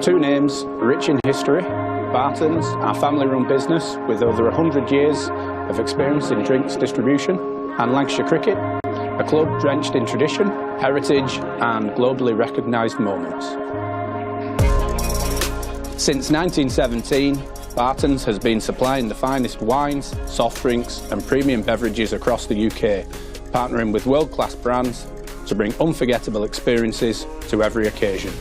Two names rich in history: Barton's, our family-run business with over 100 years of experience in drinks distribution, and Lancashire Cricket, a club drenched in tradition, heritage and globally recognised moments. Since 1917, Barton's has been supplying the finest wines, soft drinks and premium beverages across the UK, partnering with world-class brands to bring unforgettable experiences to every occasion.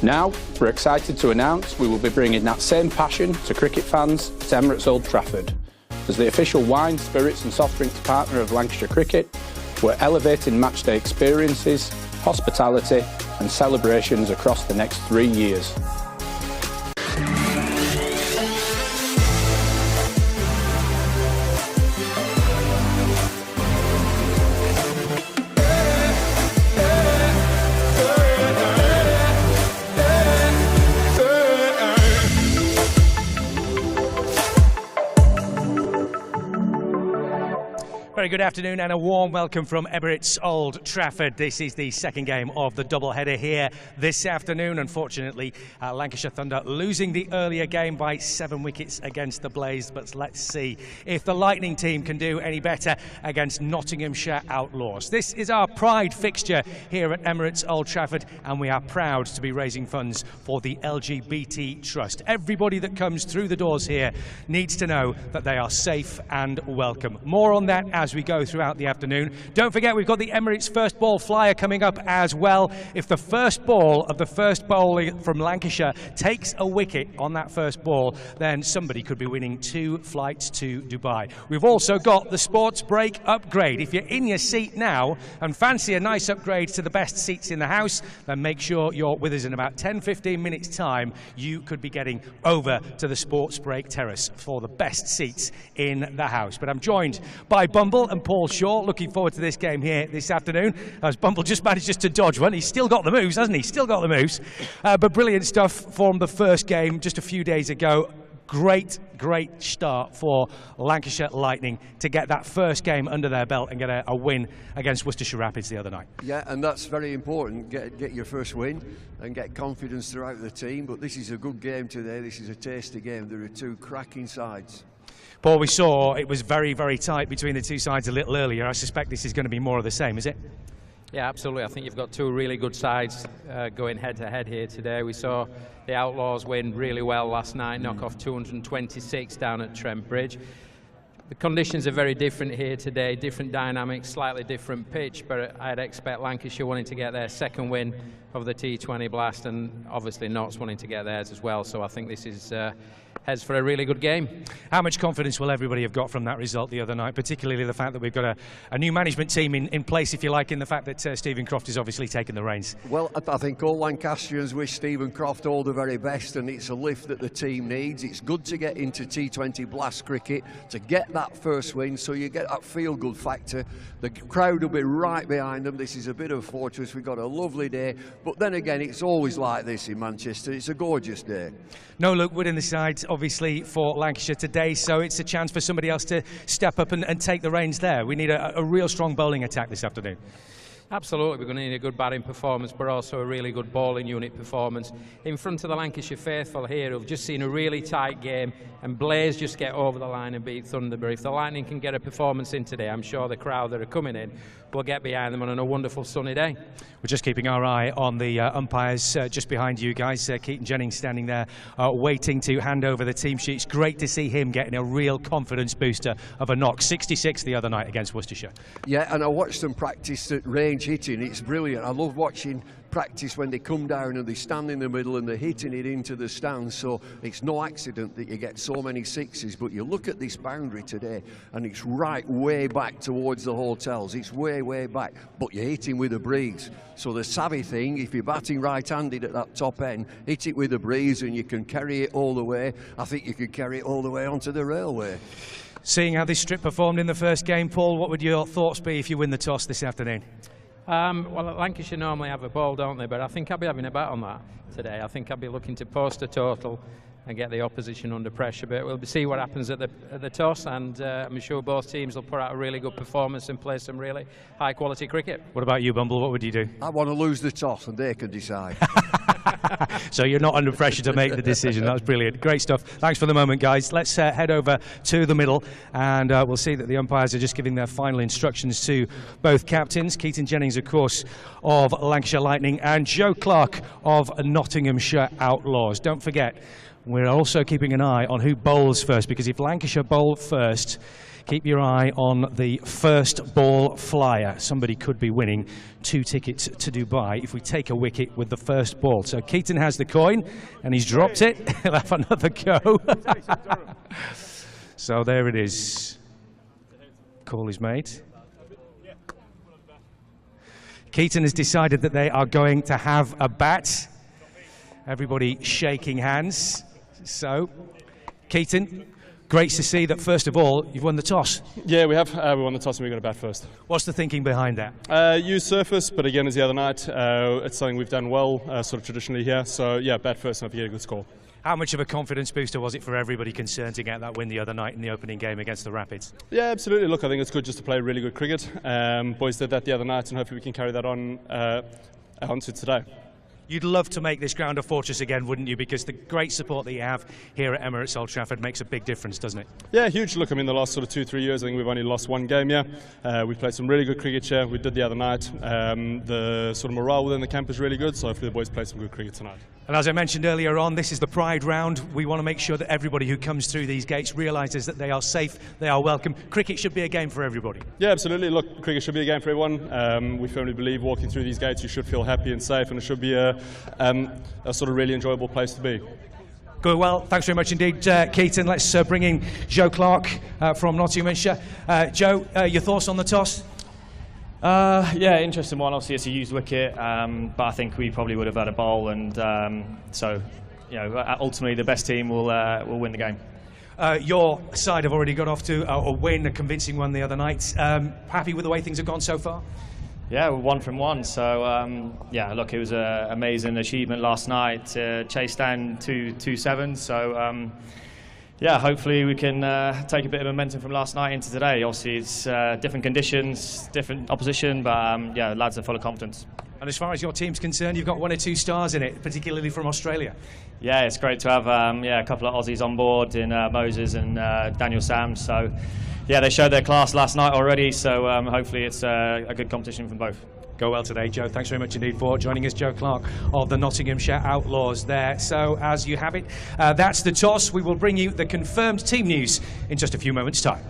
Now, we're excited to announce we will be bringing that same passion to cricket fans at Emirates Old Trafford. As the official wine, spirits and soft drinks partner of Lancashire Cricket, we're elevating matchday experiences, hospitality and celebrations across the next 3 years. Very good afternoon and a warm welcome from Emirates Old Trafford. This is the second game of the doubleheader here this afternoon. Unfortunately, Lancashire Thunder losing the earlier game by 7 wickets against the Blaze. But let's see if the Lightning team can do any better against Nottinghamshire Outlaws. This is our pride fixture here at Emirates Old Trafford, and we are proud to be raising funds for the LGBT Trust. Everybody that comes through the doors here needs to know that they are safe and welcome. More on that as we go throughout the afternoon. Don't forget, we've got the Emirates first ball flyer coming up as well. If the first ball of the first bowler from Lancashire takes a wicket on that first ball, then somebody could be winning 2 flights to Dubai. We've also got the sports break upgrade. If you're in your seat now and fancy a nice upgrade to the best seats in the house, then make sure you're with us in about 10-15 minutes time. You could be getting over to the sports break terrace for the best seats in the house. But I'm joined by Bumble and Paul Shaw. Looking forward to this game here this afternoon, as Bumble just managed to dodge one. He's still got the moves, hasn't he? Still got the moves. But brilliant stuff from the first game just a few days ago. Great start for Lancashire Lightning to get that first game under their belt and get a win against Worcestershire Rapids the other night. Yeah, and that's very important. Get your first win and get confidence throughout the team. But this is a good game today. This is a tasty game. There are 2 cracking sides. Paul, we saw it was very tight between the 2 sides a little earlier. I suspect this is going to be more of the same, is it? Yeah, absolutely. I think you've got 2 really good sides going head-to-head here today. We saw the Outlaws win really well last night, knock off 226 down at Trent Bridge. The conditions are very different here today, different dynamics, slightly different pitch, but I'd expect Lancashire wanting to get their second win of the T20 Blast, and obviously Notts wanting to get theirs as well. So I think this is heads for a really good game. How much confidence will everybody have got from that result the other night, particularly the fact that we've got a new management team in place, if you like, in the fact that Stephen Croft is obviously taking the reins? Well, I think all Lancashirians wish Stephen Croft all the very best, and it's a lift that the team needs. It's good to get into T20 Blast cricket, to get that first win, so you get that feel-good factor. The crowd will be right behind them. This is a bit of a fortress. We've got a lovely day, but then again, it's always like this in Manchester. It's a gorgeous day. No Luke Wood in the side, obviously, for Lancashire today, so it's a chance for somebody else to step up and take the reins there. We need a real strong bowling attack this afternoon. Absolutely, we're going to need a good batting performance, but also a really good bowling unit performance in front of the Lancashire faithful here who've just seen a really tight game, and Blaze just get over the line and beat Thunderborough. If the Lightning can get a performance in today, I'm sure the crowd that are coming in will get behind them on a wonderful sunny day. We're just keeping our eye on the umpires just behind you guys. Keaton Jennings standing there waiting to hand over the team sheets. Great to see him getting a real confidence booster of a knock. 66 the other night against Worcestershire. Yeah, and I watched them practice at range hitting. It's brilliant. I love watching practice when they come down and they stand in the middle and they're hitting it into the stands. So it's no accident that you get so many sixes. But you look at this boundary today and it's right way back towards the hotels. It's way back, but you're hitting with a breeze. So the savvy thing, if you're batting right-handed at that top end, hit it with a breeze and you can carry it all the way. I think you could carry it all the way onto the railway. Seeing how this strip performed in the first game, Paul, what would your thoughts be if you win the toss this afternoon? Well, Lancashire normally have a ball, don't they? But I think I'll be having a bet on that today. I think I'll be looking to post a total and get the opposition under pressure. But we'll see what happens at the toss, and I'm sure both teams will put out a really good performance and play some really high quality cricket. What about you, Bumble? What would you do? I want to lose the toss and they can decide. So you're not under pressure to make the decision. That's brilliant. Great stuff. Thanks for the moment, guys. Let's head over to the middle, and we'll see that the umpires are just giving their final instructions to both captains. Keaton Jennings, of course, of Lancashire Lightning, and Joe Clark of Nottinghamshire Outlaws. Don't forget, we're also keeping an eye on who bowls first, because if Lancashire bowl first, keep your eye on the first ball flyer. Somebody could be winning 2 tickets to Dubai if we take a wicket with the first ball. So Keaton has the coin, and he's dropped it. He'll have another go. So there it is. Call is made. Keaton has decided that they are going to have a bat. Everybody shaking hands. So, Keaton, great to see that, first of all, you've won the toss. Yeah, we have. We won the toss and we're going to bat first. What's the thinking behind that? Use surface, but again, as the other night, it's something we've done well, sort of traditionally here. So, yeah, bat first and hope you get a good score. How much of a confidence booster was it for everybody concerned to get that win the other night in the opening game against the Rapids? Yeah, absolutely. Look, I think it's good just to play really good cricket. Boys did that the other night, and hopefully we can carry that on onto today. You'd love to make this ground a fortress again, wouldn't you? Because the great support that you have here at Emirates Old Trafford makes a big difference, doesn't it? Yeah, huge. Look, I mean, the last sort of 2-3 years, I think we've only lost 1 game here. We've played some really good cricket here. We did the other night. The sort of morale within the camp is really good, so hopefully the boys play some good cricket tonight. And as I mentioned earlier on, this is the Pride round. We want to make sure that everybody who comes through these gates realises that they are safe, they are welcome. Cricket should be a game for everybody. Yeah, absolutely. Look, cricket should be a game for everyone. We firmly believe walking through these gates, you should feel happy and safe, and it should be a sort of really enjoyable place to be. Good, well, thanks very much indeed, Keaton. Let's bring in Joe Clark from Nottinghamshire. Joe, your thoughts on the toss? Yeah, interesting one. Obviously, it's a used wicket, but I think we probably would have had a bowl, and so, you know, ultimately the best team will win the game. Your side have already got off to a win, a convincing one the other night. Happy with the way things have gone so far? Yeah, we're 1 from 1. So yeah, look, it was an amazing achievement last night. Chased down 2-7. So yeah, hopefully we can take a bit of momentum from last night into today. Obviously, it's different conditions, different opposition, but yeah, lads are full of confidence. And as far as your team's concerned, you've got 1 or 2 stars in it, particularly from Australia. Yeah, it's great to have yeah, a couple of Aussies on board in Moses and Daniel Sams. So yeah, they showed their class last night already. So hopefully it's a good competition from both. Go well today, Joe. Thanks very much indeed for joining us. Joe Clark of the Nottinghamshire Outlaws there. So as you have it, that's the toss. We will bring you the confirmed team news in just a few moments' time.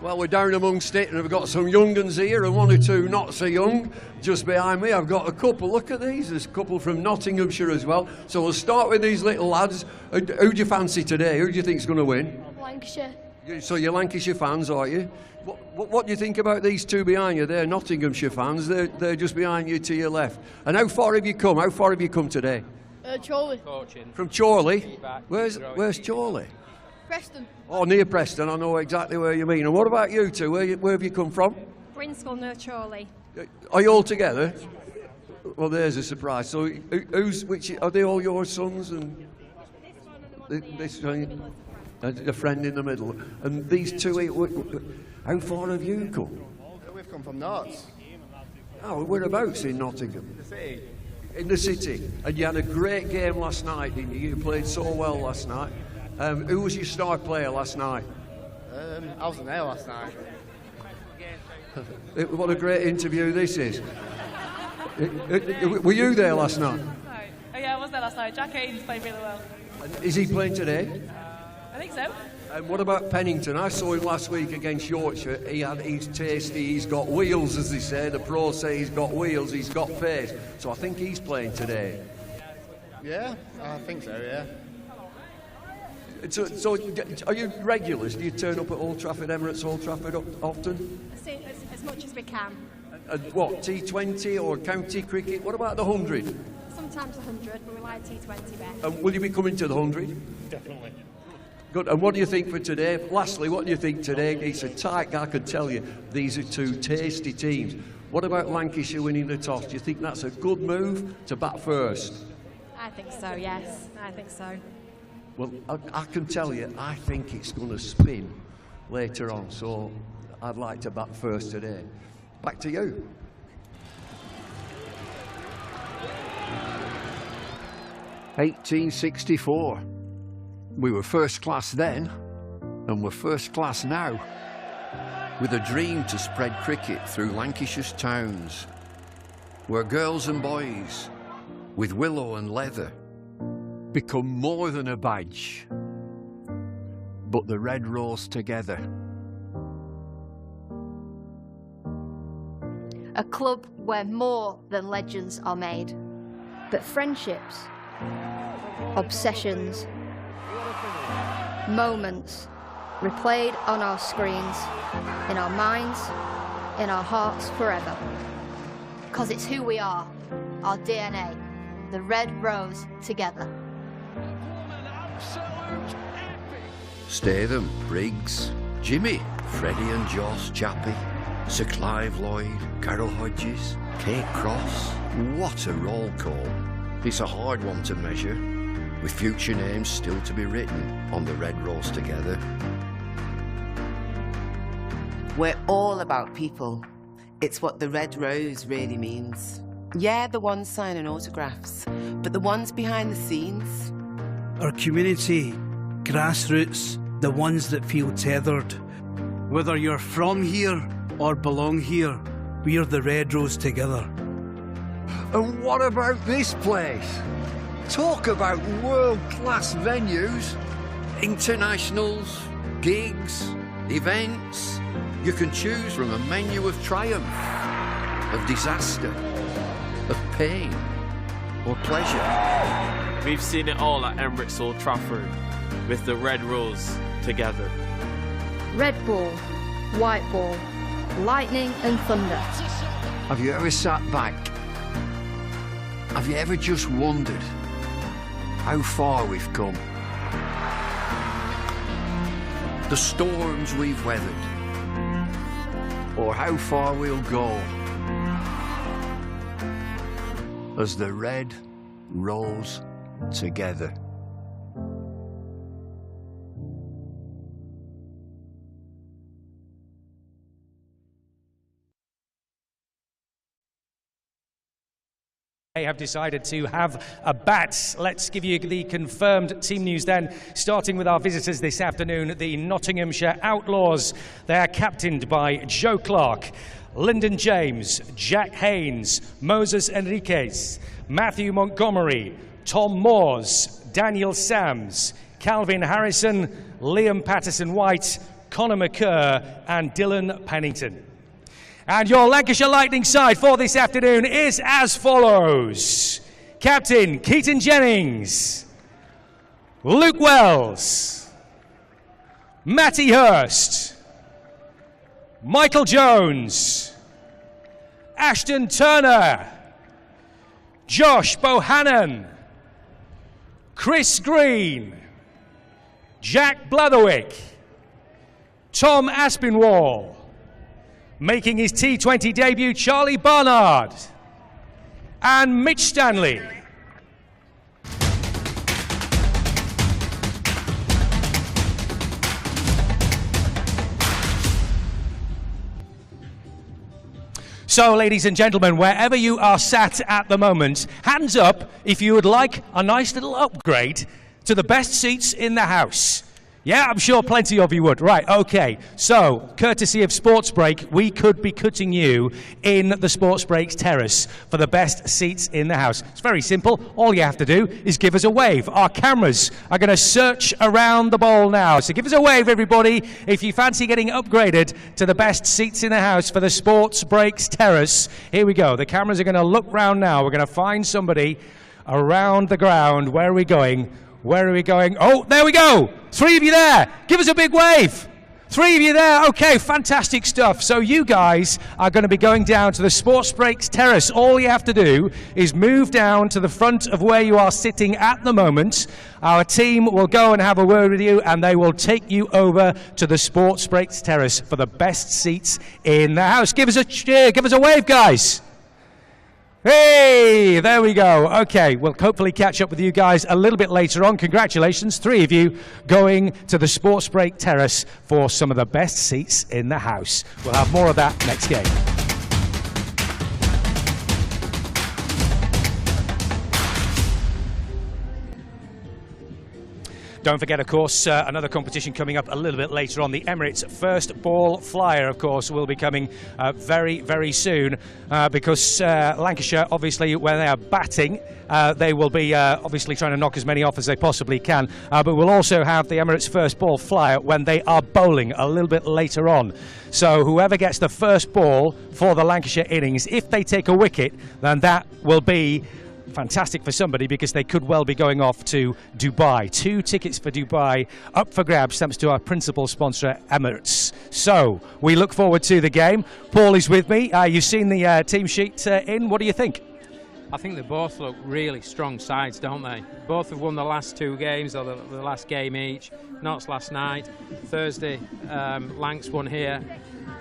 Well, we're down amongst it, and we've got some young uns here and one or two not so young. Just behind me, I've got a couple. Look at these. There's a couple from Nottinghamshire as well. So we'll start with these little lads. Who do you fancy today? Who do you think's going to win? Lancashire. So you're Lancashire fans, are you? What do you think about these two behind you? They're Nottinghamshire fans. They're just behind you to your left. And how far have you come? How far have you come today? Chorley. From Chorley? Where's Chorley? Preston. Oh, near Preston. I know exactly where you mean. And what about you two? Where have you come from? Brinscall near Chorley. Are you all together? Well, there's a surprise. So, which are they all your sons? And this one, a friend in the middle. And these two, how far have you come? We've come from North. Oh, whereabouts in Nottingham? The city. In the city. And you had a great game last night, didn't you? You played so well last night. Who was your star player last night? I wasn't there last night. What a great interview this is. Were you there last night? No. Oh yeah, I was there last night. Jack Haynes played really well. And is he playing today? I think so. And what about Pennington? I saw him last week against Yorkshire. He's tasty, he's got wheels, as they say. The pros say he's got wheels, he's got pace. So I think he's playing today. Yeah, I think so, yeah. So are you regulars? Do you turn up at Old Trafford, Emirates Old Trafford often? As much as we can. And what, T20 or county cricket? What about the 100? Sometimes 100, but we like T20 best. And will you be coming to the 100? Definitely. Good. And what do you think for today? Lastly, what do you think today? It's a tight, I can tell you, these are two tasty teams. What about Lancashire winning the toss? Do you think that's a good move to bat first? I think so, yes. I think so. Well, I can tell you, I think it's going to spin later on, so I'd like to bat first today. Back to you. (1864). We were first class then, and we're first class now. With a dream to spread cricket through Lancashire's towns, where girls and boys, with willow and leather, become more than a badge, but the red rose together. A club where more than legends are made, but friendships, obsessions, moments replayed on our screens, in our minds, in our hearts forever. Because it's who we are, our DNA, the red rose together. Statham, Briggs, Jimmy, Freddie and Joss, Chappie, Sir Clive Lloyd, Carol Hodges, Kate Cross. What a roll call. It's a hard one to measure, with future names still to be written on the red rose together. We're all about people. It's what the red rose really means. Yeah, the ones signing autographs, but the ones behind the scenes. Our community, grassroots, the ones that feel tethered. Whether you're from here or belong here, we're the red rose together. And what about this place? Talk about world-class venues, internationals, gigs, events. You can choose from a menu of triumph, of disaster, of pain, or pleasure. We've seen it all at Emirates Old Trafford, with the red rose together. Red ball, white ball, lightning and thunder. Have you ever sat back? Have you ever just wondered how far we've come? The storms we've weathered, or how far we'll go as the red rose together. They have decided to have a bat. Let's give you the confirmed team news then, starting with our visitors this afternoon, the Nottinghamshire Outlaws. They are captained by Joe Clark, Lyndon James, Jack Haynes, Moses Enriquez, Matthew Montgomery, Tom Moores, Daniel Sams, Calvin Harrison, Liam Patterson-White, Connor McCurr and Dylan Pennington. And your Lancashire Lightning side for this afternoon is as follows. Captain Keaton Jennings, Luke Wells, Matty Hurst, Michael Jones, Ashton Turner, Josh Bohannon, Chris Green, Jack Blatherwick, Tom Aspinwall, making his T20 debut, Charlie Barnard, and Mitch Stanley. So, ladies and gentlemen, wherever you are sat at the moment, hands up if you would like a nice little upgrade to the best seats in the house. Yeah, I'm sure plenty of you would. Right, okay. So, courtesy of Sports Break, we could be cutting you in the Sports Breaks terrace for the best seats in the house. It's very simple. All you have to do is give us a wave. Our cameras are going to search around the bowl now. So give us a wave, everybody, if you fancy getting upgraded to the best seats in the house for the Sports Breaks terrace. Here we go. The cameras are going to look round now. We're going to find somebody around the ground. Where are we going? Where are we going? Oh, there we go. 3 of you there. Give us a big wave. 3 of you there. Okay, fantastic stuff. So you guys are going to be going down to the Sports Breaks terrace. All you have to do is move down to the front of where you are sitting at the moment. Our team will go and have a word with you, and they will take you over to the Sports Breaks terrace for the best seats in the house. Give us a cheer. Give us a wave, guys. Hey, there we go. Okay, we'll hopefully catch up with you guys a little bit later on. Congratulations, 3 of you going to the Sports Break terrace for some of the best seats in the house. We'll have more of that next game. Don't forget, of course, another competition coming up a little bit later on. The Emirates First Ball Flyer, of course, will be coming very, very soon because Lancashire, obviously, when they are batting, they will be obviously trying to knock as many off as they possibly can. But we'll also have the Emirates First Ball Flyer when they are bowling a little bit later on. So whoever gets the first ball for the Lancashire innings, if they take a wicket, then that will be fantastic for somebody because they could well be going off to Dubai. 2 tickets for Dubai up for grabs thanks to our principal sponsor Emirates. So we look forward to the game. Paul is with me. You've seen the team sheet in. What do you think? I think they both look really strong sides, don't they? Both have won the last 2 games, or the last game each. Notts last night, Thursday, Lancs won here.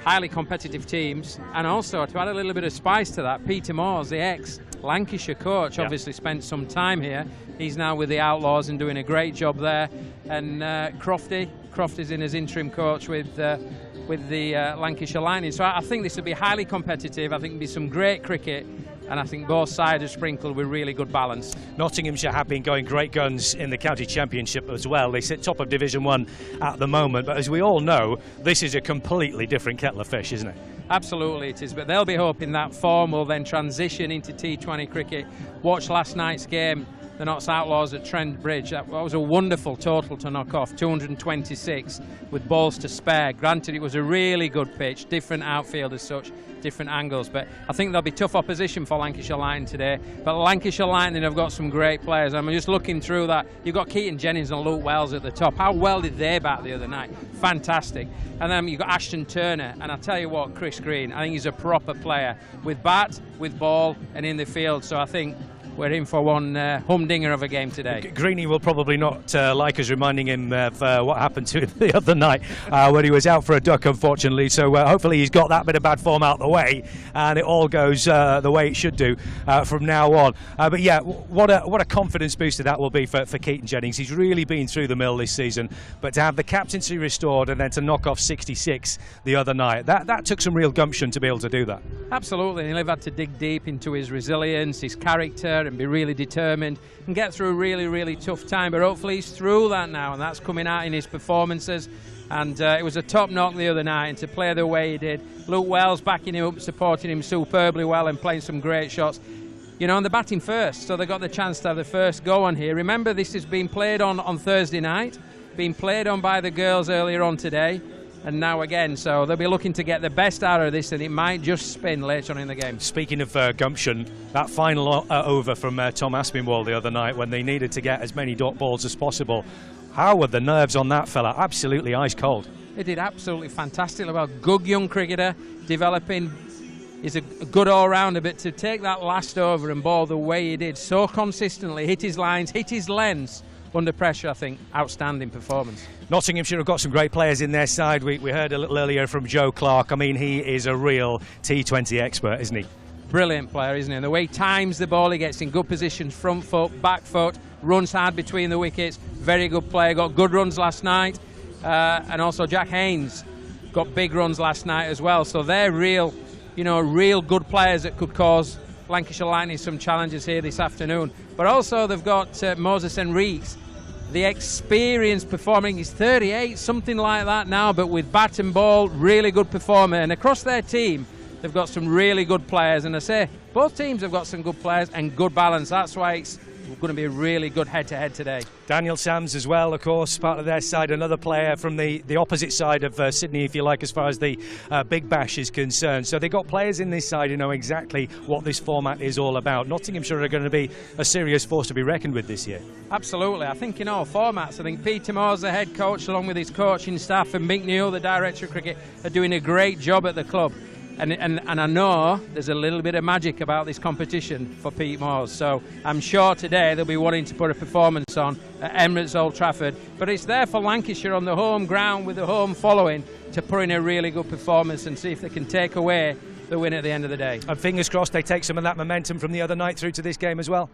Highly competitive teams, and also to add a little bit of spice to that, Peter Moores, the ex-Lancashire coach, obviously spent some time here. He's now with the Outlaws and doing a great job there. And Crofty's in as interim coach with the Lancashire Lightning. So I think this will be highly competitive. I think there'll be some great cricket. And I think both sides are sprinkled with really good balance. Nottinghamshire have been going great guns in the county championship as well. They sit top of Division 1 at the moment, but as we all know, this is a completely different kettle of fish, isn't it? Absolutely it is, but they'll be hoping that form will then transition into T20 cricket. Watch last night's game, the Notts Outlaws at Trent Bridge. That was a wonderful total to knock off, 226 with balls to spare. Granted, it was a really good pitch, different outfield as such, different angles, but I think there'll be tough opposition for Lancashire Lightning today. But Lancashire Lightning have got some great players. I'm just looking through that. You've got Keaton Jennings and Luke Wells at the top. How well did they bat the other night? Fantastic. And then you've got Ashton Turner, and I tell you what, Chris Green, I think he's a proper player with bat, with ball, and in the field. So I think we're in for one humdinger of a game today. Greeny will probably not like us reminding him of what happened to him the other night when he was out for a duck, unfortunately. So hopefully he's got that bit of bad form out the way and it all goes the way it should do from now on. But yeah, what a confidence booster that will be for Keaton Jennings. He's really been through the mill this season, but to have the captaincy restored and then to knock off 66 the other night, that took some real gumption to be able to do that. Absolutely, and he'll have had to dig deep into his resilience, his character, and be really determined and get through a really, really tough time. But hopefully he's through that now, and that's coming out in his performances. And it was a top knock the other night, and to play the way he did, Luke Wells backing him up, supporting him superbly well and playing some great shots. You know, and they're batting first, so they got the chance to have the first go on here. Remember, this has been played on Thursday night, been played on by the girls earlier on today. and now again. So they'll be looking to get the best out of this, and it might just spin later on in the game. Speaking of gumption, that final over from Tom Aspinwall the other night when they needed to get as many dot balls as possible. How were the nerves on that fella? Absolutely ice cold. He did absolutely fantastically well. Good young cricketer, developing. He's a good all-rounder, but to take that last over and ball the way he did so consistently, hit his lines, hit his lengths under pressure, I think, outstanding performance. Nottinghamshire have got some great players in their side. We heard a little earlier from Joe Clark. I mean, he is a real T20 expert, isn't he? Brilliant player, isn't he? And the way he times the ball, he gets in good positions, front foot, back foot, runs hard between the wickets. Very good player, got good runs last night. And also Jack Haynes got big runs last night as well. So they're real good players that could cause Lancashire Lightning some challenges here this afternoon. But also they've got Moses Enriques, the experienced performing. He's 38, something like that now, but with bat and ball, really good performer. And across their team, they've got some really good players. And I say, both teams have got some good players and good balance. That's why it's going to be a really good head-to-head today. Daniel Sams as well, of course, part of their side, another player from the opposite side of Sydney, if you like, as far as the Big Bash is concerned. So they've got players in this side who know exactly what this format is all about. Nottinghamshire are going to be a serious force to be reckoned with this year. Absolutely. I think in all formats, I think Peter Moores, the head coach, along with his coaching staff, and Mick Newell, the director of cricket, are doing a great job at the club. And I know there's a little bit of magic about this competition for Pete Moores, so I'm sure today they'll be wanting to put a performance on at Emirates Old Trafford. But it's there for Lancashire on the home ground with the home following to put in a really good performance and see if they can take away the win at the end of the day. And fingers crossed they take some of that momentum from the other night through to this game as well.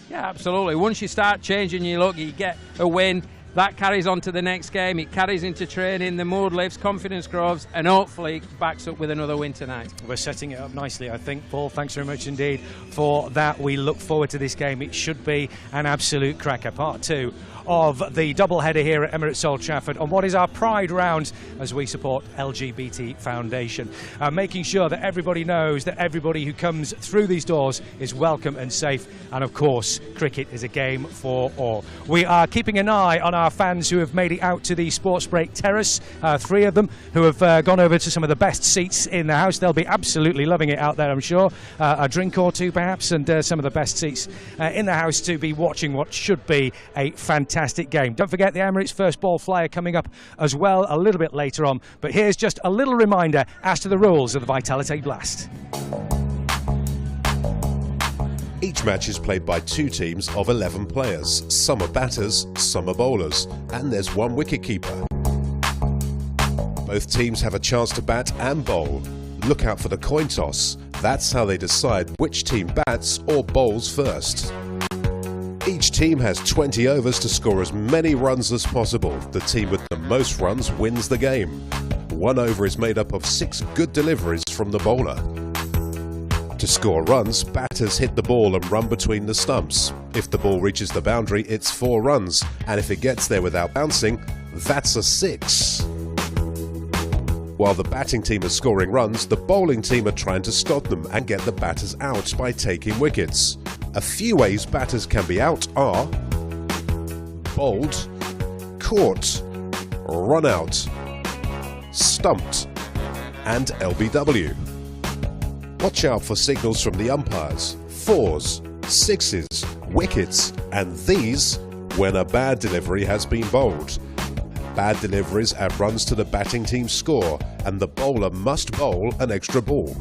Yeah, absolutely. Once you start changing your look, you get a win. That carries on to the next game, it carries into training, the mood lifts, confidence grows, and hopefully backs up with another win tonight. We're setting it up nicely, I think. Paul, thanks very much indeed for that. We look forward to this game. It should be an absolute cracker. Part 2 of the double-header here at Emirates Old Trafford on what is our Pride round as we support LGBT Foundation. Making sure that everybody knows that everybody who comes through these doors is welcome and safe. And of course, cricket is a game for all. We are keeping an eye on our fans who have made it out to the Sports Break Terrace. 3 of them who have gone over to some of the best seats in the house. They'll be absolutely loving it out there, I'm sure. A drink or two perhaps, and some of the best seats in the house to be watching what should be a fantastic game. Don't forget the Emirates first ball flyer coming up as well a little bit later on. But here's just a little reminder as to the rules of the Vitality Blast. Each match is played by 2 teams of 11 players. Some are batters, some are bowlers, and there's 1 wicketkeeper. Both teams have a chance to bat and bowl. Look out for the coin toss. That's how they decide which team bats or bowls first. Each team has 20 overs to score as many runs as possible. The team with the most runs wins the game. 1 over is made up of 6 good deliveries from the bowler. To score runs, batters hit the ball and run between the stumps. If the ball reaches the boundary, it's 4 runs, and if it gets there without bouncing, that's a 6. While the batting team is scoring runs, the bowling team are trying to stop them and get the batters out by taking wickets. A few ways batters can be out are bowled, caught, run out, stumped, and LBW. Watch out for signals from the umpires, 4s, 6s, wickets, and these when a bad delivery has been bowled. Bad deliveries add runs to the batting team's score, and the bowler must bowl an extra ball.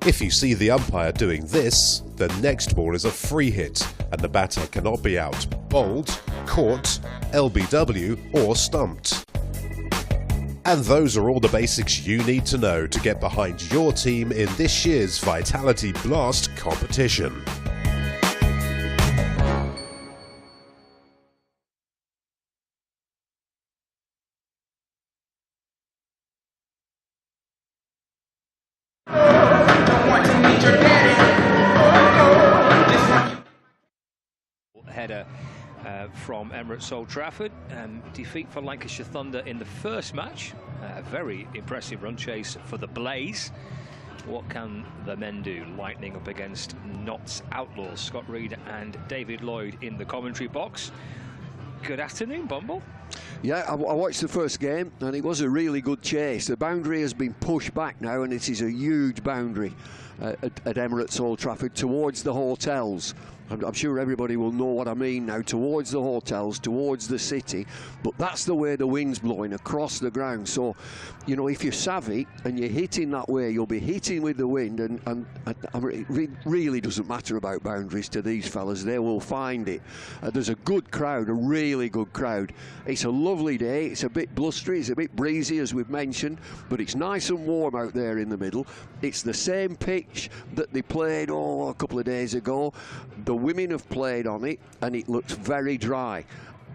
If you see the umpire doing this, the next ball is a free hit, and the batter cannot be out, bowled, caught, LBW, or stumped. And those are all the basics you need to know to get behind your team in this year's Vitality Blast competition. Header from Emirates Old Trafford. Defeat for Lancashire Thunder in the first match. A very impressive run chase for the Blaze. What can the men do? Lightning up against Notts Outlaws. Scott Reed and David Lloyd in the commentary box. Good afternoon, Bumble. Yeah, I watched the first game and it was a really good chase. The boundary has been pushed back now and it is a huge boundary at Emirates Old Trafford towards the hotels. I'm sure everybody will know what I mean now, towards the hotels, towards the city, but that's the way the wind's blowing, across the ground. So, you know, if you're savvy and you're hitting that way, you'll be hitting with the wind, and it really doesn't matter about boundaries to these fellas. They will find it. There's a good crowd, a really good crowd. It's a lovely day. It's a bit blustery, it's a bit breezy, as we've mentioned, but it's nice and warm out there in the middle. It's the same pitch that they played a couple of days ago. The women have played on it and it looks very dry,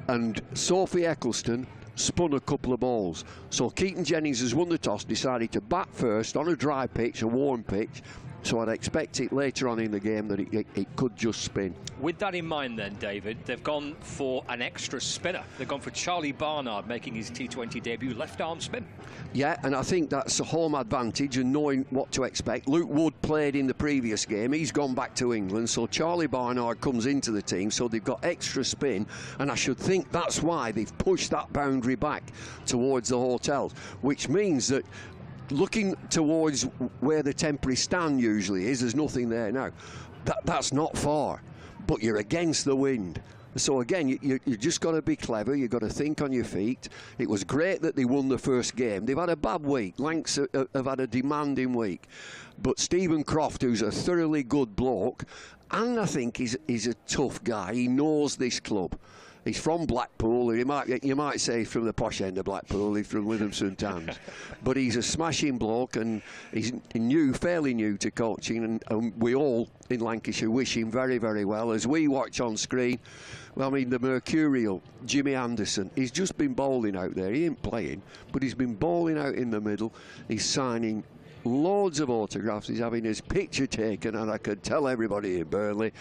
and Sophie Eccleston spun a couple of balls, so Keaton Jennings has won the toss, decided to bat first on a dry pitch, a warm pitch, so I'd expect it later on in the game that it could just spin. With that in mind then, David, they've gone for an extra spinner. They've gone for Charlie Barnard making his T20 debut, left arm spin. Yeah, and I think that's a home advantage and knowing what to expect. Luke Wood played in the previous game, he's gone back to England, so Charlie Barnard comes into the team, so they've got extra spin, and I should think that's why they've pushed that boundary back towards the hotels, which means that looking towards where the temporary stand usually is, there's nothing there now. That's not far, but you're against the wind. So again, you just got to be clever, you've got to think on your feet. It was great that they won the first game. They've had a bad week, Lancs have had a demanding week, but Stephen Croft, who's a thoroughly good bloke, and I think he's a tough guy, he knows this club. He's from Blackpool, you might say he's from the posh end of Blackpool, he's from Witham St Anne's. But he's a smashing bloke, and he's fairly new to coaching, and we all in Lancashire wish him very, very well. As we watch on screen, well, I mean, the Mercurial, Jimmy Anderson, he's just been bowling out there. He ain't playing, but he's been bowling out in the middle. He's signing loads of autographs, he's having his picture taken, and I could tell everybody in Burnley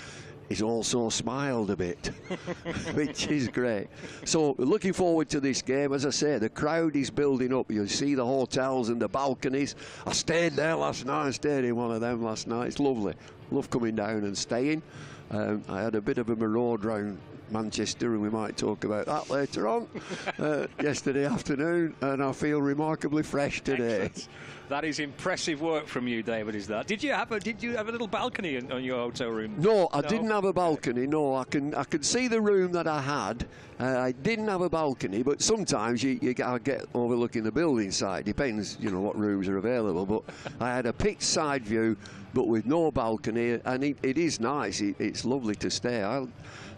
he's also smiled a bit, which is great. So looking forward to this game. As I say, the crowd is building up. You see the hotels and the balconies. I stayed there last night. I stayed in one of them last night. It's lovely. Love coming down and staying. I had a bit of a maraud round Manchester, and we might talk about that later on, yesterday afternoon, and I feel remarkably fresh today. Excellent. That is impressive work from you, David, is that? Did you have a little balcony on your hotel room? No, I didn't have a balcony. No, I can see the room that I had. I didn't have a balcony, but sometimes you get overlooking the building site. Depends, you know, what rooms are available. But I had a pitch side view, but with no balcony, and it is nice. It's lovely to stay.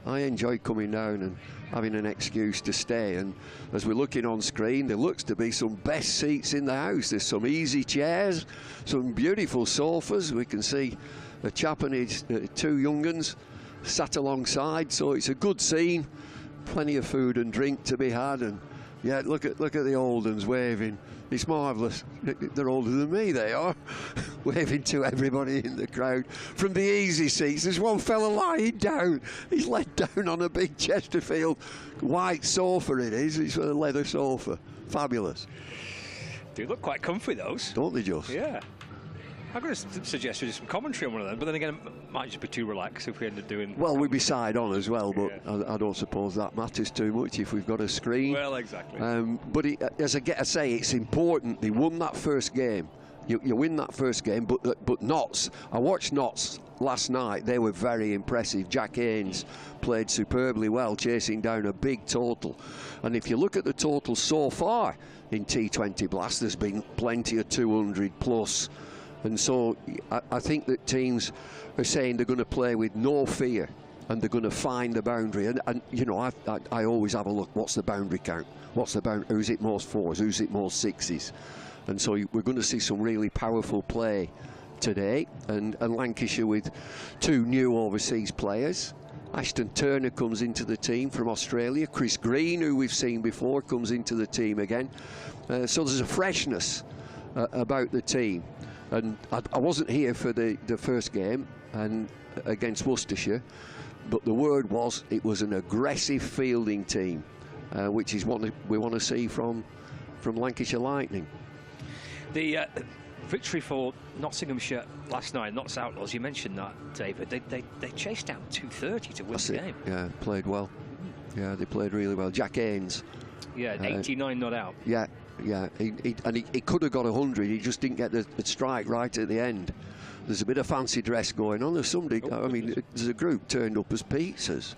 I enjoy coming down and having an excuse to stay, and as we're looking on screen, there looks to be some best seats in the house. There's some easy chairs, some beautiful sofas. We can see a chap and his two young uns sat alongside, so it's a good scene. Plenty of food and drink to be had, and yeah, look at the old uns waving. It's marvellous. They're older than me, they are. Waving to everybody in the crowd. From the easy seats, there's one fella lying down. He's laid down on a big Chesterfield white sofa it is. It's a leather sofa. Fabulous. They look quite comfy, those. Don't they just? Yeah. I'm going to suggest we do some commentary on one of them, but then again, it might just be too relaxed if we end up doing... Well, we'd be side on as well, but yeah. I don't suppose that matters too much if we've got a screen. Well, exactly. But as I say, it's important. They won that first game. You win that first game, but Notts, I watched Notts last night. They were very impressive. Jack Haynes played superbly well, chasing down a big total. And if you look at the total so far in T20 Blast, there's been plenty of 200 plus. And so I think that teams are saying they're going to play with no fear and they're going to find the boundary. And you know, I always have a look, what's the boundary count? What's the boundary? Who's it most fours? Who's it most sixes? And so we're going to see some really powerful play today. And Lancashire with two new overseas players. Ashton Turner comes into the team from Australia. Chris Green, who we've seen before, comes into the team again. So there's a freshness about the team. And I wasn't here for the first game and against Worcestershire, but the word was it was an aggressive fielding team, which is what we want to see from Lancashire Lightning. The victory for Nottinghamshire last night, Notts Outlaws, you mentioned that, David. They chased down 230 to win the game. Yeah, played well. Yeah, they played really well. Jack Haynes Yeah, 89 not out. Yeah, yeah. He could have got 100. He just didn't get the strike right at the end. There's a bit of fancy dress going on. There's somebody. I mean, there's a group turned up as pizzas.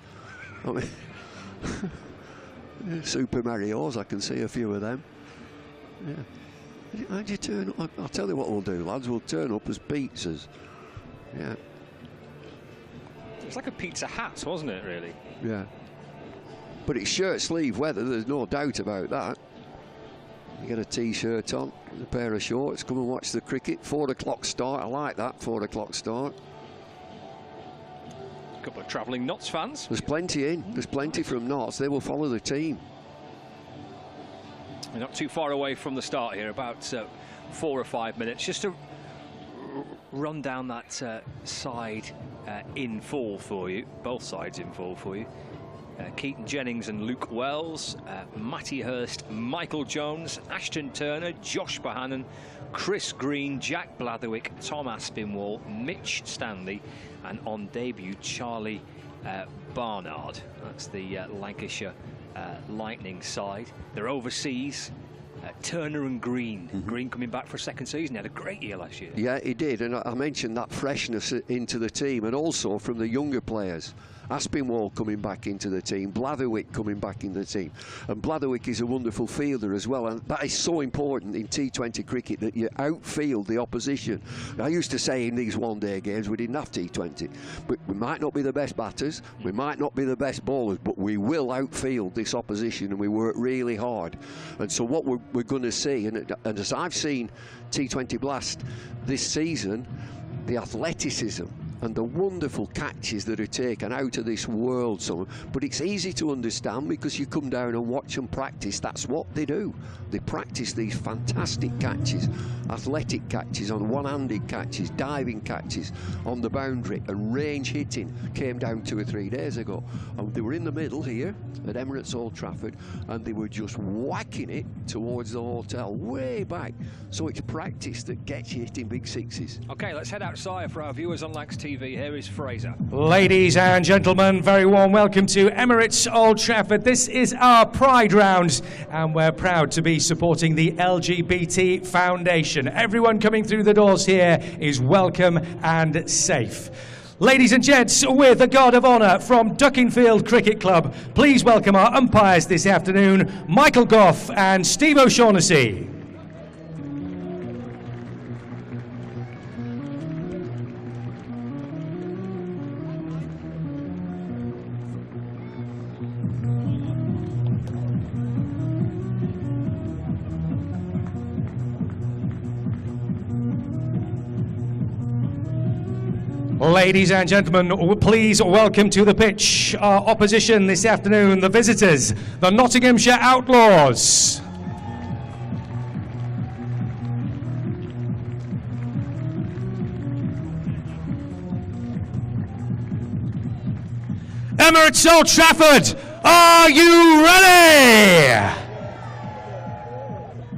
I mean, Super Marios. I can see a few of them. Yeah. How'd you turn up? I'll tell you what we'll do, lads. We'll turn up as pizzas. Yeah. It was like a Pizza Hut, wasn't it, really? Yeah. But it's shirt sleeve weather, there's no doubt about that. You get a t-shirt on, a pair of shorts, come and watch the cricket. 4 o'clock start, I like that, 4 o'clock start. A couple of travelling Notts fans. There's plenty in, there's plenty from Notts, they will follow the team. We're not too far away from the start here, about 4 or 5 minutes. Just to run down that side in full for you, both sides in full for you. Keaton Jennings and Luke Wells, Matty Hurst, Michael Jones, Ashton Turner, Josh Bohannon, Chris Green, Jack Blatherwick, Tom Aspinwall, Mitch Stanley, and on debut Charlie Barnard. That's the Lancashire Lightning side. They're overseas. Turner and Green. Green coming back for a second season. He had a great year last year. Yeah, he did, and I mentioned that freshness into the team, and also from the younger players. Aspinwall coming back into the team, Blatherwick coming back in the team, and Blatherwick is a wonderful fielder as well, and that is so important in T20 cricket, that you outfield the opposition. I used to say in these one-day games we didn't have T20, but we might not be the best batters, we might not be the best bowlers, but we will outfield this opposition, and we work really hard. And so what we're going to see, and as I've seen T20 Blast this season, the athleticism and the wonderful catches that are taken out of this world. But it's easy to understand because you come down and watch them practice. That's what they do. They practice these fantastic catches, athletic catches, on one-handed catches, diving catches on the boundary, and range hitting came down 2 or 3 days ago. And they were in the middle here at Emirates Old Trafford, and they were just whacking it towards the hotel, way back. So it's practice that gets you hitting big sixes. Okay, let's head outside for our viewers on Lancs TV. Here is Fraser. Ladies and gentlemen, very warm welcome to Emirates Old Trafford. This is our Pride Round, and we're proud to be supporting the LGBT Foundation. Everyone coming through the doors here is welcome and safe. Ladies and gents, with a guard of honour from Duckingfield Cricket Club, please welcome our umpires this afternoon, Michael Goff and Steve O'Shaughnessy. Ladies and gentlemen, please welcome to the pitch our opposition this afternoon, the visitors, the Nottinghamshire Outlaws. Emirates Old Trafford, are you ready?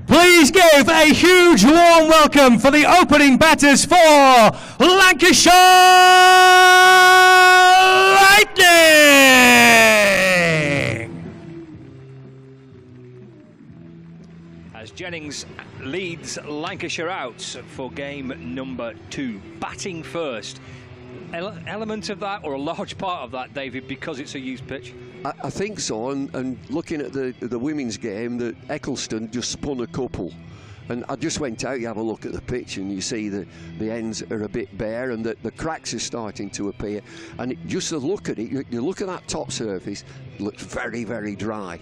Please give a huge warm welcome for the opening batters for Lancashire Lightning! As Jennings leads Lancashire out for game number 2, batting first. Element of that, or a large part of that, David, because it's a used pitch? I think so, and looking at the women's game, that Eccleston just spun a couple. And I just went out, you have a look at the pitch, and you see the ends are a bit bare, and the cracks are starting to appear. And just to look at it, you look at that top surface, it looks very, very dry.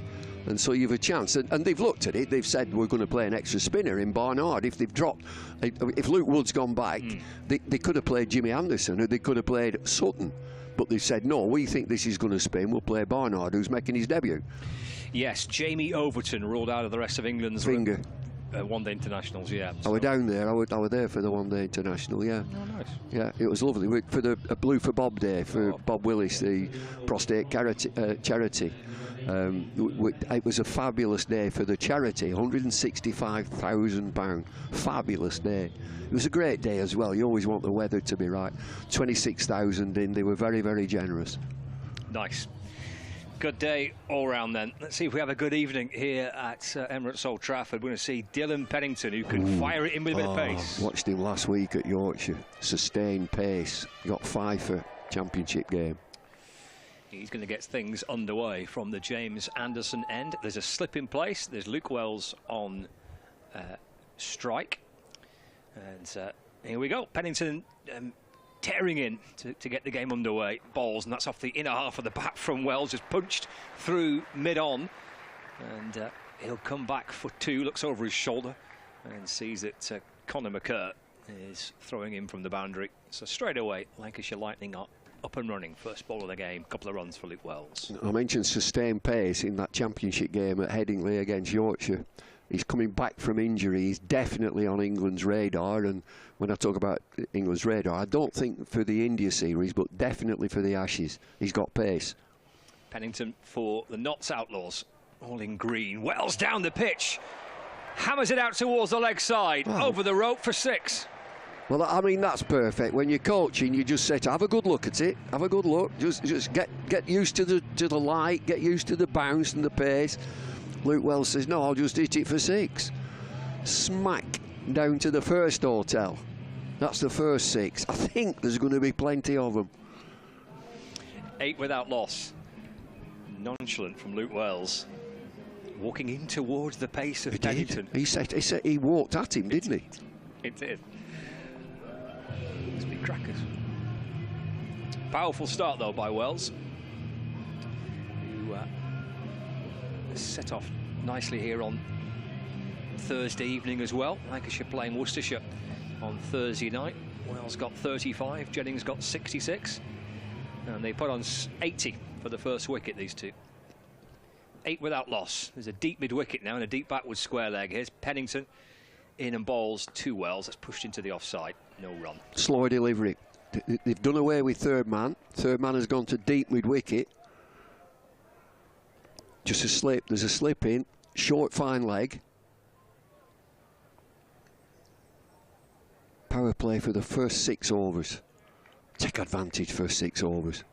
And so you've a chance, and they've looked at it, they've said we're going to play an extra spinner in Barnard. If they've dropped, if Luke Wood's gone back, they could have played Jimmy Anderson, or they could have played Sutton. But they said, no, we think this is going to spin, we'll play Barnard, who's making his debut. Yes, Jamie Overton ruled out of the rest of England's finger. One-day internationals, yeah. I was down there, I was there for the one-day international, yeah. Oh, nice. Yeah, it was lovely. For the Blue for Bob Day, for Bob Willis, the prostate charity. It was a fabulous day for the charity, £165,000, fabulous day. It was a great day as well. You always want the weather to be right. 26,000 in, they were very, very generous. Nice. Good day all round then. Let's see if we have a good evening here at Emirates Old Trafford. We're going to see Dylan Pennington, who can fire it in with a bit of pace. Watched him last week at Yorkshire. Sustained pace. Got 5 for championship game. He's going to get things underway from the James Anderson end. There's a slip in place. There's Luke Wells on strike. And here we go. Pennington tearing in to get the game underway. Balls, and that's off the inner half of the bat from Wells, just punched through mid-on. And he'll come back for 2, looks over his shoulder and sees that Conor McCurt is throwing in from the boundary. So straight away, Lancashire Lightning are up and running. First ball of the game, couple of runs for Luke Wells. I mentioned sustained pace in that championship game at Headingley against Yorkshire. He's coming back from injury. He's definitely on England's radar, and when I talk about England's radar, I don't think for the India series, but definitely for the Ashes. He's got pace. Pennington for the Notts Outlaws, all in green. Wells down the pitch, hammers it out towards the leg side, over the rope for 6. Well, I mean, that's perfect. When you're coaching, you just say to have a good look at it, have a good look, just get used to the light, get used to the bounce and the pace. Luke Wells says, no, I'll just hit it for 6. Smack down to the first hotel. That's the first 6. I think there's going to be plenty of them. 8 without loss. Nonchalant from Luke Wells. Walking in towards the pace of Pennington. He said he walked at him, didn't he? It did. Must be crackers. Powerful start, though, by Wells. Who set off nicely here on Thursday evening as well. Lancashire playing Worcestershire on Thursday night. Wells got 35, Jennings got 66, and they put on 80 for the first wicket, these two. 8 without loss. There's a deep mid-wicket now and a deep backwards square leg. Here's Pennington in and balls to Wells. That's pushed into the offside. No run. Slow delivery. They've done away with third man. Third man has gone to deep mid-wicket. Just a slip. There's a slip in. Short, fine leg. Power play for the first 6 overs. Take advantage first 6 overs.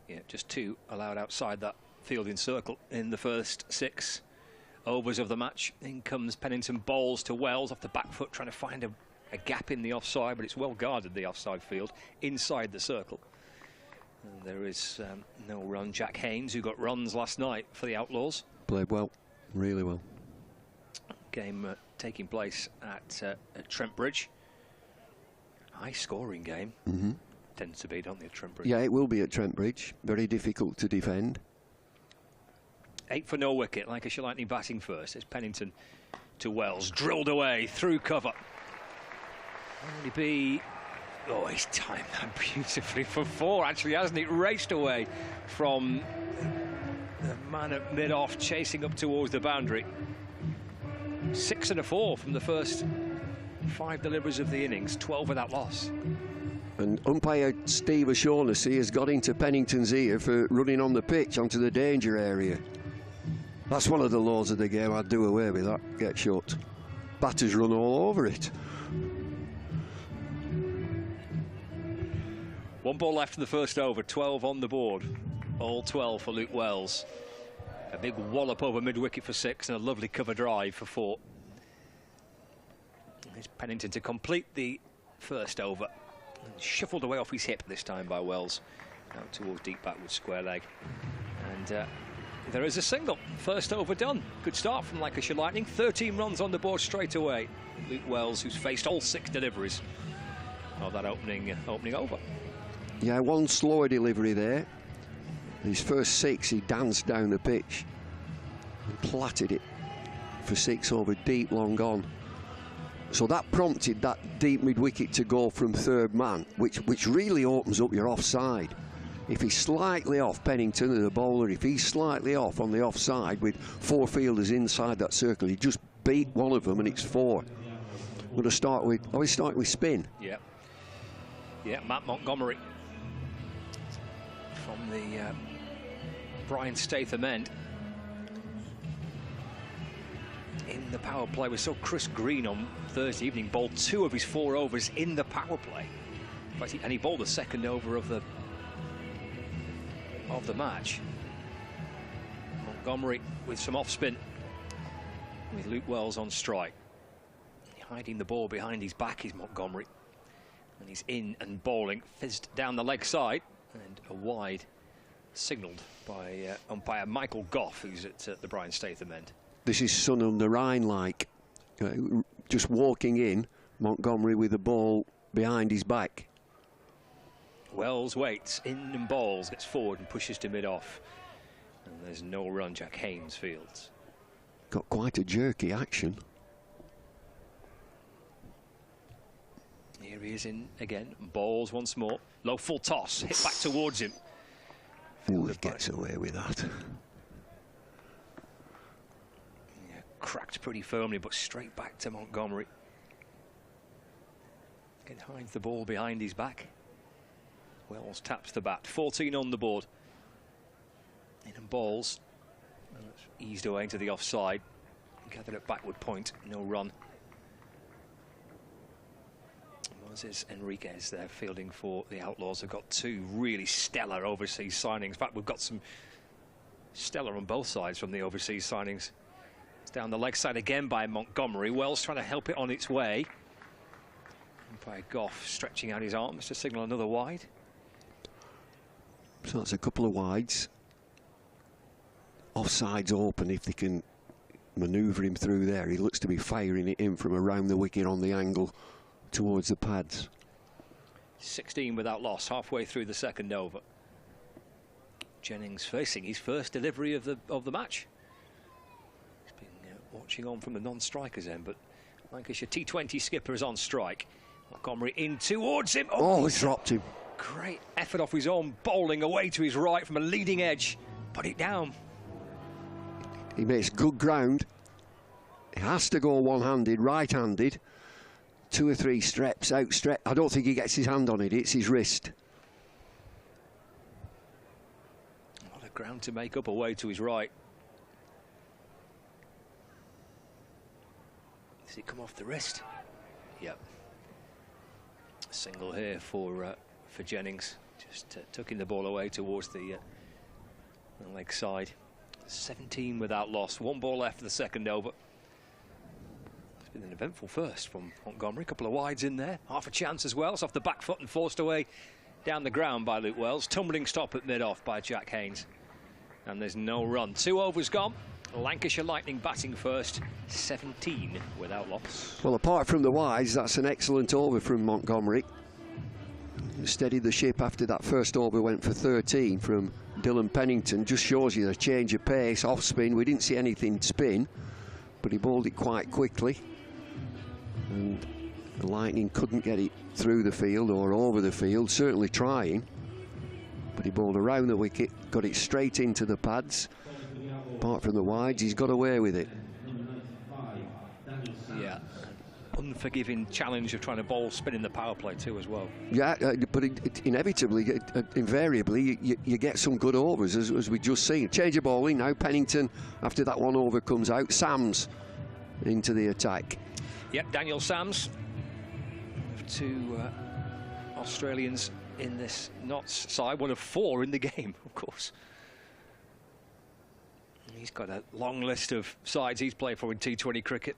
Yeah, just 2 allowed outside that fielding circle in the first 6 overs of the match. In comes Pennington, bowls to Wells off the back foot, trying to find a gap in the offside, but it's well guarded, the offside field, inside the circle. And there is no run. Jack Haynes, who got runs last night for the Outlaws. Played well, really well. Game taking place at Trent Bridge. High scoring game. Tends to be, don't they, at Trent Bridge? Yeah, it will be at Trent Bridge. Very difficult to defend. 8 for no wicket. Lancashire Lightning batting first. It's Pennington to Wells. Drilled away through cover. Only be... Oh, he's timed that beautifully for 4, actually, hasn't it? Raced away from the man at mid-off, chasing up towards the boundary. 6 and a 4 from the first 5 deliveries of the innings, 12 without loss. And umpire Steve O'Shaughnessy has got into Pennington's ear for running on the pitch onto the danger area. That's one of the laws of the game. I'd do away with that. Get shot. Batters run all over it. 1 ball left in the first over, 12 on the board. All 12 for Luke Wells. A big wallop over mid-wicket for 6 and a lovely cover drive for 4. Here's Pennington to complete the first over. And shuffled away off his hip this time by Wells. Out towards deep backward square leg. And there is a single. First over done. Good start from Lancashire Lightning. 13 runs on the board straight away. Luke Wells, who's faced all 6 deliveries of that opening over. Yeah, 1 slower delivery there. His first 6, he danced down the pitch and platted it for 6 over deep, long gone. So that prompted that deep mid-wicket to go from third man, which really opens up your offside. If he's slightly off, Pennington and the bowler, if he's slightly off on the offside with 4 fielders inside that circle, he just beat one of them and it's 4. We're going to start with, he's starting with spin. Yeah. Yeah, Matt Montgomery from the Brian Statham end. In the power play, we saw Chris Green on Thursday evening bowled 2 of his 4 overs in the power play. And he bowled the second over of the of the match. Montgomery with some off-spin, with Luke Wells on strike. Hiding the ball behind his back is Montgomery. And he's in and bowling, fizzed down the leg side, and a wide signalled by umpire Michael Goff, who's at the Brian Statham end. This is Sun on the Rhine-like. Just walking in, Montgomery with the ball behind his back. Wells waits, in and bowls, gets forward and pushes to mid-off. And there's no run, Jack Haynes fields. Got quite a jerky action. Here he is in again, bowls once more. Low full toss, hit back towards him. Oh, he gets away with that. Yeah, cracked pretty firmly, but straight back to Montgomery. Again, hides the ball behind his back. Wells taps the bat, 14 on the board. In and bowls, eased away into the offside. Gathered at backward point, no run. Moses Enriquez there fielding for the Outlaws. Have got two really stellar overseas signings. In fact, we've got some stellar on both sides from the overseas signings. It's down the leg side again by Montgomery. Wells trying to help it on its way. And by Goff stretching out his arms to signal another wide. So that's a couple of wides. Offside's open if they can manoeuvre him through there. He looks to be firing it in from around the wicket on the angle towards the pads. 16 without loss, halfway through the second over. Jennings facing his first delivery of the match. He's been watching on from the non-strikers end, but Lancashire T20 skipper is on strike. Montgomery in towards him. Oh, he's dropped him. Great effort off his own bowling away to his right from a leading edge. Put it down. He makes good ground. He has to go one-handed, right-handed. 2 or 3 steps out. I don't think he gets his hand on it. It's his wrist. A lot of ground to make up away to his right. Does it come off the wrist? Yep. Single here for Jennings. Just tucking the ball away towards the leg side. 17 without loss. 1 ball left for the second over. It's been an eventful first from Montgomery. A couple of wides in there. Half a chance as well. It's off the back foot and forced away down the ground by Luke Wells. Tumbling stop at mid-off by Jack Haynes. And there's no run. 2 overs gone. Lancashire Lightning batting first. 17 without loss. Well, apart from the wides, that's an excellent over from Montgomery. Steadied the ship after that first over went for 13 from Dylan Pennington. Just shows you the change of pace, off spin. We didn't see anything spin, but he bowled it quite quickly. And the Lightning couldn't get it through the field or over the field, certainly trying. But he bowled around the wicket, got it straight into the pads. Apart from the wides, he's got away with it. Yeah. Unforgiving challenge of trying to bowl spinning the power play too as well. Yeah, but inevitably, invariably, you get some good overs as we just seen. Change of bowling now. Pennington, after that 1 over, comes out. Sams into the attack. Yep, Daniel Sams. 2 Australians in this Notts side. 1 of 4 in the game, of course. He's got a long list of sides he's played for in T20 cricket.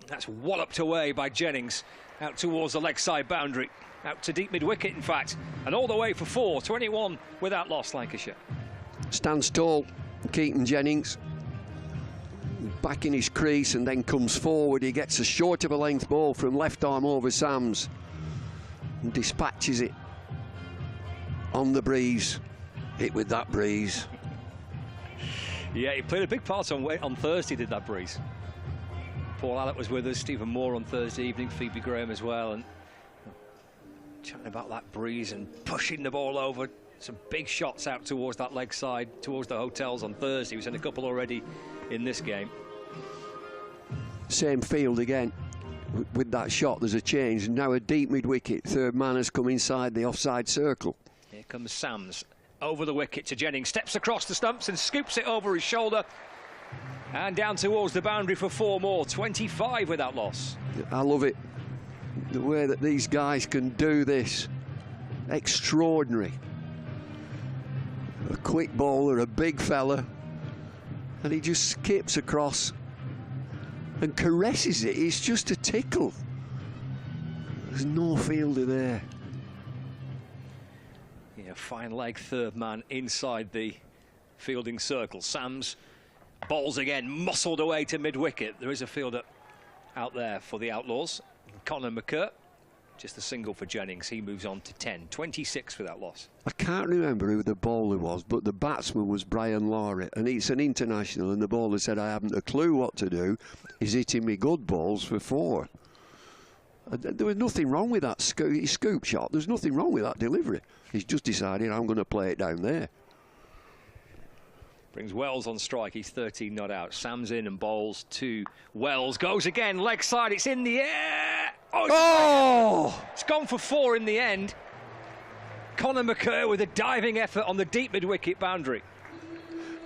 That's walloped away by Jennings out towards the leg side boundary, out to deep mid-wicket in fact, and all the way for 4, 21 without loss Lancashire. Stands tall, Keaton Jennings, back in his crease and then comes forward. He gets a short of a length ball from left arm over Sams and dispatches it on the breeze. Hit with that breeze. Yeah, he played a big part on Thursday, did that breeze. Paul Allett was with us, Stephen Moore on Thursday evening, Phoebe Graham as well, and chatting about that breeze and pushing the ball over. Some big shots out towards that leg side, towards the hotels on Thursday. We've seen a couple already in this game. Same field again. With that shot, there's a change. Now a deep mid-wicket. Third man has come inside the offside circle. Here comes Sams over the wicket to Jennings. Steps across the stumps and scoops it over his shoulder. And down towards the boundary for 4 more. 25 without loss. I love it. The way that these guys can do this. Extraordinary. A quick bowler, a big fella, and he just skips across and caresses it. It's just a tickle. There's no fielder there. Yeah, fine leg, third man inside the fielding circle. Sams bowls again, muscled away to mid-wicket. There is a fielder out there for the Outlaws. Conor McCurr, just a single for Jennings. He moves on to 10, 26 without loss. I can't remember who the bowler was, but the batsman was Brian Lawrie, and it's an international, and the bowler said, I haven't a clue what to do. He's hitting me good balls for 4. There was nothing wrong with that scoop shot. There's nothing wrong with that delivery. He's just decided, I'm going to play it down there. Brings Wells on strike. He's 13 not out. Sam's in and bowls to Wells. Goes again, leg side. It's in the air. Oh! It's gone for 4 in the end. Conor McCurr with a diving effort on the deep mid-wicket boundary.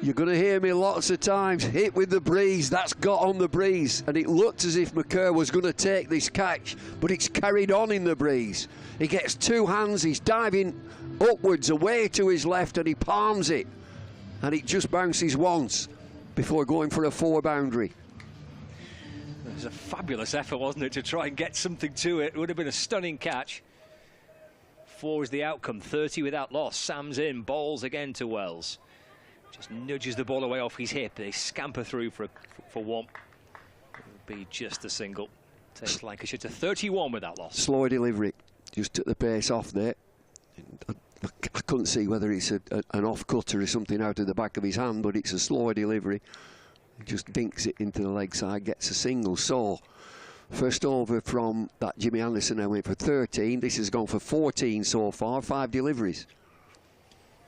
You're going to hear me lots of times, hit with the breeze. That's got on the breeze, and it looked as if McCurr was going to take this catch, but it's carried on in the breeze. He gets 2 hands, he's diving upwards away to his left, and he palms it, and it just bounces once before going for a 4 boundary. It was a fabulous effort, wasn't it, to try and get something to it. It would have been a stunning catch. 4 is the outcome, 30 without loss. Sam's in, bowls again to Wells. Just nudges the ball away off his hip. They scamper through for 1. It'll be just a single. Takes Lancashire to 31 without loss. Slow delivery. Just took the pace off there. I couldn't see whether it's an off-cutter or something out of the back of his hand, but it's a slower delivery. He just dinks it into the leg side, gets a single. So, first over from that Jimmy Anderson now went for 13. This has gone for 14 so far, 5 deliveries.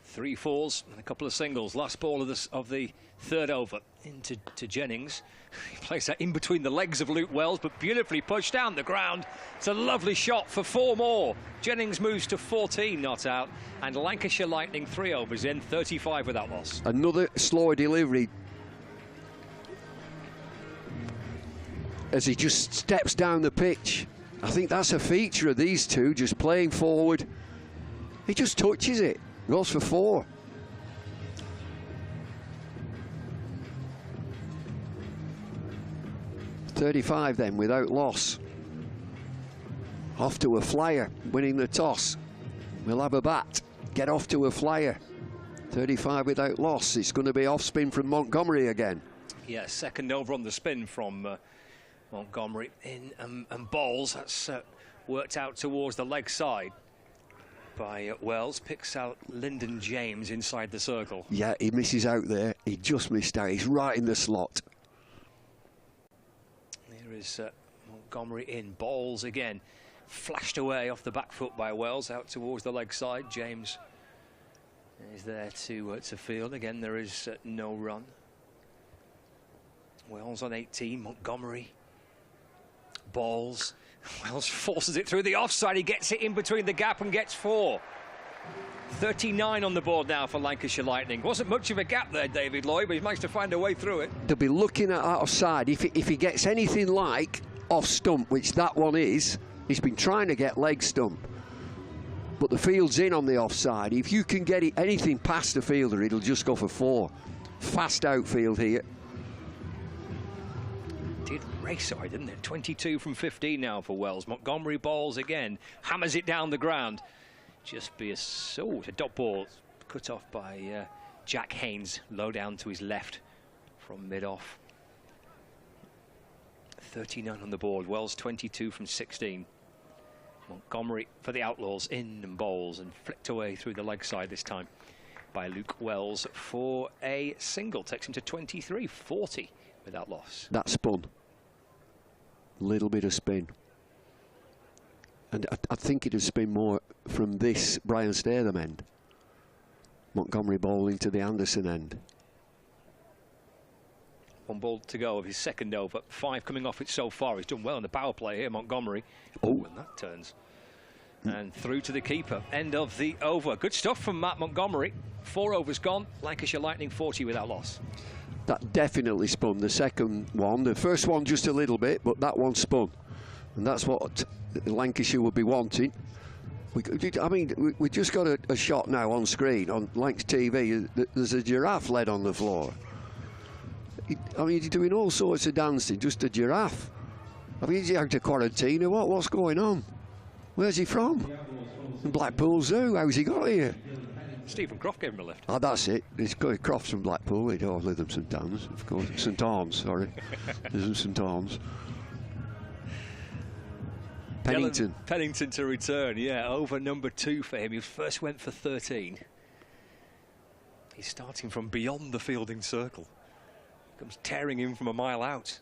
3 fours and a couple of singles. Last ball of the third over into Jennings. He plays that in between the legs of Luke Wells, but beautifully pushed down the ground. It's a lovely shot for 4 more. Jennings moves to 14 not out, and Lancashire Lightning 3 overs in, 35 without loss. Another slower delivery as he just steps down the pitch. I think that's a feature of these two, just playing forward. He just touches it. Goes for 4. .35 then without loss. Off to a flyer, winning the toss. We'll have a bat. Get off to a flyer. 35 without loss. It's going to be off spin from Montgomery again. Yeah, second over on the spin from Montgomery in and bowls. That's worked out towards the leg side by Wells. Picks out Lyndon James inside the circle. Yeah, he misses out there. He just missed out. He's right in the slot. Here is Montgomery in, bowls again. Flashed away off the back foot by Wells out towards the leg side. James is there to field. Again, there is no run. Wells on 18, Montgomery bowls. Wells forces it through the offside. He gets it in between the gap and gets 4. 39 on the board now for Lancashire Lightning. Wasn't much of a gap there, David Lloyd, but he's managed to find a way through it. They'll be looking at that offside. If he gets anything like off stump, which that one is, he's been trying to get leg stump. But the field's in on the offside. If you can get it anything past the fielder, it'll just go for 4. Fast outfield here. Did race hard, didn't it? 22 from 15 now for Wells. Montgomery bowls again, hammers it down the ground. Just be a dot ball cut off by Jack Haynes, low down to his left from mid-off. 39 on the board. Wells 22 from 16. Montgomery for the Outlaws in and bowls and flicked away through the leg side this time by Luke Wells for a single. Takes him to 23, 40 without loss. That spun. A little bit of spin. And I think it has spin more from this Brian Statham end. Montgomery bowling to the Anderson end. 1 ball to go of his second over. 5 coming off it so far. He's done well in the power play here, Montgomery. Oh, and that turns. And through to the keeper. End of the over. Good stuff from Matt Montgomery. 4 overs gone. Lancashire Lightning 40 without loss. That definitely spun, the second one. The first one just a little bit, but that one spun. And that's what Lancashire would be wanting. We just got a shot now on screen on Lancs TV. There's a giraffe led on the floor. I mean, he's doing all sorts of dancing, just a giraffe. I mean, is he out of quarantine or what? What's going on? Where's he from? Blackpool Zoo. How's he got here? Stephen Croft gave him a lift. Oh, that's it. It's Croft's from Blackpool. We don't live in St Anne's, of course. St Arms, sorry. Lives in St Arms. Pennington. Pennington to return, yeah, over number 2 for him. He first went for 13. He's starting from beyond the fielding circle. Comes tearing in from a mile out.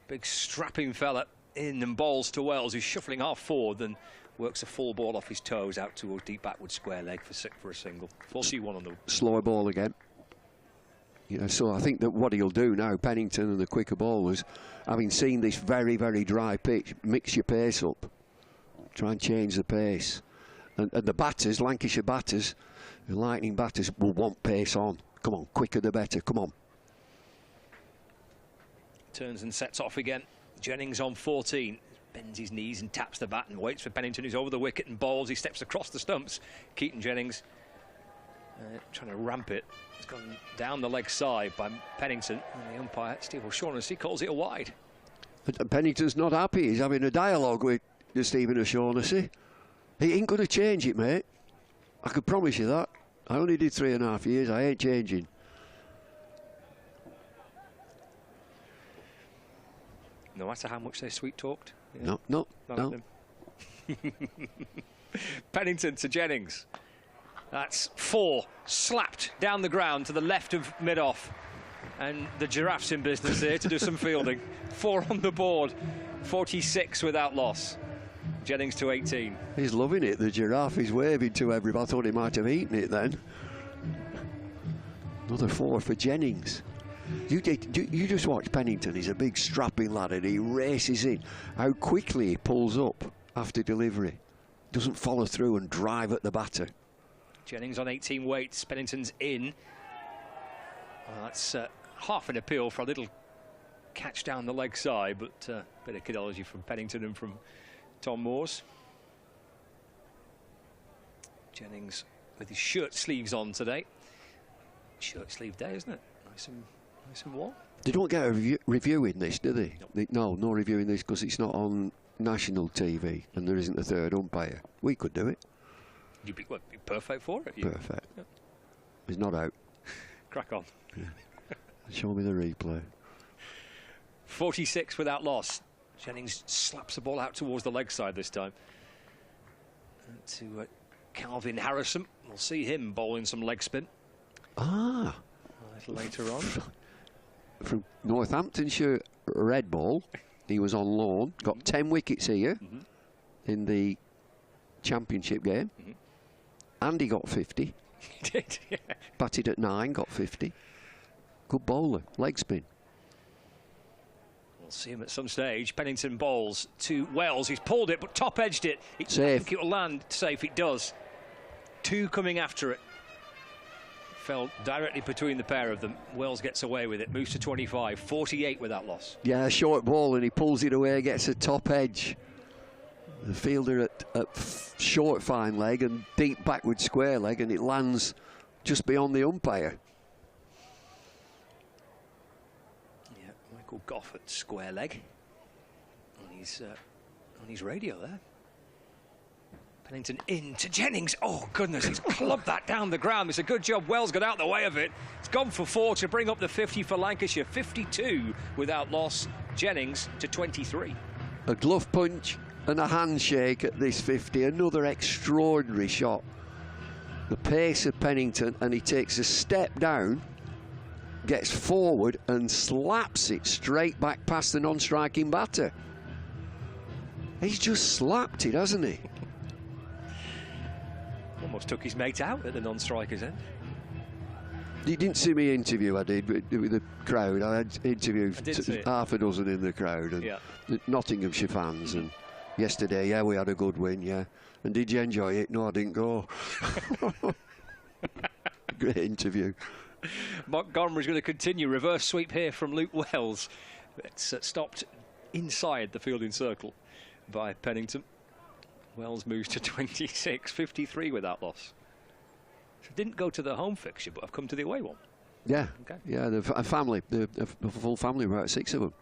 Big strapping fella in and bowls to Wells, who's shuffling half forward and works a full ball off his toes out to a deep backward square leg for a single. 41 on the... Slower ball again. You know, so I think that what he'll do now, Pennington and the quicker bowlers, having seen this very, very dry pitch, mix your pace up. Try and change the pace. And the batters, Lancashire batters, the Lightning batters, will want pace on. Come on, quicker the better, come on. Turns and sets off again. Jennings on 14. Bends his knees and taps the bat and waits for Pennington, who's over the wicket and bowls. He steps across the stumps. Keaton Jennings trying to ramp it. It's gone down the leg side by Pennington. And the umpire, Steve O'Shaughnessy, calls it a wide. And Pennington's not happy. He's having a dialogue with Stephen O'Shaughnessy. He ain't going to change it, mate. I could promise you that. I only did 3.5 years. I ain't changing. No matter how much they sweet-talked. Yeah. No. Pennington to Jennings. That's 4. Slapped down the ground to the left of mid-off. And the giraffe's in business here to do some fielding. 4 on the board. 46 without loss. Jennings to 18. He's loving it. The giraffe is waving to everybody. I thought he might have eaten it then. Another 4 for Jennings. You just watch Pennington. He's a big strapping lad and he races in. How quickly he pulls up after delivery. Doesn't follow through and drive at the batter. Jennings on 18 weights. Pennington's in. Well, that's half an appeal for a little catch down the leg side, but a bit of kidology from Pennington and from Tom Moores. Jennings with his shirt sleeves on today. Shirt sleeve day, isn't it? Nice and warm. They don't get a review in this, do they? No review in this because it's not on national TV and there isn't a third umpire. We could do it. You'd be perfect for it. Perfect. Yeah. He's not out. Crack on. Yeah. Show me the replay. 46 without loss. Jennings slaps the ball out towards the leg side this time. To Calvin Harrison. We'll see him bowling some leg spin. Ah. A little later on. From Northamptonshire Red Ball. He was on loan. Got 10 wickets here in the championship game. And he got 50. He did, yeah. Batted at 9, got 50. Good bowler, leg spin. We'll see him at some stage. Pennington bowls to Wells. He's pulled it, but top-edged it. Safe. I think it will land safe. It does. 2 coming after it. Fell directly between the pair of them. Wells gets away with it. Moves to 25. 48 without loss. Yeah, a short ball, and he pulls it away, gets a top edge. The fielder at short fine leg and deep backward square leg, and it lands just beyond the umpire. Yeah, Michael Goff at square leg on his radio there. Pennington in to Jennings. Oh goodness, he's clubbed that down the ground. It's a good job Wells got out the way of it. It's gone for 4 to bring up the 50 for Lancashire. 52 without loss. Jennings to 23. A glove punch and a handshake at this 50. Another extraordinary shot. The pace of Pennington, and he takes a step down, gets forward and slaps it straight back past the non-striking batter. He's just slapped it, hasn't he? Almost took his mate out at the non-striker's end. You didn't see me interview, I did, with the crowd. I had interviewed half a dozen in the crowd, and the Nottinghamshire fans, and yesterday, yeah, we had a good win, yeah. And did you enjoy it? No, I didn't go. Great interview. Montgomery's going to continue. Reverse sweep here from Luke Wells. It's stopped inside the fielding circle by Pennington. Wells moves to 26, 53 with that loss. So didn't go to the home fixture, but have come to the away one. Yeah, okay. Yeah, the family, the full family, about 6 of them.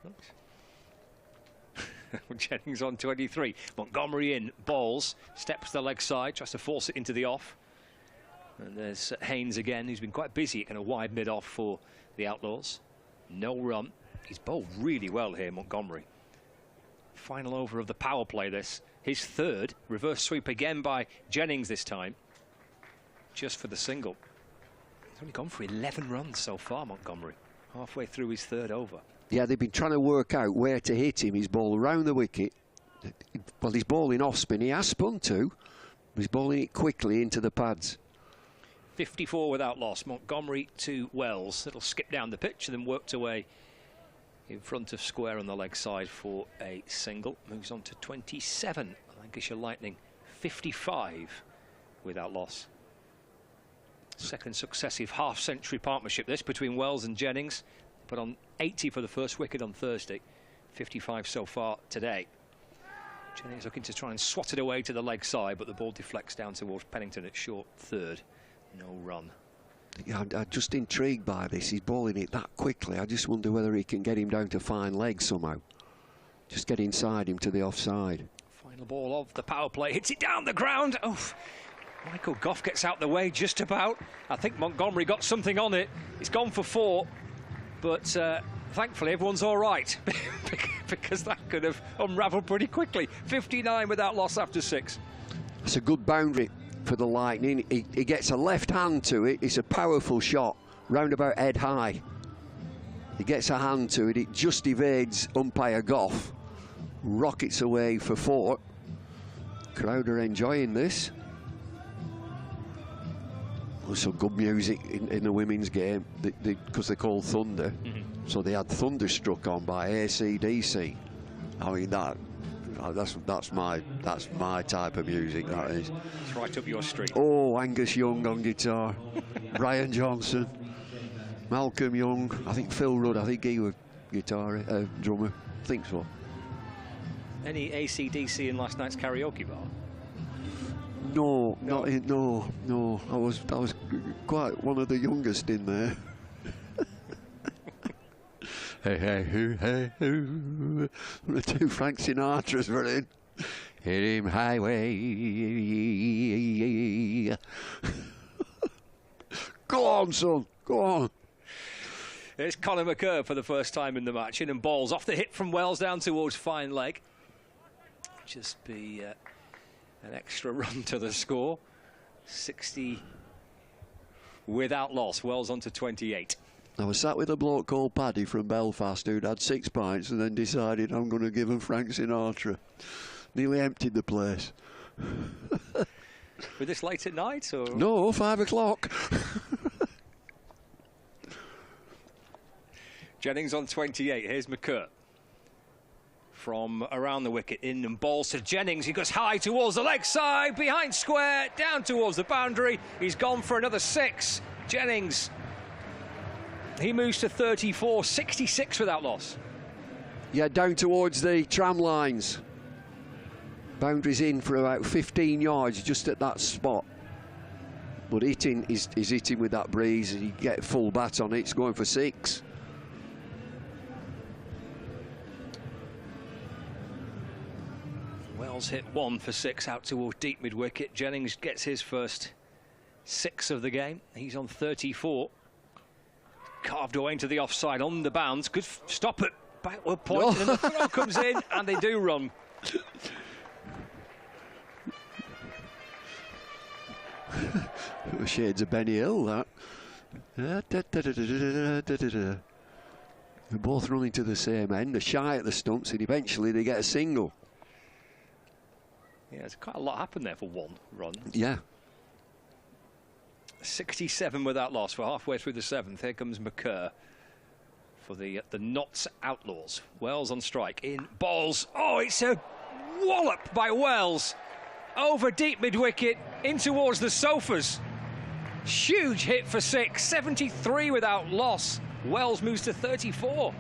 Jennings on 23. Montgomery in, balls, steps the leg side, tries to force it into the off. And there's Haynes again, who's been quite busy at kind of wide mid-off for the Outlaws. No run. He's bowled really well here, Montgomery. Final over of the power play, this. His third. Reverse sweep again by Jennings this time. Just for the single. He's only gone for 11 runs so far, Montgomery. Halfway through his third over. Yeah, they've been trying to work out where to hit him. He's bowled around the wicket. Well, he's bowling off spin. He has spun too. He's bowling it quickly into the pads. 54 without loss. Montgomery to Wells. It'll skip down the pitch and then worked away in front of square on the leg side for a single. Moves on to 27. Lancashire Lightning 55 without loss. Second successive half-century partnership this between Wells and Jennings. Put on 80 for the first wicket on Thursday. 55 so far today. Jennings looking to try and swat it away to the leg side, but the ball deflects down towards Pennington at short third. No run. Yeah, I'm just intrigued by this. He's bowling it that quickly. I just wonder whether he can get him down to fine leg somehow. Just get inside him to the offside. Final ball of the power play. Hits it down the ground. Oh, Michael Gough gets out the way just about. I think Montgomery got something on it. It's gone for 4. But thankfully everyone's all right because that could have unravelled pretty quickly. 59 without loss after 6. It's a good boundary for the Lightning. He gets a left hand to it. It's a powerful shot, round about head high. He gets a hand to it. It just evades umpire Gough. Rockets away for 4. Crowd are enjoying this. There's some good music in the women's game because they're called Thunder. So they had Thunderstruck on by AC/DC. I mean that's my type of music. That is. It's right up your street. Oh, Angus Young on guitar, Brian Johnson, Malcolm Young. I think Phil Rudd. I think he was guitar drummer. I think so. Any AC/DC in last night's karaoke bar? No. I was quite one of the youngest in there. Hey, hey, hoo, hey, hoo. The 2 Frank Sinatras were in. Hit him highway. Go on, son. Go on. It's Colin McCurr for the first time in the match. In and balls off the hit from Wells down towards fine leg. Just be an extra run to the score. 60 without loss. Wells on to 28. I was sat with a bloke called Paddy from Belfast who'd had 6 pints and then decided I'm going to give him Frank Sinatra. Nearly emptied the place. Were this late at night? Or? No, 5 o'clock. Jennings on 28. Here's McCurr. From around the wicket, in and balls to Jennings. He goes high towards the leg side, behind square, down towards the boundary. He's gone for another 6. Jennings. He moves to 34, 66 without loss. Yeah, down towards the tram lines. Boundary's in for about 15 yards, just at that spot. But hitting is hitting with that breeze, and you get full bat on it. It's going for 6. Wells hit 1 for 6 out toward deep mid-wicket. Jennings gets his first 6 of the game. He's on 34. Carved away into the offside on the bounce. Good stop at backward point. And the throw comes in, and they do run. Shades of Benny Hill, that. They're both running to the same end. They're shy at the stumps, and eventually they get a single. Yeah, there's quite a lot happened there for 1 run. Yeah. 67 without loss. We're halfway through the 7th. Here comes McCurr for the Notts Outlaws. Wells on strike. In balls. Oh, it's a wallop by Wells. Over deep mid-wicket, in towards the sofas. Huge hit for 6. 73 without loss. Wells moves to 34.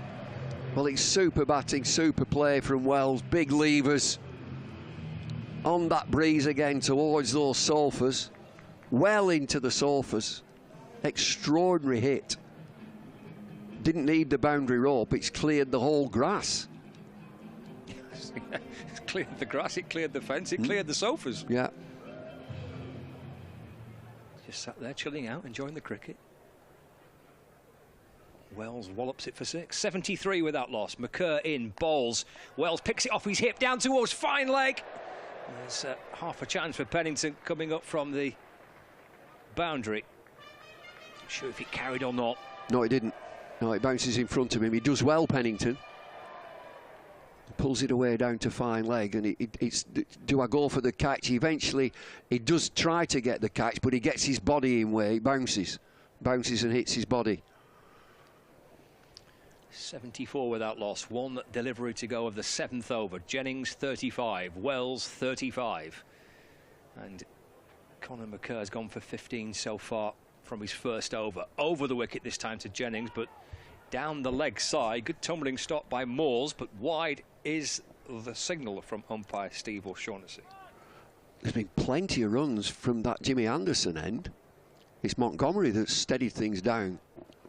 Well, it's super batting, super play from Wells. Big levers. On that breeze again towards those sofas. Well into the sofas. Extraordinary hit. Didn't need the boundary rope, it's cleared the whole grass. It's cleared the grass, it cleared the fence, it cleared the sofas. Yeah. Just sat there chilling out, enjoying the cricket. Wells wallops it for 6. 73 without loss. McCurr in, bowls. Wells picks it off his hip, down towards fine leg. There's half a chance for Pennington coming up from the boundary. Not sure if it carried or not. No, it didn't. No, it bounces in front of him. He does well, Pennington. Pulls it away down to fine leg, and it's do I go for the catch? Eventually, he does try to get the catch, but he gets his body in where he bounces and hits his body. 74 without loss. 1 delivery to go of the 7th over. Jennings 35, Wells 35, and Conor McCurr has gone for 15 so far from his first over. Over the wicket this time to Jennings, but down the leg side. Good tumbling stop by Moores, but wide is the signal from umpire Steve O'Shaughnessy. There's been plenty of runs from that Jimmy Anderson end. It's Montgomery that's steadied things down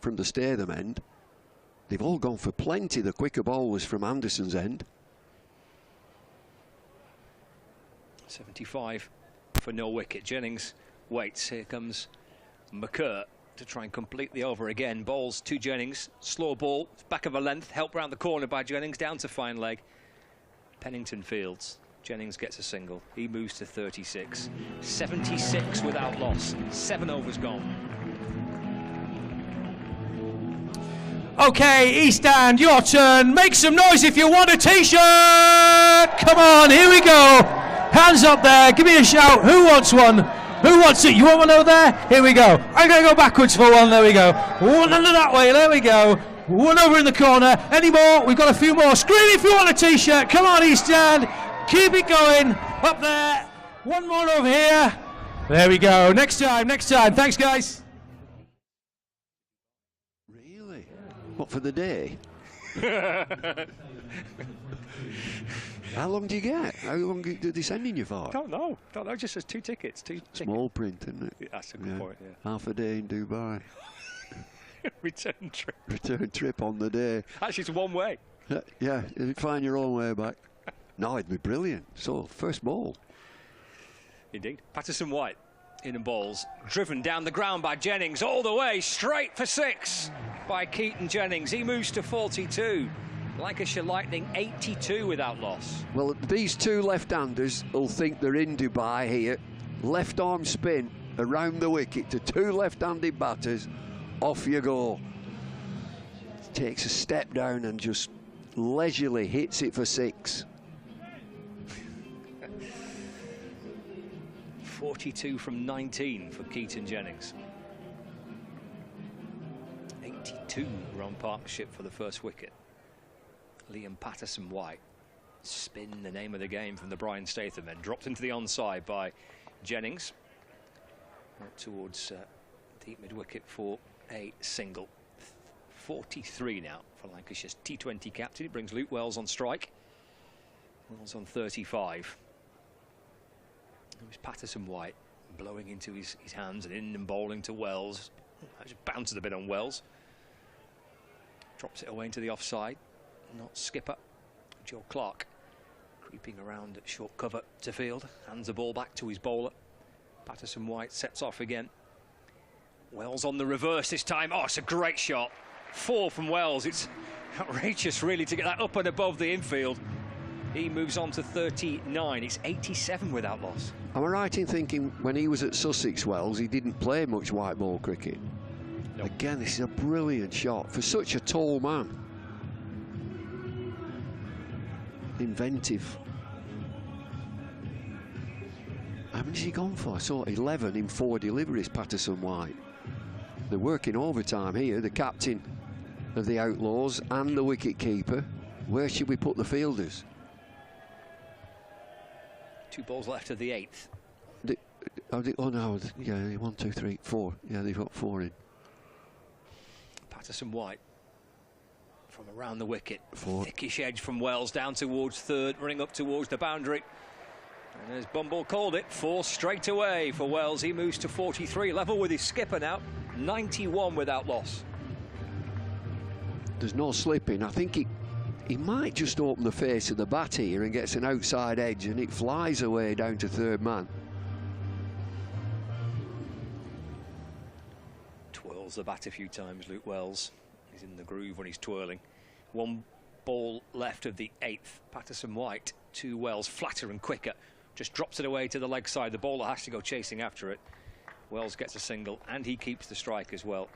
from the Statham end. They've all gone for plenty. The quicker ball was from Anderson's end. 75 for no wicket. Jennings waits. Here comes McCurr to try and complete the over again. Bowls to Jennings. Slow ball. Back of a length. Help round the corner by Jennings. Down to fine leg. Pennington fields. Jennings gets a single. He moves to 36. 76 without loss. 7 overs gone. Okay, East End, your turn. Make some noise if you want a T-shirt. Come on, here we go. Hands up there. Give me a shout. Who wants one? Who wants it? You want one over there? Here we go. I'm going to go backwards for one. There we go. One under that way. There we go. One over in the corner. Any more? We've got a few more. Scream if you want a T-shirt. Come on, East End. Keep it going. Up there. One more over here. There we go. Next time, next time. Thanks, guys. What, for the day? How long do you get? How long do they send in you for? Don't know. Just says 2 tickets. Small print, isn't it? That's a good point, yeah. Half a day in Dubai. Return trip. Return trip on the day. Actually, it's one way. Yeah, you find your own way back. No, it'd be brilliant. So, first ball. Indeed. Patterson White in and balls. Driven down the ground by Jennings. All the way, straight for 6 by Keaton Jennings. He moves to 42. Lancashire Lightning 82 without loss. Well, these two left-handers will think they're in Dubai here. Left arm spin around the wicket to 2 left-handed batters. Off you go. Takes a step down and just leisurely hits it for 6. 42 from 19 for Keaton Jennings. 82 were on partnership for the first wicket. Liam Patterson White. Spin, the name of the game from the Brian Statham end. Dropped into the onside by Jennings. Up towards deep mid-wicket for a single. 43 now for Lancashire's T20 captain. It brings Luke Wells on strike. Wells on 35. It was Patterson White blowing into his hands and in and bowling to Wells. That just bounces a bit on Wells. Drops it away into the offside. Not skipper Joe Clark creeping around at short cover to field. Hands the ball back to his bowler. Patterson White sets off again. Wells on the reverse this time. Oh, it's a great shot. 4 from Wells. It's outrageous really to get that up and above the infield. He moves on to 39. It's 87 without loss. Am I right in thinking when he was at Sussex, Wells, he didn't play much white ball cricket? Nope. Again, this is a brilliant shot for such a tall man. Inventive. How many has he gone for? I saw 11 in 4 deliveries, Patterson White. They're working overtime here, the captain of the Outlaws and the wicket keeper. Where should we put the fielders? 2 balls left of the 8th. Oh no, yeah, 1, 2, 3, 4. Yeah, they've got 4 in. Patterson White from around the wicket. 4. Thickish edge from Wells down towards 3rd, running up towards the boundary. And as Bumble called it, 4 straight away for Wells. He moves to 43, level with his skipper now, 91 without loss. There's no slipping. I think he might just open the face of the bat here and gets an outside edge, and it flies away down to third man. Twirls the bat a few times, Luke Wells. He's in the groove when he's twirling. 1 ball left of the 8th. Patterson White to Wells, flatter and quicker. Just drops it away to the leg side. The bowler has to go chasing after it. Wells gets a single and he keeps the strike as well.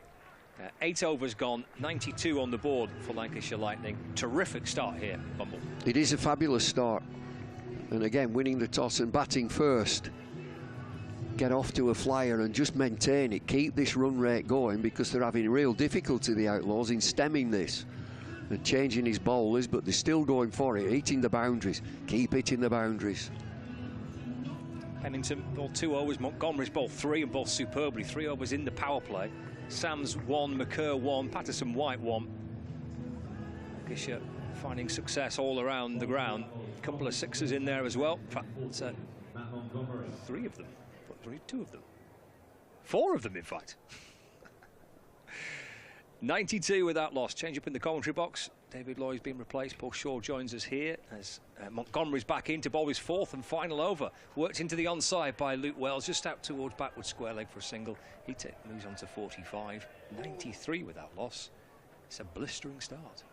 8 overs gone, 92 on the board for Lancashire Lightning. Terrific start here, Bumble. It is a fabulous start. And again, winning the toss and batting first. Get off to a flyer and just maintain it. Keep this run rate going, because they're having real difficulty, the Outlaws, in stemming this. And changing his bowlers, but they're still going for it, hitting the boundaries. Keep hitting the boundaries. Pennington bowled 2 overs, Montgomery's bowled 3 and bowled superbly. 3 overs in the power play. Sams 1, McCurr 1, Patterson White 1. Lancashire finding success all around the ground. A couple of sixes in there as well. In fact, 3 of them. 2 of them. 4 of them, in fact. 92 without loss. Change up in the commentary box. David Lloyd's been replaced. Paul Shaw joins us here as Montgomery's back in to bowl his 4th and final over. Worked into the onside by Luke Wells, just out towards backward square leg for a single. He moves on to 45. 93 without loss. It's a blistering start.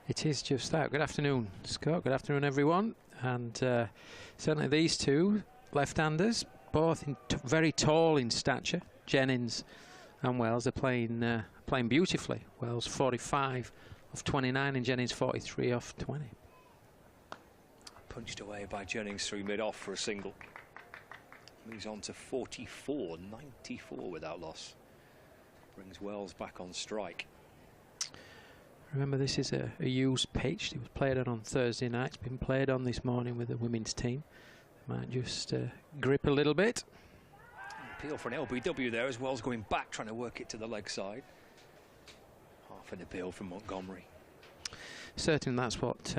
It is just that. Good afternoon, Scott. Good afternoon, everyone. And certainly these two left-handers, both very tall in stature. Jennings and Wells are playing beautifully. Wells 45 off 29 and Jennings 43 off 20. Punched away by Jennings through mid-off for a single. Moves on to 44, 94 without loss. Brings Wells back on strike. Remember, this is a used pitch. It was played on Thursday night. It's been played on this morning with the women's team. Might just grip a little bit. Appeal for an LBW there as Wells going back, trying to work it to the leg side. Half an appeal from Montgomery. Certainly that's what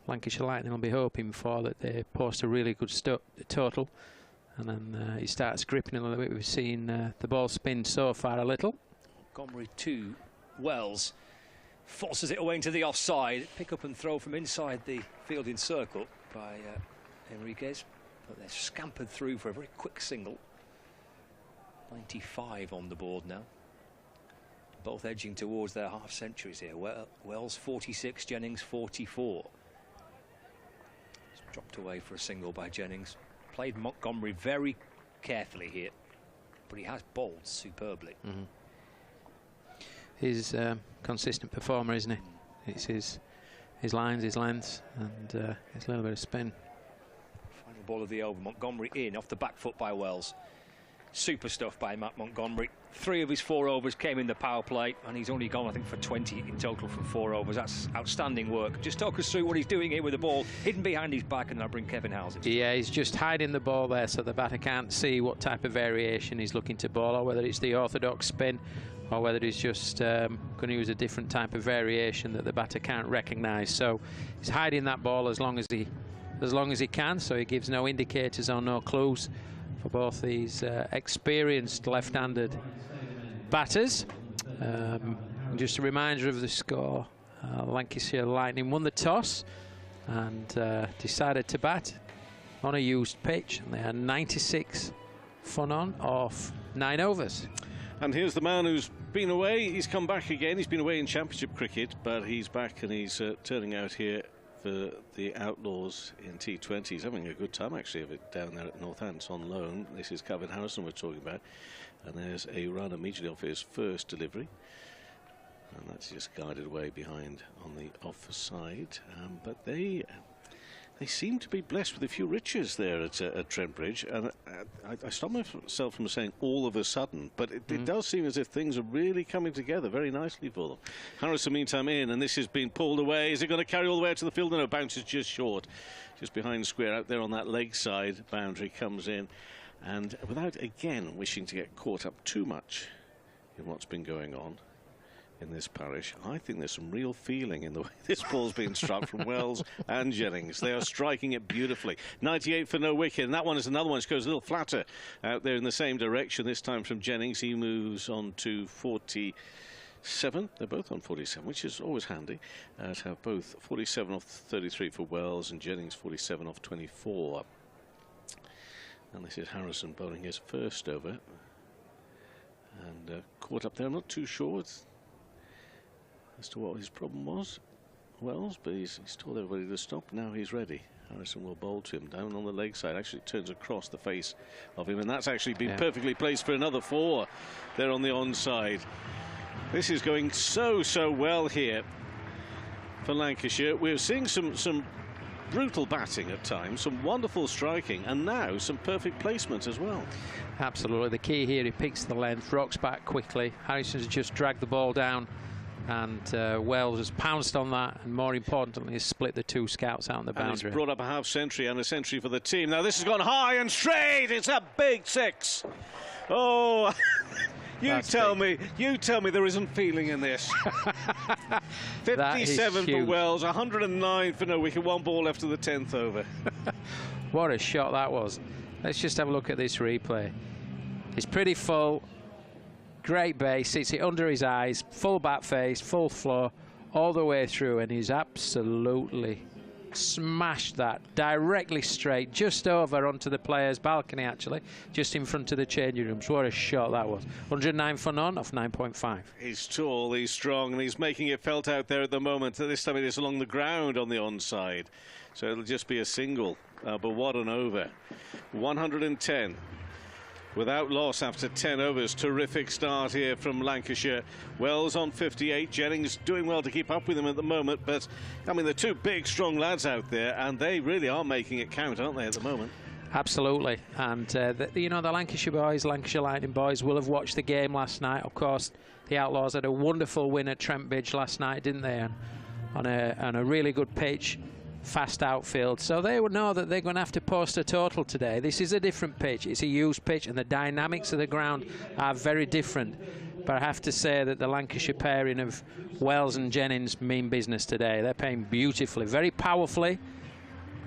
Lancashire Lightning will be hoping for, that they post a really good total, and then he starts gripping a little bit. We've seen the ball spin so far a little. Montgomery to Wells. Forces it away into the offside. Pick up and throw from inside the fielding circle by Enriquez. But they're scampered through for a very quick single. 95 on the board now. Both edging towards their half centuries here. Wells 46, Jennings 44. It's dropped away for a single by Jennings. Played Montgomery very carefully here, but he has bowled superbly. Mm-hmm. He's a consistent performer, isn't he? It's his lines, his lengths, and it's a little bit of spin. Final ball of the over. Montgomery in off the back foot by Wells. Super stuff by Matt Montgomery. 3 of his 4 overs came in the power play, and he's only gone, I think, for 20 in total from 4 overs. That's outstanding work. Just talk us through what he's doing here with the ball hidden behind his back, and I'll bring Kevin Howes in. Yeah, he's just hiding the ball there so the batter can't see what type of variation he's looking to bowl, or whether it's the orthodox spin, or whether he's just going to use a different type of variation that the batter can't recognise. So he's hiding that ball as long as he can, so he gives no indicators or no clues for both these experienced left-handed batters. Just a reminder of the score. Lancashire Lightning won the toss and decided to bat on a used pitch, and they had 96 fun on off 9 overs. And here's the man who's been away. He's come back again. He's been away in Championship cricket, but he's back and he's turning out here for the Outlaws in T20. He's having a good time, actually, of it down there at Northants on loan. This is Kevin Harrison we're talking about. And there's a run immediately off his first delivery. And that's just guided away behind on the off side. But they seem to be blessed with a few riches there at Trent Bridge. And I stopped myself from saying all of a sudden, but it does seem as if things are really coming together very nicely for them. Harrison, meantime, in, and this has been pulled away. Is it going to carry all the way out to the field? No, bounces just short. Just behind square out there on that leg side. Boundary comes in. And without, again, wishing to get caught up too much in what's been going on, in this parish. I think there's some real feeling in the way this ball's being struck from Wells and Jennings. They are striking it beautifully. 98 for no wicket, and that one is another one which goes a little flatter out there in the same direction, this time from Jennings. He moves on to 47. They're both on 47, which is always handy to have both 47 off 33 for Wells and Jennings 47 off 24. And this is Harrison bowling his first over, and caught up there. I'm not too sure as to what his problem was, Wells, but he's told everybody to stop. Now he's ready. Harrison will bowl to him down on the leg side. Actually, it turns across the face of him, and that's actually been perfectly placed for another 4 there on the onside. This is going so well here for Lancashire. We're seeing some brutal batting at times, some wonderful striking, and now some perfect placement as well. Absolutely. The key here, he picks the length, rocks back quickly. Harrison's just dragged the ball down, and Wells has pounced on that, and more importantly, has split the 2 scouts out on the boundary. And he's brought up a half century and a century for the team. Now this has gone high and straight. It's a big 6. Oh, you tell me there isn't feeling in this. 57 for Wells, 109 for no wicket, 1 ball left of the 10th over. What a shot that was. Let's just have a look at this replay. It's pretty full. Great base, hits it under his eyes, full back face, full floor, all the way through, and he's absolutely smashed that directly straight, just over onto the players' balcony, actually, just in front of the changing rooms. What a shot that was. 109 for none off 9.5. He's tall, he's strong, and he's making it felt out there at the moment. This time it is along the ground on the onside, so it'll just be a single, but what an over. 110. Without loss after 10 overs. Terrific start here from Lancashire. Wells on 58. Jennings doing well to keep up with him at the moment, but I mean, they're 2 big strong lads out there, and they really are making it count, aren't they, at the moment? Absolutely. And you know, the Lancashire boys, Lancashire Lightning boys, will have watched the game last night. Of course, the Outlaws had a wonderful win at Trent Bridge last night, didn't they, on a really good pitch, fast outfield, so they will know that they're going to have to post a total today. This is a different pitch, it's a used pitch, and the dynamics of the ground are very different, but I have to say that the Lancashire pairing of Wells and Jennings mean business today. They're playing beautifully, very powerfully,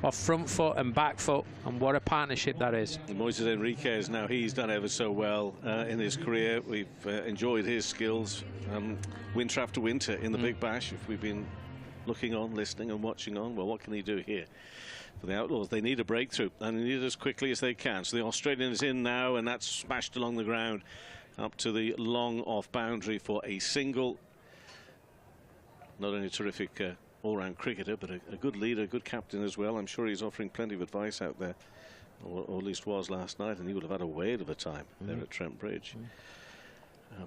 off front foot and back foot, and what a partnership that is. Moises Enriquez, now he's done ever so well in his career. We've enjoyed his skills winter after winter in the Big Bash. If we've been looking on, listening and watching on, well, what can he do here for the Outlaws? They need a breakthrough, and they need it as quickly as they can. So the Australian is in now, and that's smashed along the ground up to the long off boundary for a single. Not only a terrific all-round cricketer, but a good leader, a good captain as well. I'm sure he's offering plenty of advice out there, or at least was last night, and he would have had a whale of a time there at Trent Bridge.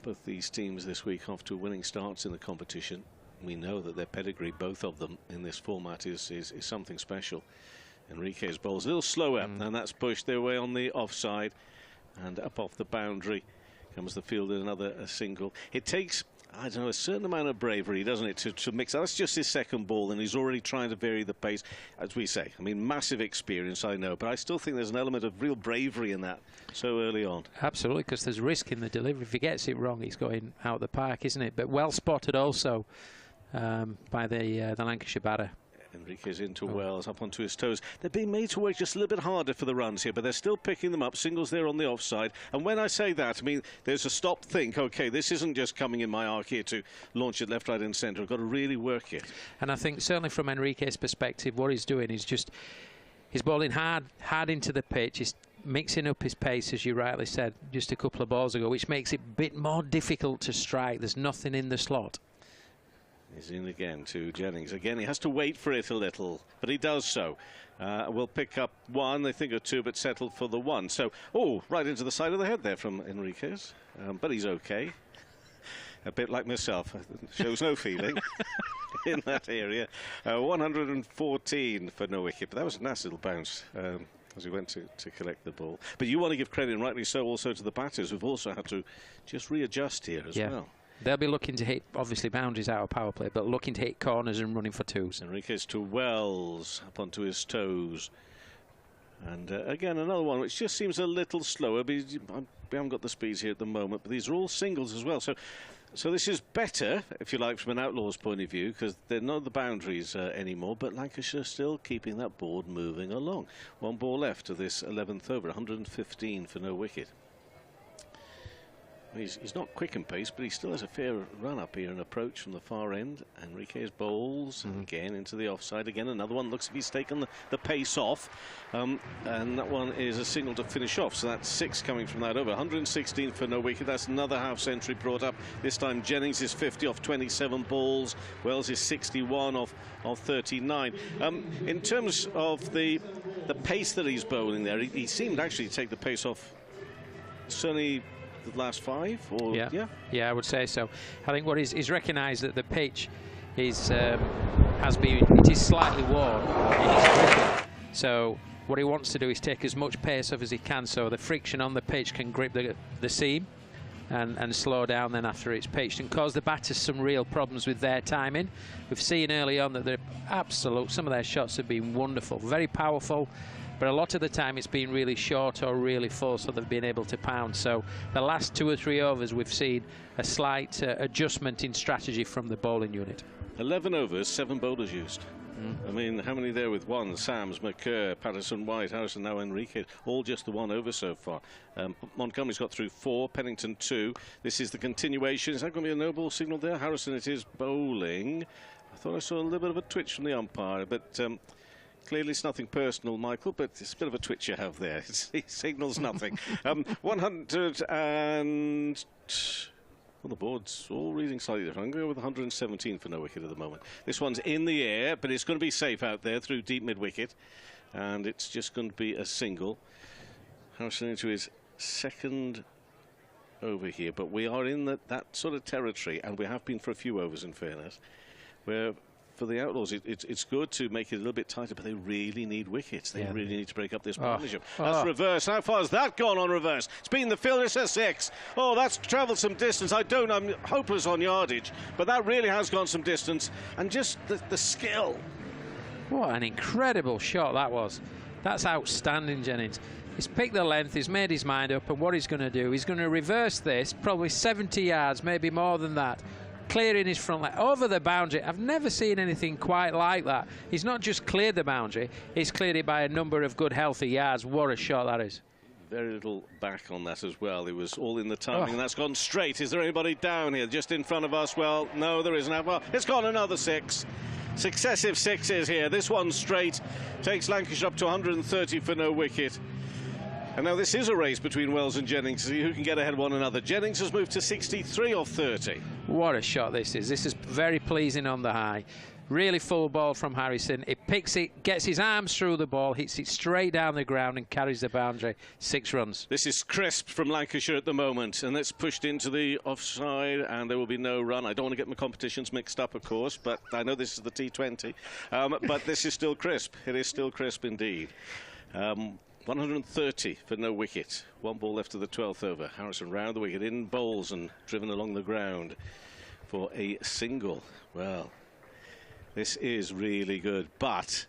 Both these teams this week off to winning starts in the competition. We know that their pedigree, both of them, in this format is something special. Enriquez bowls a little slower, and that's pushed their way on the offside, and up off the boundary comes the fielder, another single. It takes, I don't know, a certain amount of bravery, doesn't it, to mix that. That's just his second ball, and he's already trying to vary the pace, as we say. I mean, massive experience, I know, but I still think there's an element of real bravery in that so early on. Absolutely, because there's risk in the delivery. If he gets it wrong, he's going out the park, isn't it? But well spotted also by the Lancashire batter. Enriquez into Wells, up onto his toes. They're being made to work just a little bit harder for the runs here, but they're still picking them up. Singles there on the offside. And when I say that, I mean, there's a stop, think, OK, this isn't just coming in my arc here to launch it left, right and centre. I've got to really work it. And I think certainly from Enriquez's perspective, what he's doing is just, he's bowling hard into the pitch. He's mixing up his pace, as you rightly said, just a couple of balls ago, which makes it a bit more difficult to strike. There's nothing in the slot. He's in again to Jennings. Again, he has to wait for it a little, but he does so. We'll pick up one, they think, or two, but settled for the one. So, right into the side of the head there from Enriquez. But he's okay. A bit like myself. Shows no feeling in that area. 114 for no wicket. But that was a nice little bounce as he went to collect the ball. But you want to give credit, and rightly so, also to the batters, who've also had to just readjust here as well. They'll be looking to hit, obviously, boundaries out of power play, but looking to hit corners and running for twos. Enriquez to Wells, up onto his toes. And again, another one which just seems a little slower. We haven't got the speeds here at the moment, but these are all singles as well. So So this is better, if you like, from an Outlaws point of view, because they're not the boundaries anymore, but Lancashire still keeping that board moving along. One ball left of this 11th over, 115 for no wicket. He's not quick in pace, but he still has a fair run up here, an approach from the far end. Enriquez bowls again into the offside. Again, another one looks to be taken the pace off, and that one is a signal to finish off. So that's 6 coming from that over. 116 for no wicket. That's another half century brought up. This time Jennings is 50 off 27 balls. Wells is 61 off 39. In terms of the pace that he's bowling there, he seemed actually to take the pace off. Certainly the last 5, or yeah, I would say so. I think what he's recognised that the pitch is it is slightly worn in his cricket. So what he wants to do is take as much pace off as he can, so the friction on the pitch can grip the seam and slow down then after it's pitched, and cause the batters some real problems with their timing. We've seen early on that some of their shots have been wonderful, very powerful, but a lot of the time it's been really short or really full, so they've been able to pound. So the last 2 or 3 overs we've seen a slight adjustment in strategy from the bowling unit. 11 overs, 7 bowlers used. I mean, how many there with 1? Sams, McKerr, Patterson, White, Harrison, now Enrique. All just the 1 over so far. Montgomery's got through 4, Pennington 2. This is the continuation. Is that going to be a no-ball signal there? Harrison, it is bowling. I thought I saw a little bit of a twitch from the umpire, but clearly it's nothing personal, Michael, but it's a bit of a twitch you have there. It signals nothing. 100 and... Well, the board's all reading slightly different. I'm going to go with 117 for no wicket at the moment. This one's in the air, but it's going to be safe out there through deep mid-wicket. And it's just going to be a single. Harrison into his 2nd over here. But we are in that sort of territory, and we have been for a few overs, in fairness, where for the Outlaws it's good to make it a little bit tighter, but they really need wickets. They really need to break up this partnership. That's reverse. How far has that gone on reverse? It's been the field. It's a 6. Oh, that's travelled some distance. I'm hopeless on yardage, but that really has gone some distance. And just the skill. What an incredible shot that was. That's outstanding, Jennings. He's picked the length, he's made his mind up, and what he's going to do, he's going to reverse this, probably 70 yards, maybe more than that, clearing his front leg over the boundary. I've never seen anything quite like that. He's not just cleared the boundary, he's cleared it by a number of good healthy yards. What a shot that is. Very little back on that as well. It was all in the timing, and that's gone straight. Is there anybody down here just in front of us? Well, no, there isn't. Well, it's gone another 6. Successive 6s here. This one straight takes Lancashire up to 130 for no wicket. And now this is a race between Wells and Jennings to see who can get ahead of one another. Jennings has moved to 63 off 30. What a shot this is. This is very pleasing on the high. Really full ball from Harrison. It picks it, gets his arms through the ball, hits it straight down the ground and carries the boundary. 6 runs. This is crisp from Lancashire at the moment, and it's pushed into the offside, and there will be no run. I don't want to get my competitions mixed up, of course, but I know this is the T20. But this is still crisp. It is still crisp indeed. 130 for no wicket. 1 ball left of the 12th over. Harrison round the wicket, in bowls and driven along the ground for a single. Well, this is really good, but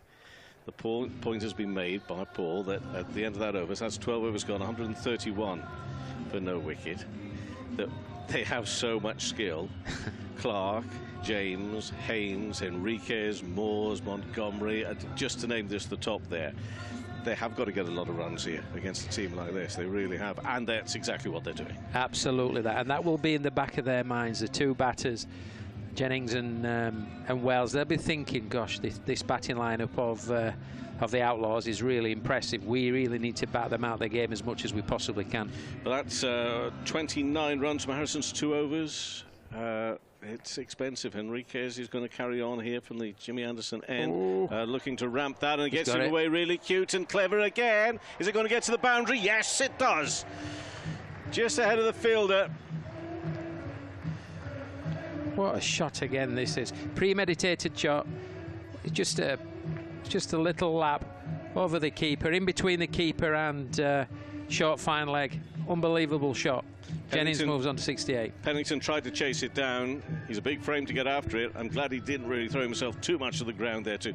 the point has been made by Paul that at the end of that over, so that's 12 overs gone, 131 for no wicket, that they have so much skill. Clark, James, Haynes, Enriquez, Moores, Montgomery, just to name just the top there. They have got to get a lot of runs here against a team like this. They really have, and that's exactly what they're doing. Absolutely that, and that will be in the back of their minds. The 2 batters, Jennings and Wells, they'll be thinking, gosh, this batting lineup of the Outlaws is really impressive. We really need to bat them out of the game as much as we possibly can. Well, that's 29 runs from Harrison's 2 overs. It's expensive. Enriquez is going to carry on here from the Jimmy Anderson end, looking to ramp that, and it gets in the way. Really cute and clever again. Is it going to get to the boundary? Yes, it does. Just ahead of the fielder. What a shot again this is. Premeditated shot. Just a little lap over the keeper, in between the keeper and short fine leg. Unbelievable shot. Jennings moves on to 68. Pennington tried to chase it down. He's a big frame to get after it. I'm glad he didn't really throw himself too much to the ground there to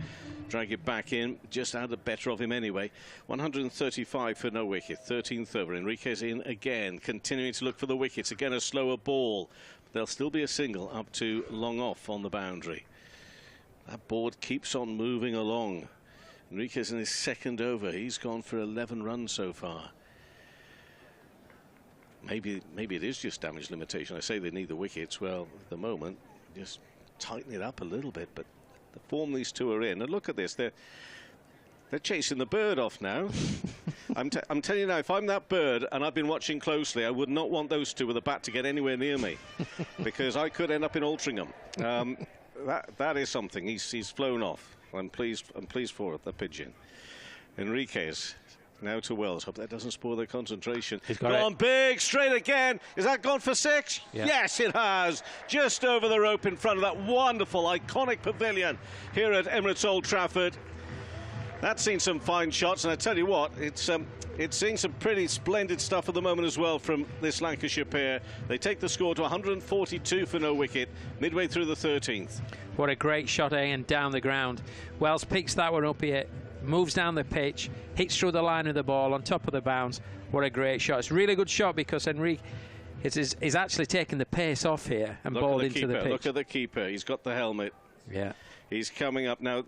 drag it back in. Just had the better of him anyway. 135 for no wicket. 13th over. Enriquez in again, continuing to look for the wickets. Again, a slower ball. there'll still be a single up to long off on the boundary. That board keeps on moving along. Enriquez in his second over. He's gone for 11 runs so far. Maybe it is just damage limitation. I say they need the wickets. Well, at the moment, just tighten it up a little bit. But the form these two are in, and look at this. They're chasing the bird off now. I'm telling you now, if I'm that bird and I've been watching closely, I would not want those two with a bat to get anywhere near me, because I could end up in Altrincham. That is something. He's flown off. I'm pleased for it, the pigeon. Enriquez now to Wells. Hope that doesn't spoil their concentration. He's got gone it. Big, straight again. Is that gone for 6? Yeah. Yes, it has. Just over the rope in front of that wonderful, iconic pavilion here at Emirates Old Trafford. That's seen some fine shots, and I tell you what, it's seeing some pretty splendid stuff at the moment as well from this Lancashire pair. They take the score to 142 for no wicket, midway through the 13th. What a great shot, and down the ground. Wells picks that one up here, moves down the pitch, hits through the line of the ball on top of the bounce. What a great shot. It's a really good shot because Enrique is actually taking the pace off here and balled into the pitch. Look at the keeper. He's got the helmet. Yeah. He's coming up now.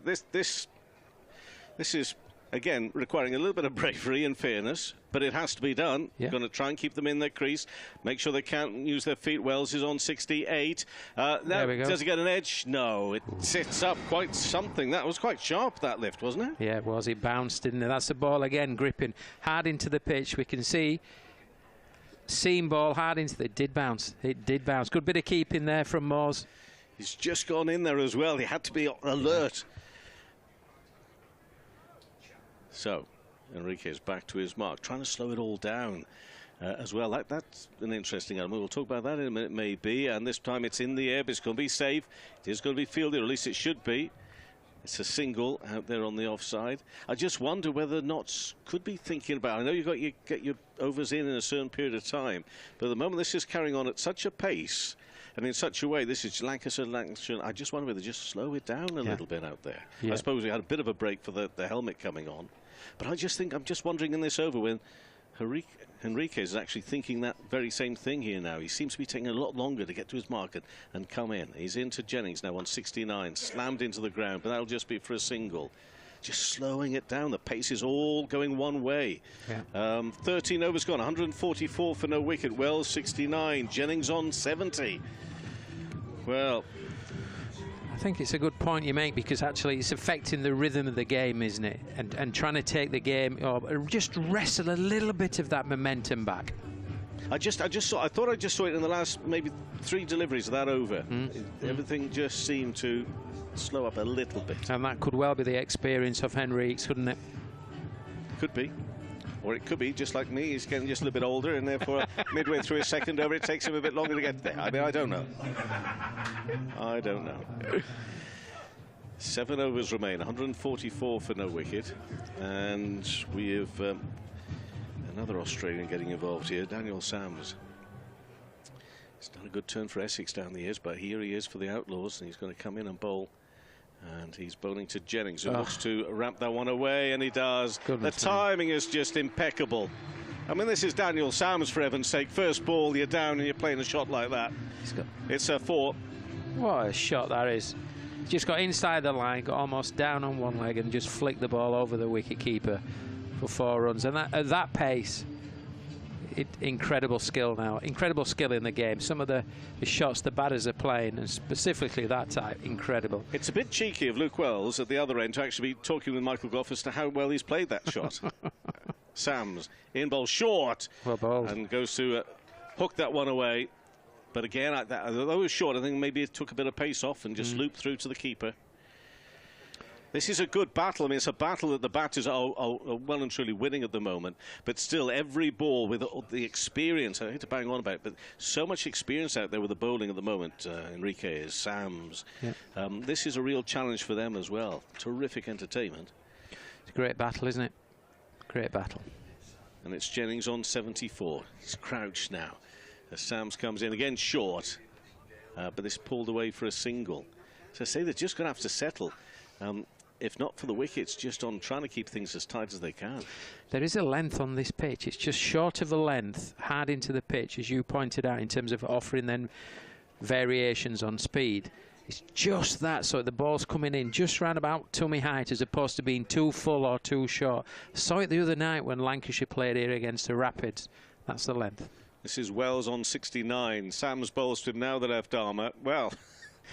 This is, again, requiring a little bit of bravery and fairness, but it has to be done. Yeah. Going to try and keep them in their crease, make sure they can't use their feet. Wells is on 68. There we go. Does he get an edge? No, it sits up quite something. That was quite sharp, that lift, wasn't it? Yeah, it was. It bounced, didn't it? That's the ball again, gripping hard into the pitch. We can see seam ball hard into the... It did bounce. It did bounce. Good bit of keeping there from Moores. He's just gone in there as well. He had to be alert. So, Enriquez back to his mark, trying to slow it all down as well. That's an interesting element. We'll talk about that in a minute, maybe. And this time it's in the air, but it's going to be safe. It is going to be fielded, or at least it should be. It's a single out there on the offside. I just wonder whether Notts could be thinking about... I know you've got to get your overs in a certain period of time, but at the moment this is carrying on at such a pace and in such a way, this is Lancashire. I just wonder whether they just slow it down a little bit out there. Yeah. I suppose we had a bit of a break for the helmet coming on. But I'm just wondering in this over when Enriquez is actually thinking that very same thing here now. He seems to be taking a lot longer to get to his market and come in. He's into Jennings now on 69, slammed into the ground, but that'll just be for a single. Just slowing it down. The pace is all going one way. Yeah. 13 overs gone, 144 for no wicket. Wells 69, Jennings on 70. Well, I think it's a good point you make, because actually it's affecting the rhythm of the game, isn't it? And trying to take the game, or just wrestle a little bit of that momentum back. I thought I just saw it in the last maybe 3 deliveries of that over. Everything just seemed to slow up a little bit. And that could well be the experience of Henriques, couldn't it? Could be. Or it could be just like me, he's getting just a little bit older, and therefore midway through his second over it takes him a bit longer to get there. I mean, I don't know. I don't know. 7 overs remain, 144 for no wicket, and we have another Australian getting involved here, Daniel Sams. It's not a good turn for Essex down the years, but here he is for the Outlaws, and he's going to come in and bowl. And he's bowling to Jennings, who looks to ramp that one away, and he does. Goodness, the timing is just impeccable. I mean, this is Daniel Sams, for heaven's sake. First ball, you're down and you're playing a shot like that. It's a 4. What a shot that is. Just got inside the line, got almost down on one leg, and just flicked the ball over the wicket keeper for 4 runs. And at that pace, incredible skill now. Incredible skill in the game. Some of the shots the batters are playing, and specifically that type, incredible. It's a bit cheeky of Luke Wells at the other end to actually be talking with Michael Gough as to how well he's played that shot. Sams, in ball short. Well bowled. And goes to hook that one away. But again, although it was short, I think maybe it took a bit of pace off and just looped through to the keeper. This is a good battle. I mean, it's a battle that the batters are well and truly winning at the moment. But still, every ball with the experience, I hate to bang on about it, but so much experience out there with the bowling at the moment. Enriquez, Sams. Yeah. This is a real challenge for them as well. Terrific entertainment. It's a great battle, isn't it? Great battle. And it's Jennings on 74. He's crouched now. As Sams comes in again short. But this pulled away for a single. So I say they're just going to have to settle. If not for the wickets, just on trying to keep things as tight as they can. There is a length on this pitch. It's just short of a length, hard into the pitch, as you pointed out, in terms of offering then variations on speed. It's just that, so the ball's coming in just round about tummy height as opposed to being too full or too short. Saw it the other night when Lancashire played here against the Rapids. That's the length. This is Wells on 69. Sam's bowls to him now, the left armour. Well,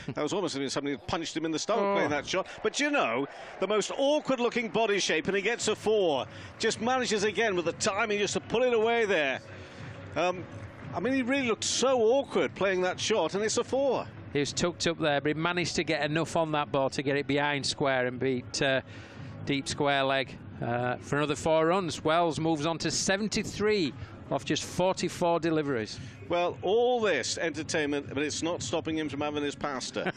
that was almost as if somebody had punched him in the stomach playing that shot. But you know, the most awkward-looking body shape, and he gets a 4. Just manages again with the timing just to pull it away there. I mean, he really looked so awkward playing that shot, and it's a 4. He was tucked up there, but he managed to get enough on that ball to get it behind square and beat deep square leg for another 4 runs. Wells moves on to 73 off just 44 deliveries. Well, all this entertainment, but it's not stopping him from having his pasta,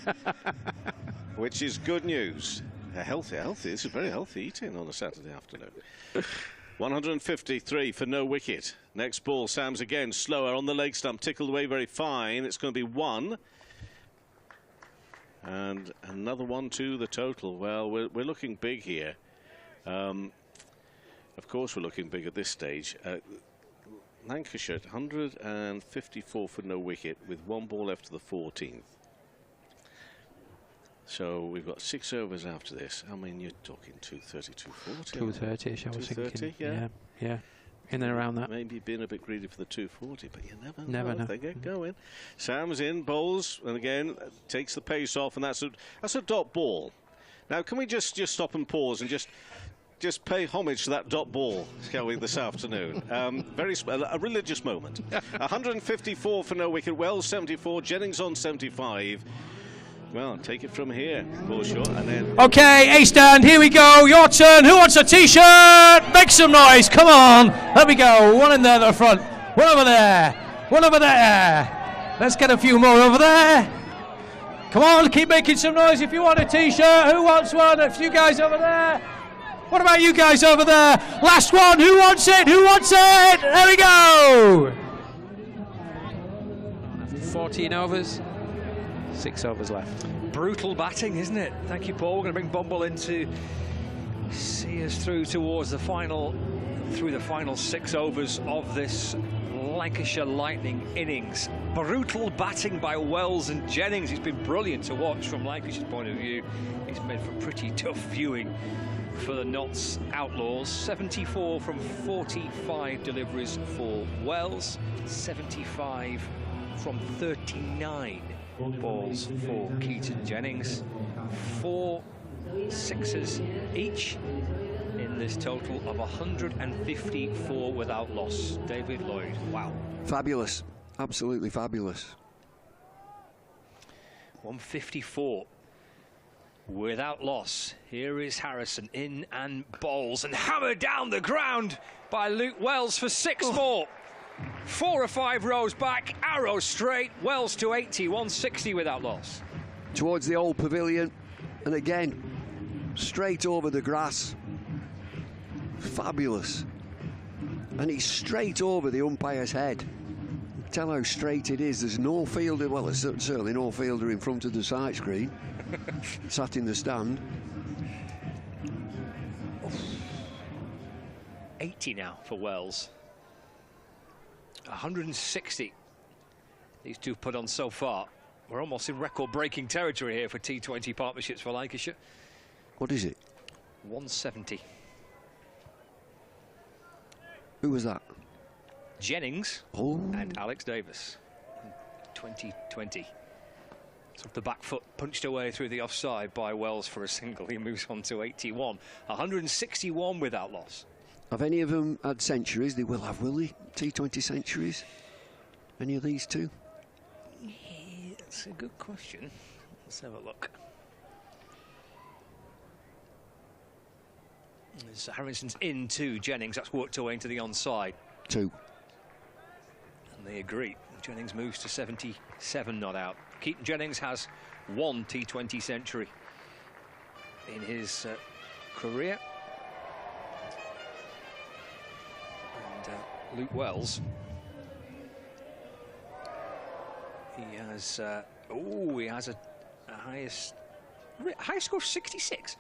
which is good news. Healthy. This is very healthy eating on a Saturday afternoon. 153 for no wicket. Next ball, Sam's again slower on the leg stump, tickled away very fine. It's going to be 1. And another 1 to the total. Well, we're looking big here. Of course we're looking big at this stage. Lancashire 154 for no wicket with 1 ball left to the 14th. So we've got 6 overs after this. I mean, you're talking 230, 240. 230-ish, I was 230, thinking. Yeah. In and around that. Maybe being a bit greedy for the 240, but you never Never know. They get going. Sam's in, bowls, and again takes the pace off, and that's a dot ball. Now, can we just stop and pause and just pay homage to that dot ball, shall we, this afternoon? A religious moment. 154 for no wicket. Wells 74, Jennings on 75. Well, take it from here, ball short, and then... Okay, A-stand, here we go, your turn. Who wants a T-shirt? Make some noise, come on. There we go, 1 in there at the front, 1 over there, 1 over there. Let's get a few more over there. Come on, keep making some noise if you want a T-shirt. Who wants one? A few guys over there. What about you guys over there? Last one, who wants it? Who wants it? There we go. 14 overs. 6 overs left. Brutal batting, isn't it? Thank you, Paul. We're going to bring Bumble in to see us through towards the final 6 overs of this Lancashire Lightning innings. Brutal batting by Wells and Jennings. It's been brilliant to watch from Lancashire's point of view. It's made for pretty tough viewing for the Notts Outlaws. 74 from 45 deliveries for Wells. 75 from 39 balls for Keaton Jennings. 4 sixes each in this total of 154 without loss. David Lloyd, wow. Fabulous, absolutely fabulous. 154 without loss. Here is Harrison in and bowls and hammered down the ground by Luke Wells for 6 more. 4 or 5 rows back, arrow straight, Wells to 80, 160 without loss. Towards the old pavilion, and again, straight over the grass. Fabulous. And he's straight over the umpire's head. Tell how straight it is. There's no fielder, well, there's certainly no fielder in front of the sight screen. Sat in the stand. 80 now for Wells. 160 these two put on so far. We're almost in record-breaking territory here for T20 partnerships for Lancashire. What is it? 170. Who was that? Jennings and Alex Davis. 2020. So the back foot punched away through the offside by Wells for a single. He moves on to 81. 161 without loss. Have any of them had centuries? They will have, will they? T20 centuries? Any of these two? Yeah, that's a good question. Let's have a look. There's Harrison's in 2, Jennings. That's worked away into the onside. 2. And they agree. Jennings moves to 77 not out. Keaton Jennings has 1 T20 century in his career. And Luke Wells, he has he has a highest score of 66.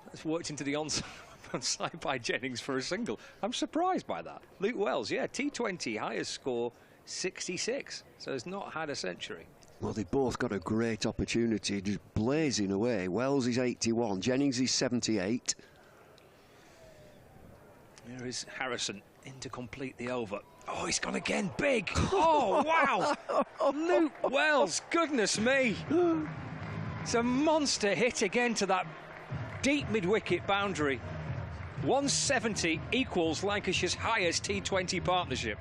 That's worked into the onside by Jennings for a single. I'm surprised by that. Luke Wells, yeah, T20 highest score 66, so has not had a century. Well, they've both got a great opportunity, just blazing away. Wells is 81, Jennings is 78. Here is Harrison in to complete the over. Oh, he's gone again, big! Oh, wow! Luke Wells, goodness me! It's a monster hit again to that deep mid-wicket boundary. 170 equals Lancashire's highest T20 partnership.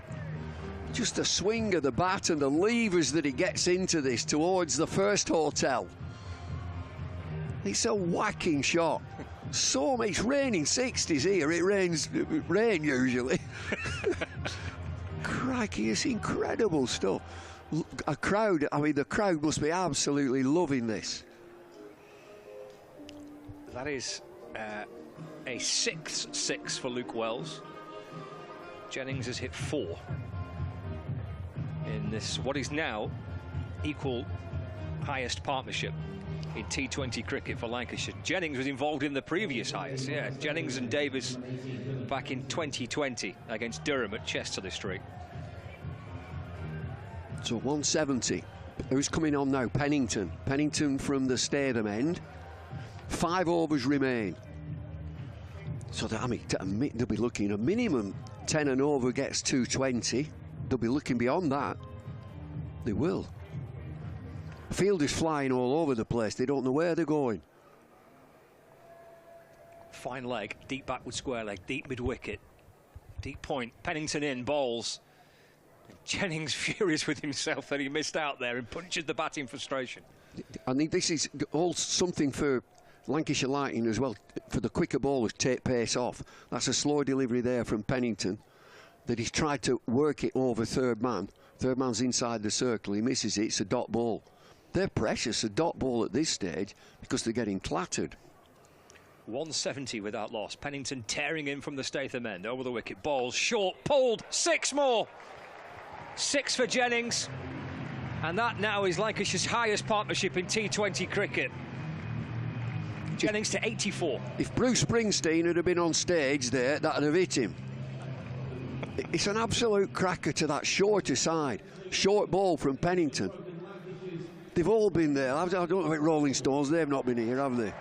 Just the swing of the bat and the levers that he gets into this towards the first hotel. It's a whacking shot. So it's raining 60s here. It rains rain usually. Crikey, it's incredible stuff. A crowd, I mean, the crowd must be absolutely loving this. That is a 6-6 for Luke Wells. Jennings has hit 4 in this, what is now equal highest partnership in T20 cricket for Lancashire. Jennings was involved in the previous highest, yeah. Jennings and Davis back in 2020 against Durham at Chesterley Street. So 170. Who's coming on now? Pennington. Pennington from the Statham end. 5 overs remain. So that, I mean, they'll be looking a minimum 10 and over gets 220. They'll be looking beyond that. They will. Field is flying all over the place. They don't know where they're going. Fine leg, deep backward square leg, deep mid-wicket, deep point. Pennington in, bowls. Jennings furious with himself that he missed out there and punches the bat in frustration. I think this is all something for Lancashire Lightning as well, for the quicker bowlers take pace off. That's a slow delivery there from Pennington, that he's tried to work it over third man. Third man's inside the circle, he misses it, it's a dot ball. They're precious, a dot ball at this stage, because they're getting clattered. 170 without loss. Pennington tearing in from the Statham end, over the wicket, bowls, short, pulled, 6 more. 6 for Jennings, and that now is Lancashire's highest partnership in T20 cricket. Jennings to 84. If Bruce Springsteen had been on stage there, that'd have hit him. It's an absolute cracker to that shorter side. Short ball from Pennington. They've all been there. I don't know about Rolling Stones, they've not been here, have they?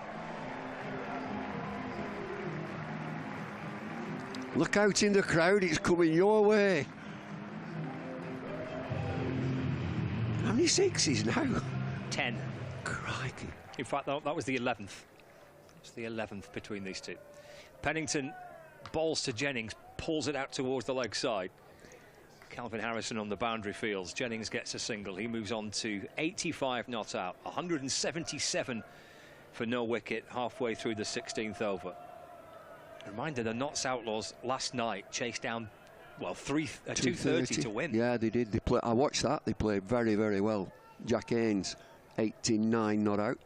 Look out in the crowd, it's coming your way. How many 6s now? 10. Crikey. In fact, that was the 11th. It's the 11th between these two. Pennington bowls to Jennings, pulls it out towards the leg side. Calvin Harrison on the boundary fields. Jennings gets a single. He moves on to 85 not out. 177 for no wicket halfway through the 16th over. A reminder, the Notts Outlaws last night chased down, well, 230 to win. Yeah, they did. I watched that. They played very, very well. Jack Haynes, 89 not out.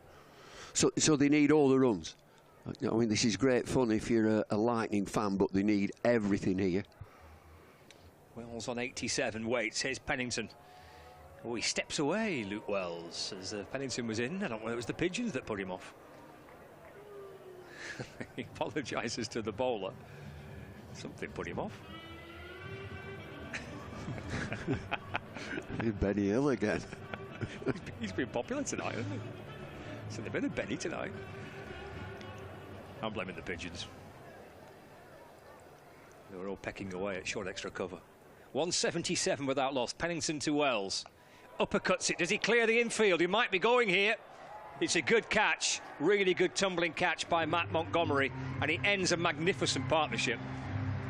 So they need all the runs. I mean, this is great fun if you're a Lightning fan, but they need everything here. Wells on 87, waits. Here's Pennington. Oh, he steps away, Luke Wells, as Pennington was in. I don't know, it was the pigeons that put him off. He apologises to the bowler. Something put him off. Benny Hill again. He's been popular tonight, hasn't he? So they've been a Benny tonight. I'm blaming the pigeons. They were all pecking away at short extra cover. 177 without loss. Pennington to Wells. Uppercuts it. Does he clear the infield? He might be going here. It's a good catch. Really good tumbling catch by Matt Montgomery. And he ends a magnificent partnership.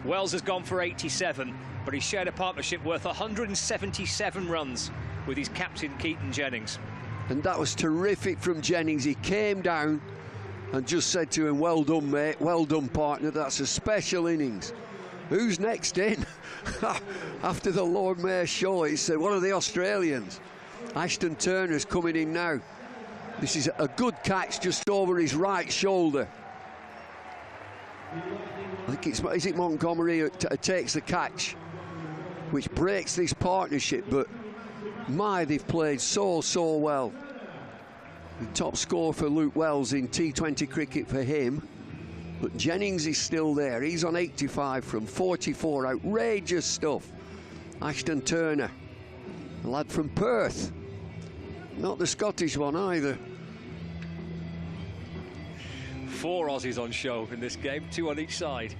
Wells has gone for 87, but he shared a partnership worth 177 runs with his captain, Keaton Jennings. And that was terrific from Jennings. He came down and just said to him, well done, mate, well done, partner, that's a special innings. Who's next in? After the Lord Mayor show, it's one of the Australians. Ashton Turner's coming in now. This is a good catch just over his right shoulder. I think is it Montgomery who takes the catch, which breaks this partnership, but my, they've played so well. The top score for Luke Wells in T20 cricket for him, but Jennings is still there. He's on 85 from 44. Outrageous stuff. Ashton Turner, a lad from Perth. Not the Scottish one either. 4 Aussies on show in this game, 2 on each side.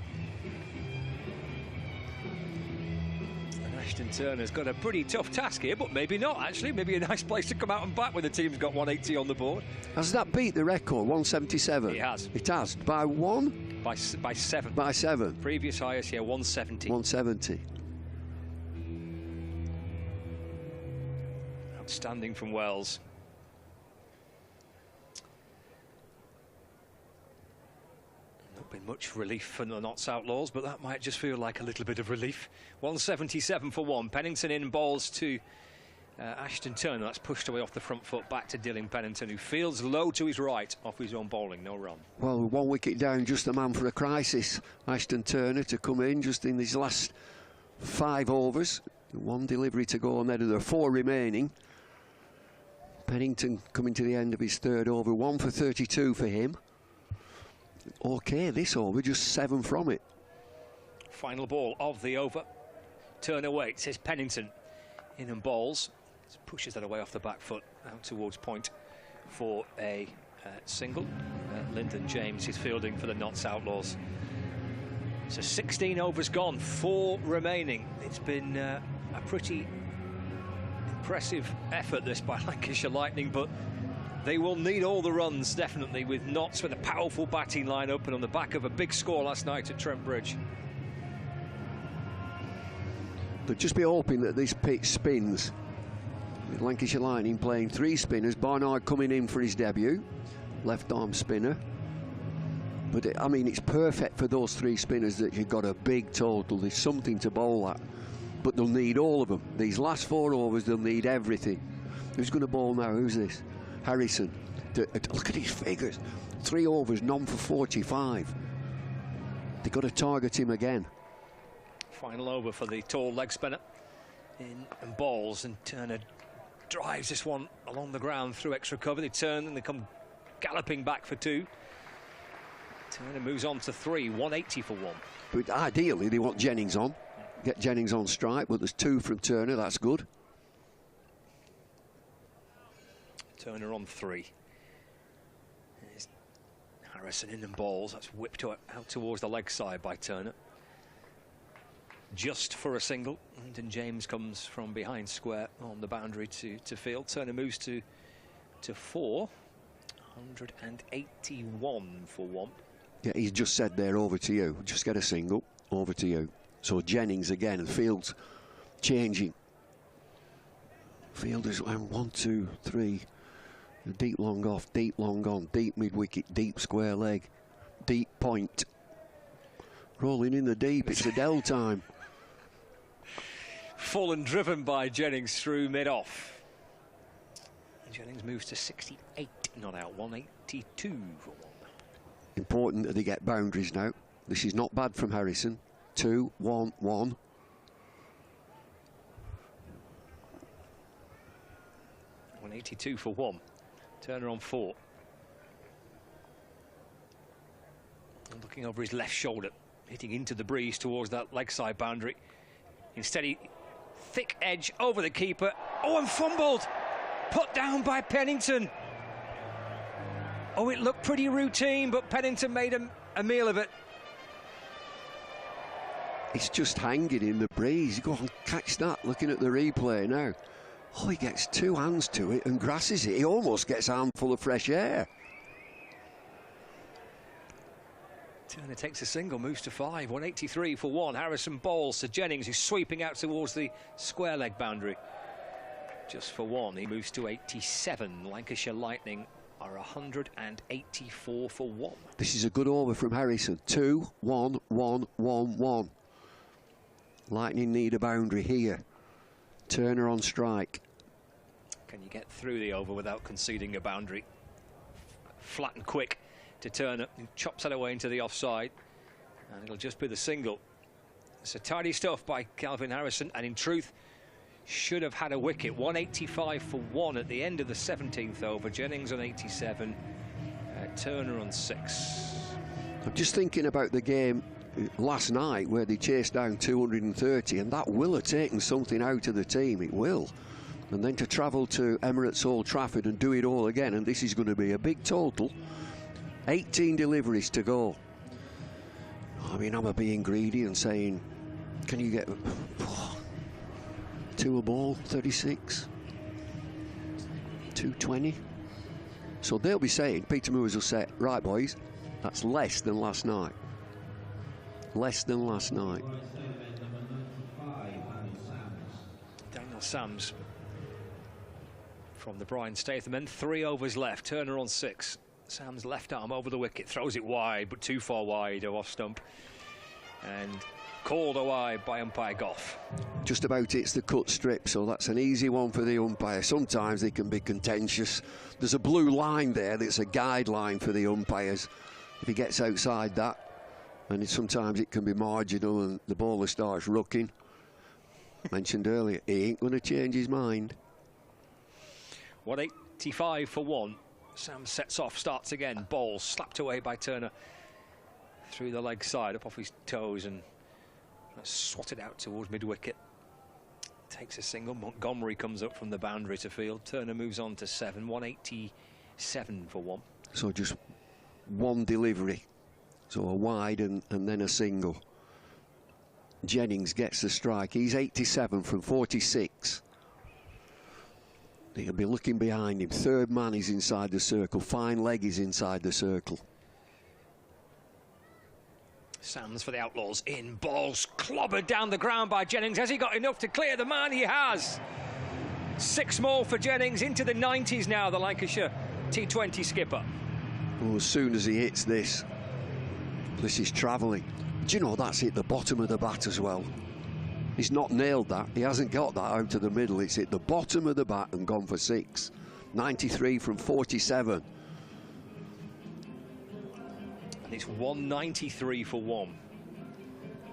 And Ashton Turner's got a pretty tough task here, but maybe not, actually. Maybe a nice place to come out and bat when the team's got 180 on the board. Has that beat the record, 177? It has. It has. By 1? By 7. By 7. Previous highest here, 170. 170. Outstanding from Wells. Not been much relief for the Notts Outlaws, but that might just feel like a little bit of relief. 177 for 1. Pennington in, balls to Ashton Turner. That's pushed away off the front foot, back to Dylan Pennington, who fields low to his right off his own bowling. No run. Well, 1 wicket down, just the man for a crisis. Ashton Turner to come in just in these last 5 overs. 1 delivery to go, and then there are 4 remaining. Pennington coming to the end of his 3rd over. 1 for 32 for him. OK, this over, just 7 from it. Final ball of the over. Turner waits, says Pennington. In and bowls. Pushes that away off the back foot, out towards point for a single. Lyndon James is fielding for the Notts Outlaws. So 16 overs gone, 4 remaining. It's been a pretty impressive effort, this, by Lancashire Lightning, but they will need all the runs, definitely, with Notts with a powerful batting line-up and on the back of a big score last night at Trent Bridge. They'll just be hoping that this pitch spins. With Lancashire Lightning playing 3 spinners, Barnard coming in for his debut, left-arm spinner. But I mean, it's perfect for those 3 spinners that you've got a big total. There's something to bowl at, but they'll need all of them. These last 4 overs, they'll need everything. Who's going to bowl now? Who's this? Harrison. Look at his figures. 3 overs, none for 45. They've got to target him again. Final over for the tall leg spinner. In and balls, and Turner drives this one along the ground through extra cover. They turn and they come galloping back for 2. Turner moves on to 3, 180 for 1. But ideally, they want Jennings on. Get Jennings on strike, but there's 2 from Turner, that's good. Turner on 3. There's Harrison in and balls. That's whipped out towards the leg side by Turner. Just for a single. And James comes from behind square on the boundary to field. Turner moves to 4. 181 for 1. Yeah, he's just said there, over to you. Just get a single, over to you. So Jennings again, and Field's changing. Field is 1, 2, 3. Deep long off, deep long on, deep mid-wicket, deep square leg, deep point. Rolling in the deep, it's Adele time. Full and driven by Jennings through mid-off. Jennings moves to 68, not out, 182 for 1. Important that they get boundaries now. This is not bad from Harrison. 2, 1, 1. 182 for 1. Turner on 4. And looking over his left shoulder, hitting into the breeze towards that leg side boundary. Instead, he thick edge over the keeper. Oh, and fumbled! Put down by Pennington. Oh, it looked pretty routine, but Pennington made a meal of it. It's just hanging in the breeze. Go on, catch that, looking at the replay now. Oh, he gets 2 hands to it and grasses it. He almost gets a handful of fresh air. Turner takes a single, moves to 5, 183 for 1. Harrison bowls to Jennings, who's sweeping out towards the square leg boundary. Just for 1, he moves to 87. Lancashire Lightning are 184 for 1. This is a good over from Harrison. 2, 1, 1, 1, 1. Lightning need a boundary here. Turner on strike. Can you get through the over without conceding a boundary? Flat and quick to Turner, who chops that away into the offside, and it'll just be the single. So tidy stuff by Calvin Harrison, and in truth should have had a wicket. 185 for 1 at the end of the 17th over. Jennings on 87, Turner on 6. I'm just thinking about the game last night where they chased down 230, and that will have taken something out of the team. It will. And then to travel to Emirates Old Trafford and do it all again, and this is going to be a big total. 18 deliveries to go. I mean, I'm being greedy and saying, can you get 2 a ball, 36, 220? So they'll be saying, Peter Moores will say, right boys, that's less than last night. Less than last night. Daniel Sams from the Brian Statham end. 3 overs left. Turner on 6. Sam's left arm over the wicket, throws it wide, but too far wide, off stump, and called away by umpire Goff. Just about hits the cut strip, so that's an easy one for the umpire. Sometimes they can be contentious. There's a blue line there that's a guideline for the umpires. If he gets outside that, and sometimes it can be marginal and the bowler starts rocking. Mentioned earlier, he ain't going to change his mind. 185 for 1. Sam sets off, starts again, bowls, slapped away by Turner through the leg side, up off his toes, and swatted out towards mid-wicket. Takes a single. Montgomery comes up from the boundary to field. Turner moves on to 7. 187 for 1. So just one delivery. So a wide and then a single. Jennings gets the strike. He's 87 from 46. He'll be looking behind him. Third man is inside the circle. Fine leg is inside the circle. Sams for the Outlaws. In, balls clobbered down the ground by Jennings. Has he got enough to clear the man? He has. 6 more for Jennings. Into the 90s now, the Lancashire T20 skipper. Oh, as soon as he hits this is travelling. Do you know that's hit the bottom of the bat as well? He's not nailed that. He hasn't got that out of the middle. It's hit the bottom of the bat and gone for 6. 93 from 47. And it's 193 for 1.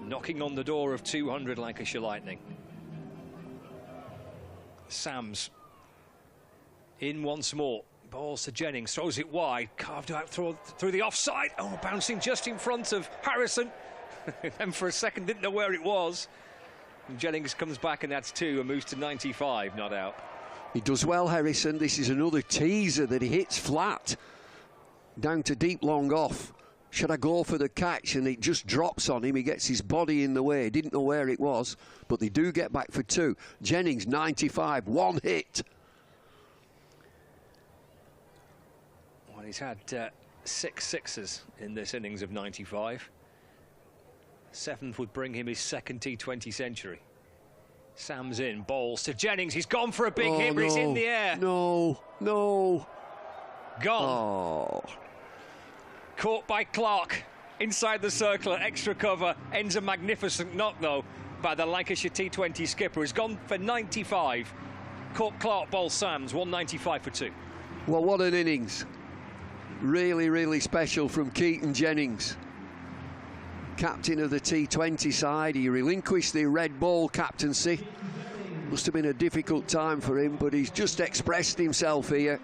Knocking on the door of 200, Lancashire Lightning. Sams in once more. Balls to Jennings, throws it wide, carved out through the offside. Oh, bouncing just in front of Harrison. And for a second didn't know where it was. And Jennings comes back and that's 2 and moves to 95, not out. He does well, Harrison. This is another teaser that he hits flat. Down to deep long off. Should I go for the catch? And it just drops on him. He gets his body in the way. Didn't know where it was, but they do get back for 2. Jennings, 95, 1 hit. Well, he's had 6 sixes in this innings of 95. 7th would bring him his 2nd T20 century. Sam's in, balls to Jennings. He's gone for a big hit, but it's in the air. No. Gone. Oh. Caught by Clark inside the circle at extra cover. Ends a magnificent knock, though, by the Lancashire T20 skipper. Has gone for 95. Caught Clark, bowls Sams, 195 for 2. Well, what an innings. Really, really special from Keaton Jennings. Captain of the T20 side. He relinquished the red ball captaincy. Must have been a difficult time for him, but he's just expressed himself here.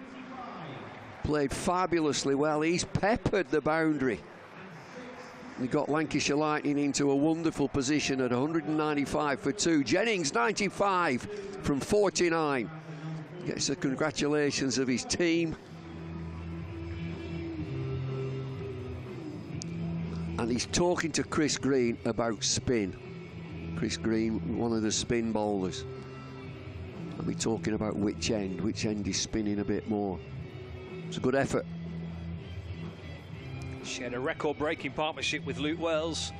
Played fabulously well. He's peppered the boundary. He got Lancashire Lightning into a wonderful position at 195 for 2. Jennings, 95 from 49. Gets the congratulations of his team. And he's talking to Chris Green about spin. Chris Green, one of the spin bowlers. And we're talking about which end is spinning a bit more. It's a good effort. Shared a record-breaking partnership with Luke Wells.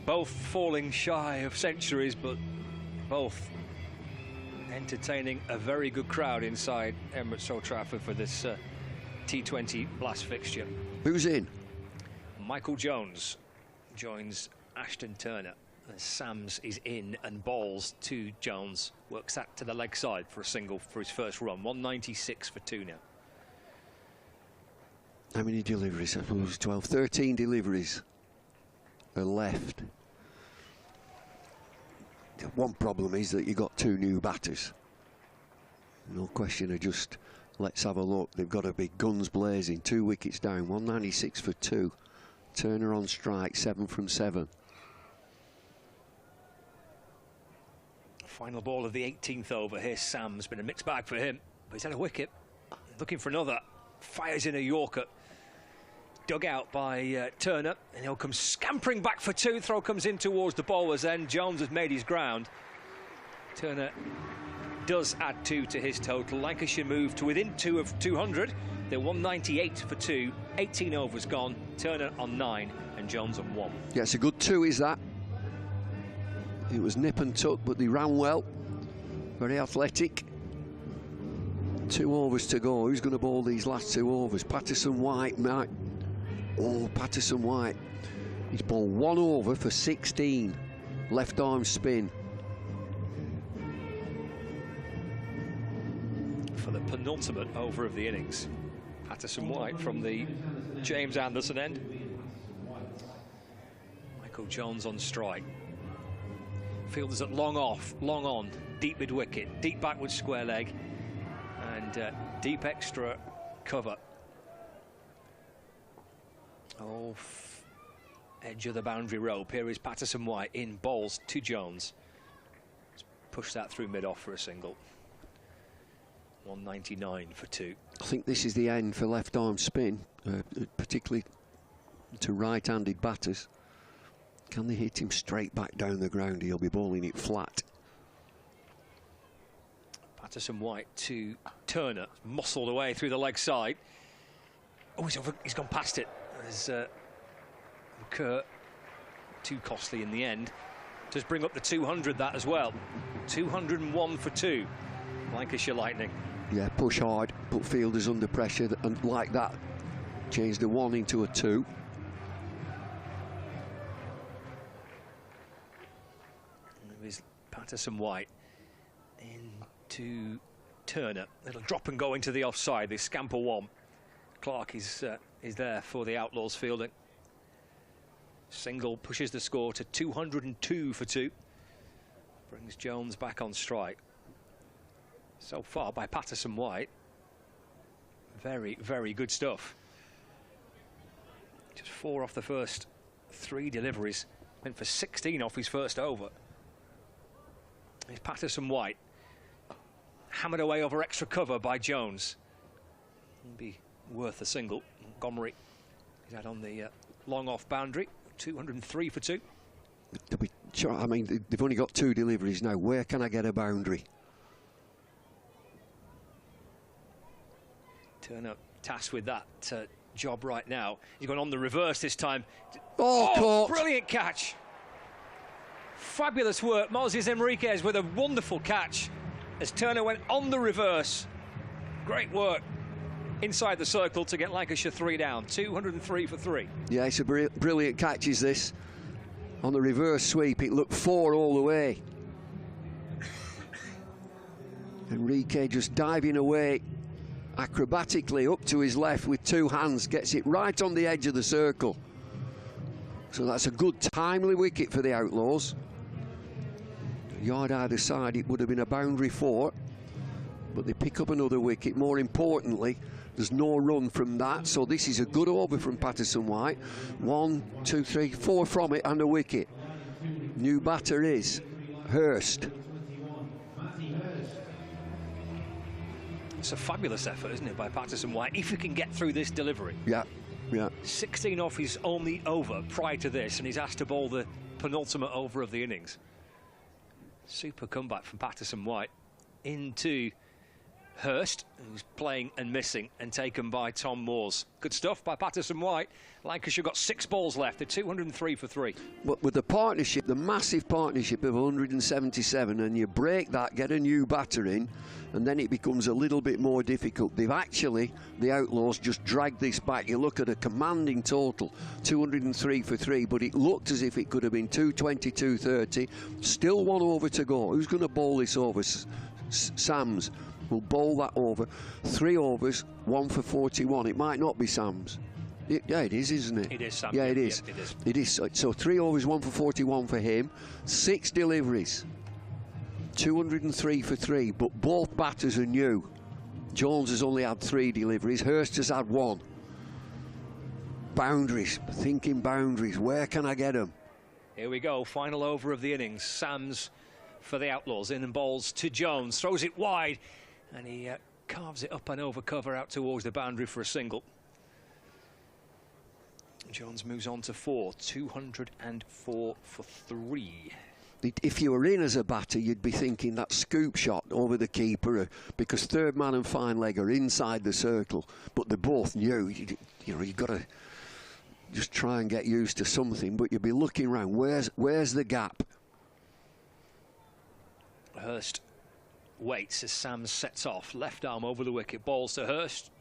Both falling shy of centuries, but both entertaining a very good crowd inside Emirates Old Trafford for this T20 Blast fixture. Who's in? Michael Jones joins Ashton Turner. And Sams is in and bowls to Jones. Works that to the leg side for a single for his first run. 196 for 2 now. How many deliveries? 12, 13 deliveries are left. One problem is that you got 2 new batters. No question of just let's have a look. They've got to be guns blazing. 2 wickets down. 196 for 2. Turner on strike, 7 from 7. Final ball of the 18th over. Here's Sam's been a mixed bag for him, but he's had a wicket. Looking for another. Fires in a Yorker. Dug out by Turner, and he'll come scampering back for 2. Throw comes in towards the bowler's end. Jones has made his ground. Turner does add 2 to his total. Lancashire moved to within 2 of 200. They're 198 for 2. 18 overs gone. Turner on 9 and Jones on 1. Yeah, it's a good 2, is that? It was nip and tuck, but they ran well. Very athletic. 2 overs to go. Who's going to bowl these last 2 overs? Patterson White might. Oh, Patterson White. He's bowled 1 over for 16. Left arm spin. For the penultimate over of the innings. Patterson White from the James Anderson end. Michael Jones on strike. Fielders at long off, long on, deep mid wicket, deep backward square leg, and deep extra cover. Off edge of the boundary rope. Here is Patterson White in bowls to Jones. Let's push that through mid off for a single. 199 for 2. I think this is the end for left arm spin, particularly to right-handed batters. Can they hit him straight back down the ground? He'll be bowling it flat. Patterson White to Turner, muscled away through the leg side. Oh, he's gone past it. As Kerr, too costly in the end. Does bring up the 200 that as well. 201 for 2. Lancashire Lightning. Yeah, push hard, put fielders under pressure, and like that, change the 1 into a 2. Is Patterson White into Turner. It'll drop and go into the offside. They scamper 1. Clark is there for the Outlaws fielding. Single pushes the score to 202 for 2. Brings Jones back on strike. So far by Patterson White. Very, very good stuff. Just 4 off the first 3 deliveries. Went for 16 off his first over. Here's Patterson White. Hammered away over extra cover by Jones. It'll be worth a single. Montgomery is out on the long off boundary. 203 for 2. I mean, they've only got 2 deliveries now. Where can I get a boundary? Turner tasked with that job right now. He's gone on the reverse this time. Oh, caught. Brilliant catch. Fabulous work. Moses Enriquez with a wonderful catch as Turner went on the reverse. Great work inside the circle to get Lancashire 3 down. 203 for 3. Yeah, it's a brilliant catch, is this. On the reverse sweep, it looked 4 all the way. Enrique just diving away acrobatically up to his left with 2 hands, gets it right on the edge of the circle. So that's a good timely wicket for the Outlaws. A yard either side, it would have been a boundary 4, but they pick up another wicket. More importantly, there's no run from that, so this is a good over from Patterson White. 1, 2, 3, 4 from it and a wicket. New batter is Hurst. It's a fabulous effort, isn't it, by Patterson White, if he can get through this delivery. Yeah, yeah. 16 off his only over prior to this, and he's asked to bowl the penultimate over of the innings. Super comeback from Patterson White into Hurst, who's playing and missing, and taken by Tom Moores. Good stuff by Patterson White. Lancashire got 6 balls left. They're 203 for 3. But with the partnership, the massive partnership of 177, and you break that, get a new batter in, and then it becomes a little bit more difficult. They've actually, the Outlaws, just dragged this back. You look at a commanding total, 203 for 3, but it looked as if it could have been 220, 230. Still 1 over to go. Who's going to bowl this over? Sams will bowl that over. 3 overs, 1 for 41. It might not be Sams. Yeah, it is, isn't it? It is Sam. Yeah, it is. It is. It is. So 3 overs, 1 for 41 for him. 6 deliveries. 203 for 3, but both batters are new. Jones has only had 3 deliveries. Hurst has had 1. Boundaries. Thinking boundaries. Where can I get them? Here we go. Final over of the innings. Sams for the Outlaws. In and bowls to Jones, throws it wide, and he carves it up and over cover out towards the boundary for a single. Jones moves on to 4, 204 for 3. If you were in as a batter, you'd be thinking that scoop shot over the keeper, because third man and fine leg are inside the circle, but they both knew, you've got to just try and get used to something, but you'd be looking around, where's the gap? Hurst waits as Sams sets off, left arm over the wicket, balls to Hurst,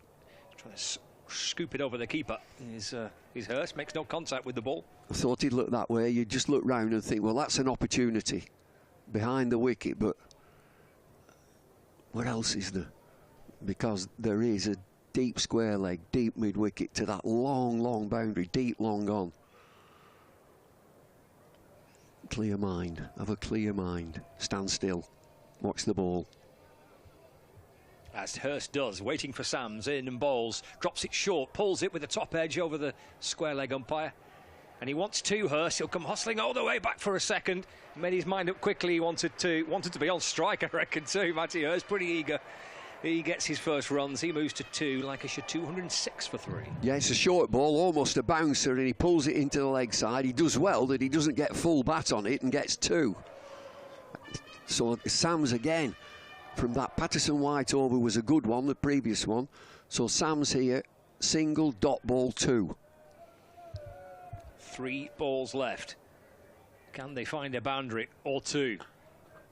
trying to scoop it over the keeper. Is Hurst, makes no contact with the ball. I thought he'd look that way. You'd just look round and think, well, that's an opportunity behind the wicket, but what else is there? Because there is a deep square leg, deep mid-wicket to that long boundary, deep long on. Clear mind, have a clear mind. Stand still, watch the ball. As Hurst does, waiting for Sams, in and bowls, drops it short, pulls it with the top edge over the square leg umpire. And he wants to, Hurst, he'll come hustling all the way back for a second. Made his mind up quickly, he wanted to be on strike, I reckon too. Matty Hurst, pretty eager. He gets his first runs, he moves to 2, Lancashire 206 for 3. Yeah, it's a short ball, almost a bouncer, and he pulls it into the leg side. He does well that he doesn't get full bat on it and gets 2. So Sams again, from that Patterson White over was a good one, the previous one. So Sams here, single, dot ball 2. 3 balls left. Can they find a boundary or 2?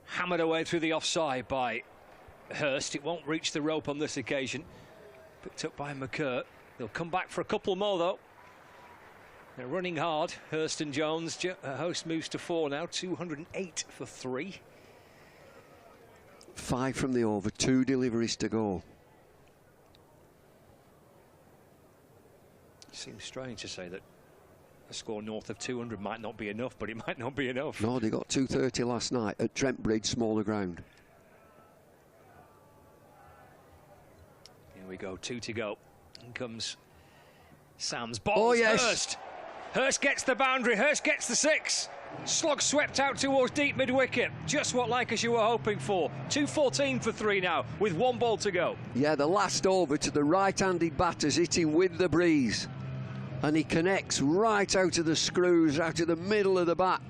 Hammered away through the offside by Hurst. It won't reach the rope on this occasion. Picked up by McCurt. They'll come back for a couple more though. They're running hard, Hurst and Jones. Hurst moves to 4 now, 208 for 3. 5 from the over, 2 deliveries to go. Seems strange to say that a score north of 200 might not be enough, but it might not be enough. No, they got 230 last night at Trent Bridge, smaller ground. Here we go, 2 to go. In comes Sams. Balls. Oh, yes. Hurst. Hurst gets the boundary. Hurst gets the 6. Slog swept out towards deep mid-wicket. Just what Lancashire were hoping for. 214 for 3 now, with 1 ball to go. Yeah, the last over to the right-handed batters, hitting with the breeze. And he connects right out of the screws, out of the middle of the bat.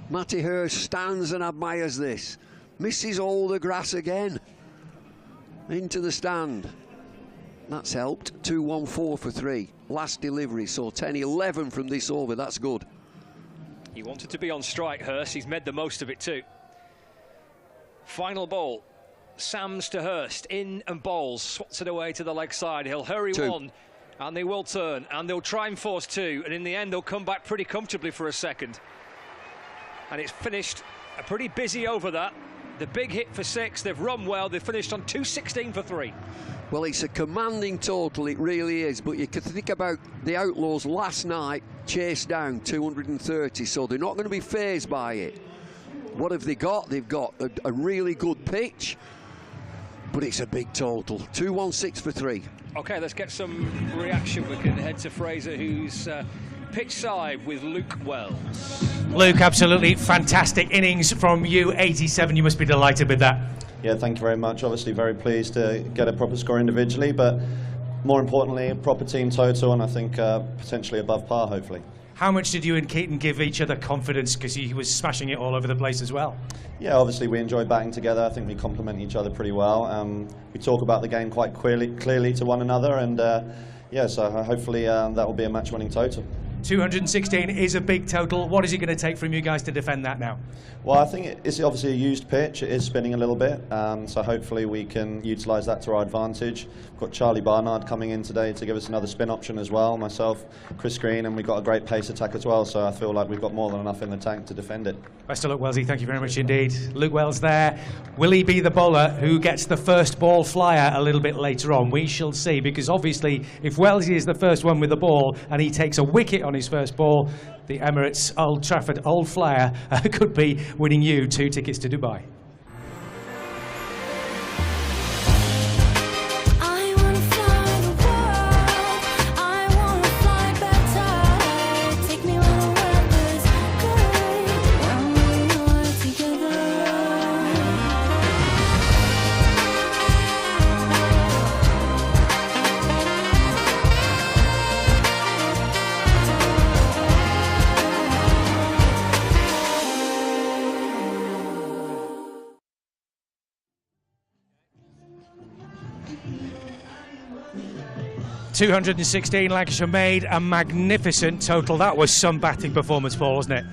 Matty Hurst stands and admires this. Misses all the grass again. Into the stand. That's helped. 214 for 3. Last delivery, so 10-11 from this over. That's good. He wanted to be on strike, Hurst. He's made the most of it too. Final ball. Sams to Hurst. In and bowls. Swats it away to the leg side. He'll hurry 1. And they will turn. And they'll try and force 2. And in the end, they'll come back pretty comfortably for a second. And it's finished a pretty busy over that. The big hit for 6. They've run well. They've finished on 216 for 3. Well, it's a commanding total, it really is, but you could think about the Outlaws last night, chased down 230, so they're not going to be fazed by it. What have they got? They've got a really good pitch, but it's a big total. 216 for 3. OK, let's get some reaction. We can head to Fraser, who's pitch side with Luke Wells. Luke, absolutely fantastic innings from you, 87. You must be delighted with that. Yeah, thank you very much. Obviously very pleased to get a proper score individually, but more importantly, a proper team total, and I think potentially above par, hopefully. How much did you and Keaton give each other confidence, because he was smashing it all over the place as well? Yeah, obviously we enjoy batting together. I think we complement each other pretty well. We talk about the game quite clearly to one another, and yeah, so hopefully that will be a match-winning total. 216 is a big total. What is it going to take from you guys to defend that now? Well, I think it's obviously a used pitch. It is spinning a little bit, so hopefully we can utilise that to our advantage. We've got Charlie Barnard coming in today to give us another spin option as well, myself, Chris Green, and we've got a great pace attack as well, so I feel like we've got more than enough in the tank to defend it. Best of luck, Wellsy. Thank you very much indeed. Luke Wells there. Will he be the bowler who gets the first ball flyer a little bit later on? We shall see, because obviously if Wellsy is the first one with the ball and he takes a wicket on his first ball, the Emirates Old Trafford Old Flyer could be winning you 2 tickets to Dubai. 216, Lancashire made a magnificent total. That was some batting performance, Paul, wasn't it?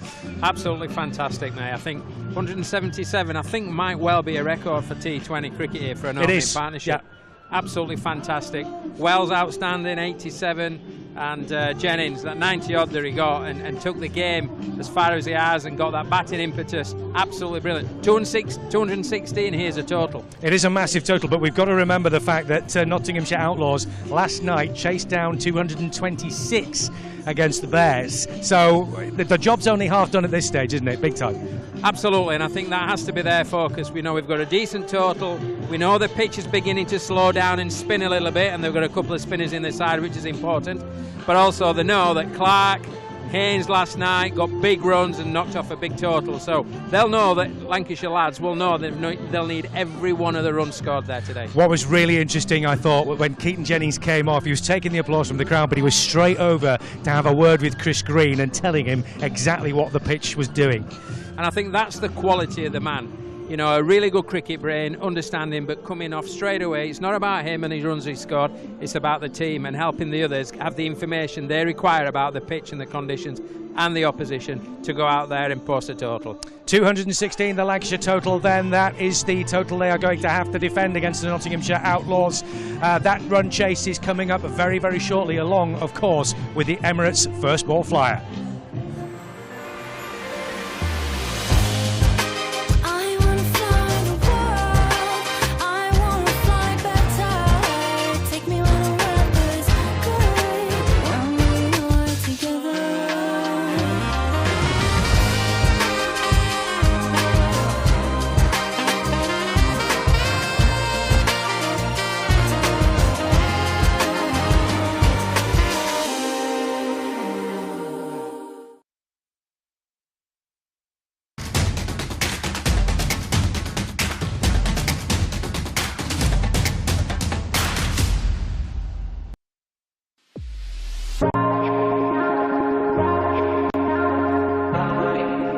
Absolutely fantastic, mate. I think 177, I think, might well be a record for T20 cricket here for an opening partnership. Yeah. Absolutely fantastic. Wells outstanding, 87, and Jennings, that 90-odd that he got and took the game as far as he has and got that batting impetus. Absolutely brilliant. 216, here's a total. It is a massive total, but we've got to remember the fact that Nottinghamshire Outlaws last night chased down 226 against the Bears. So the job's only half done at this stage, isn't it? Big time. Absolutely, and I think that has to be their focus. We know we've got a decent total. We know the pitch is beginning to slow down and spin a little bit, and they've got a couple of spinners in the side, which is important. But also they know that Clark, Haynes last night got big runs and knocked off a big total. So they'll know that Lancashire lads will know that they'll need every one of the runs scored there today. What was really interesting, I thought, when Keaton Jennings came off, he was taking the applause from the crowd, but he was straight over to have a word with Chris Green and telling him exactly what the pitch was doing. And I think that's the quality of the man. You know, a really good cricket brain, understanding, but coming off straight away. It's not about him and his runs he scored, it's about the team and helping the others have the information they require about the pitch and the conditions and the opposition to go out there and post a total. 216, the Lancashire total, then that is the total they are going to have to defend against the Nottinghamshire Outlaws. That run chase is coming up very, very shortly, along, of course, with the Emirates first ball flyer.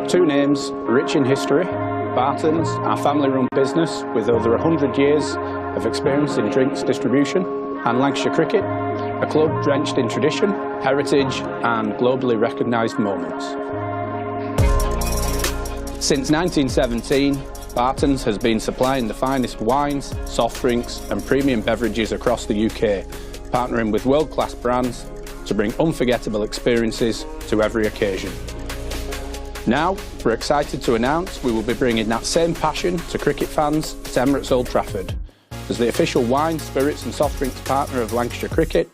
Two names rich in history, Barton's, our family-run business with over 100 years of experience in drinks distribution, and Lancashire Cricket, a club drenched in tradition, heritage and globally recognised moments. Since 1917, Barton's has been supplying the finest wines, soft drinks and premium beverages across the UK, partnering with world-class brands to bring unforgettable experiences to every occasion. Now, we're excited to announce we will be bringing that same passion to cricket fans at Emirates Old Trafford. As the official wine, spirits and soft drinks partner of Lancashire Cricket,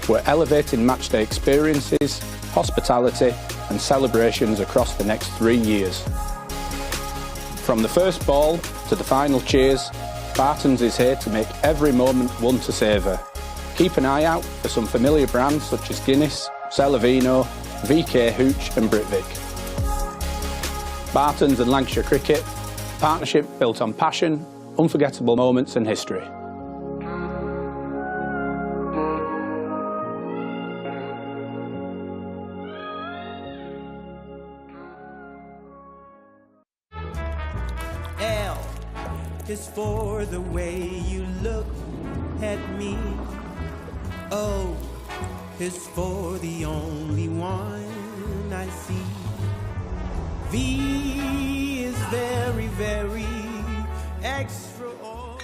we're elevating matchday experiences, hospitality and celebrations across the next 3 years. From the first ball to the final cheers, Barton's is here to make every moment one to savour. Keep an eye out for some familiar brands such as Guinness, Celavino, VK Hooch and Britvic. Barton's and Lancashire Cricket, partnership built on passion, unforgettable moments and history. L is for the way you look at me. O is for the only one I see. V is very, very extraordinary.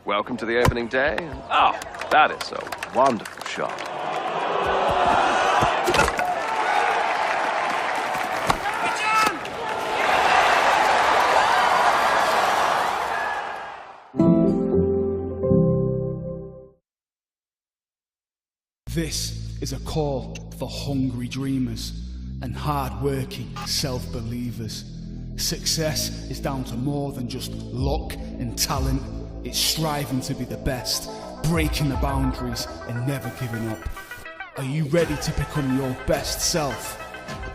Welcome to the opening day. Oh, that is a wonderful shot. This is a call for hungry dreamers and hard-working self-believers. Success is down to more than just luck and talent. It's striving to be the best, breaking the boundaries and never giving up. Are you ready to become your best self?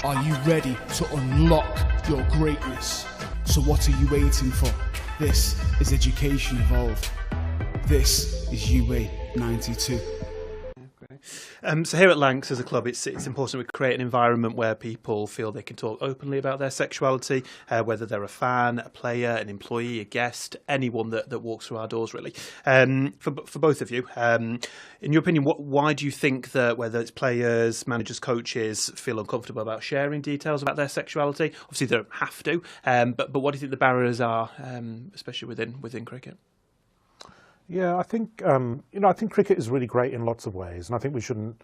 Are you ready to unlock your greatness? So what are you waiting for? This is Education Evolved. This is UA 92. So here at Lancs as a club, it's important we create an environment where people feel they can talk openly about their sexuality, whether they're a fan, a player, an employee, a guest, anyone that walks through our doors, really. For both of you, in your opinion, why do you think that whether it's players, managers, coaches feel uncomfortable about sharing details about their sexuality? Obviously, they don't have to, but what do you think the barriers are, especially within cricket? Yeah, I think I think cricket is really great in lots of ways, and I think we shouldn't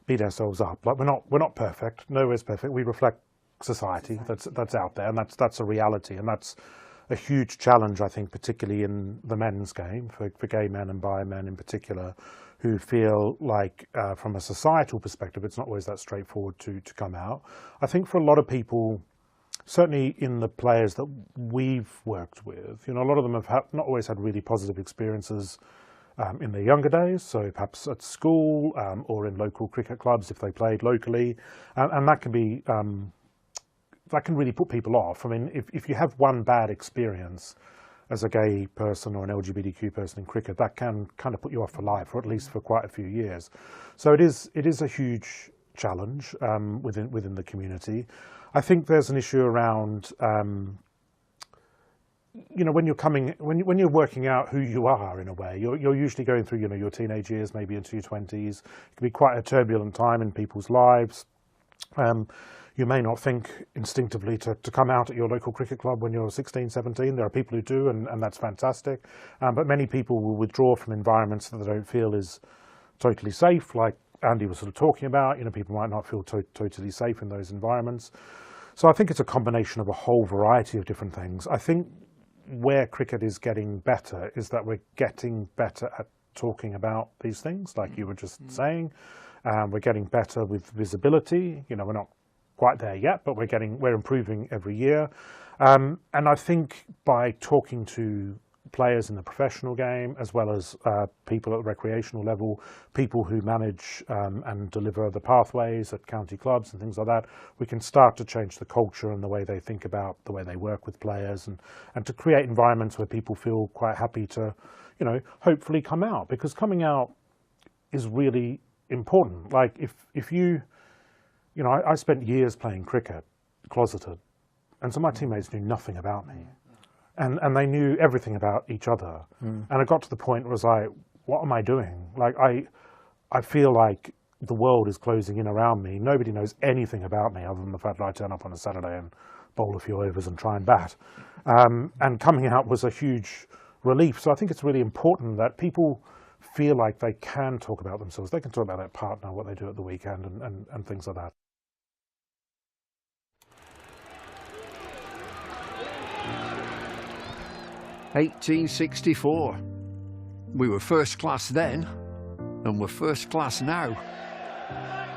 beat ourselves up. Like we're not perfect. No is perfect. We reflect society that's out there, and that's a reality, and that's a huge challenge, I think, particularly in the men's game for gay men and bi men in particular, who feel like from a societal perspective, it's not always that straightforward to come out. I think for a lot of people, certainly in the players that we've worked with, a lot of them have not always had really positive experiences in their younger days, so perhaps at school or in local cricket clubs if they played locally, and that can be that can really put people off. I mean, if you have one bad experience as a gay person or an LGBTQ person in cricket, that can kind of put you off for life, or at least for quite a few years. So it is a huge challenge within the community. I think there's an issue around, when you're working out who you are in a way, you're usually going through, your teenage years, maybe into your 20s. It can be quite a turbulent time in people's lives. You may not think instinctively to come out at your local cricket club when you're 16, 17. There are people who do, and that's fantastic. But many people will withdraw from environments that they don't feel is totally safe, like Andy was sort of talking about. People might not feel totally safe in those environments. So I think it's a combination of a whole variety of different things. I think where cricket is getting better is that we're getting better at talking about these things, like you were just saying. We're getting better with visibility. We're not quite there yet, but we're improving every year. And I think by talking to players in the professional game, as well as people at the recreational level, people who manage and deliver the pathways at county clubs and things like that, we can start to change the culture and the way they think about the way they work with players, and to create environments where people feel quite happy to, hopefully come out, because coming out is really important. Like if you, I spent years playing cricket, closeted, and so my teammates knew nothing about me. And they knew everything about each other. And it got to the point where I was like, what am I doing? Like, I feel like the world is closing in around me. Nobody knows anything about me other than the fact that I turn up on a Saturday and bowl a few overs and try and bat. And coming out was a huge relief. So I think it's really important that people feel like they can talk about themselves. They can talk about their partner, what they do at the weekend, and things like that. (1864). We were first class then, and we're first class now,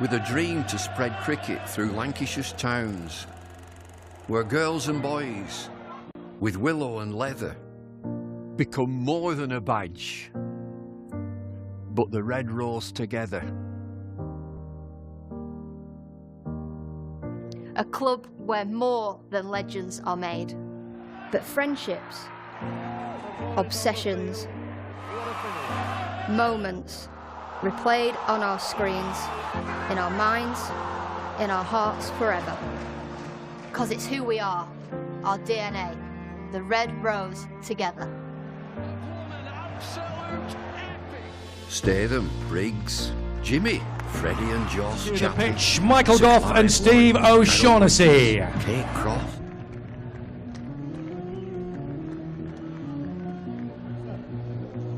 with a dream to spread cricket through Lancashire's towns, where girls and boys, with willow and leather, become more than a badge, but the red rose together. A club where more than legends are made, but friendships, obsessions, moments replayed on our screens, in our minds, in our hearts forever. 'Cause it's who we are, our DNA, the red rose together. Statham, Briggs, Jimmy, Freddie and Josh, To the pitch, Michael Gough and Steve O'Shaughnessy. Kate Croft.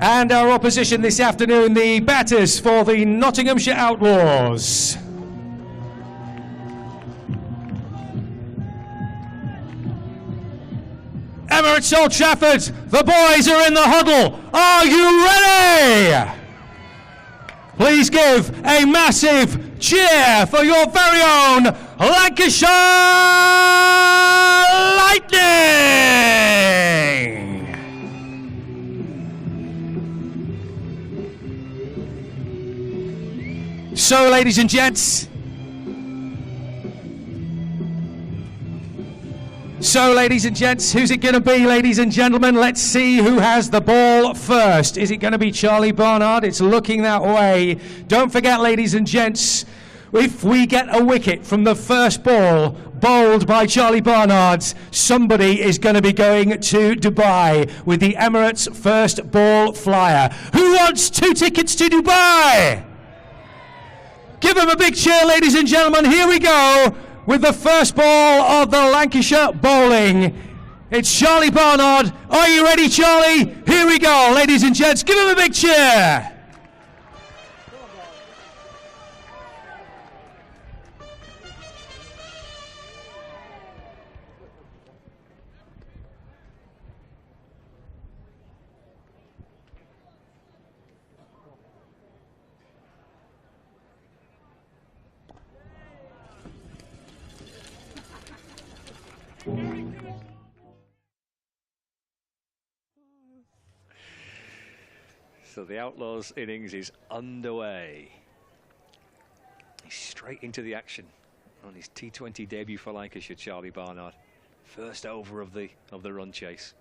And our opposition this afternoon, the batters for the Nottinghamshire Outlaws. Emirates Old Trafford, the boys are in the huddle. Are you ready? Please give a massive cheer for your very own Lancashire Lightning! So, ladies and gents, So, ladies and gents, who's it going to be, ladies and gentlemen? Let's see who has the ball first. Is it going to be Charlie Barnard? It's looking that way. Don't forget, ladies and gents, if we get a wicket from the first ball bowled by Charlie Barnard, somebody is going to be going to Dubai with the Emirates first ball flyer. Who wants 2 tickets to Dubai? Give him a big cheer, ladies and gentlemen. Here we go with the first ball of the Lancashire bowling. It's Charlie Barnard. Are you ready, Charlie? Here we go, ladies and gents. Give him a big cheer. So the Outlaws innings is underway. He's straight into the action on his T20 debut for Lancashire, Charlie Barnard. First over of the run chase.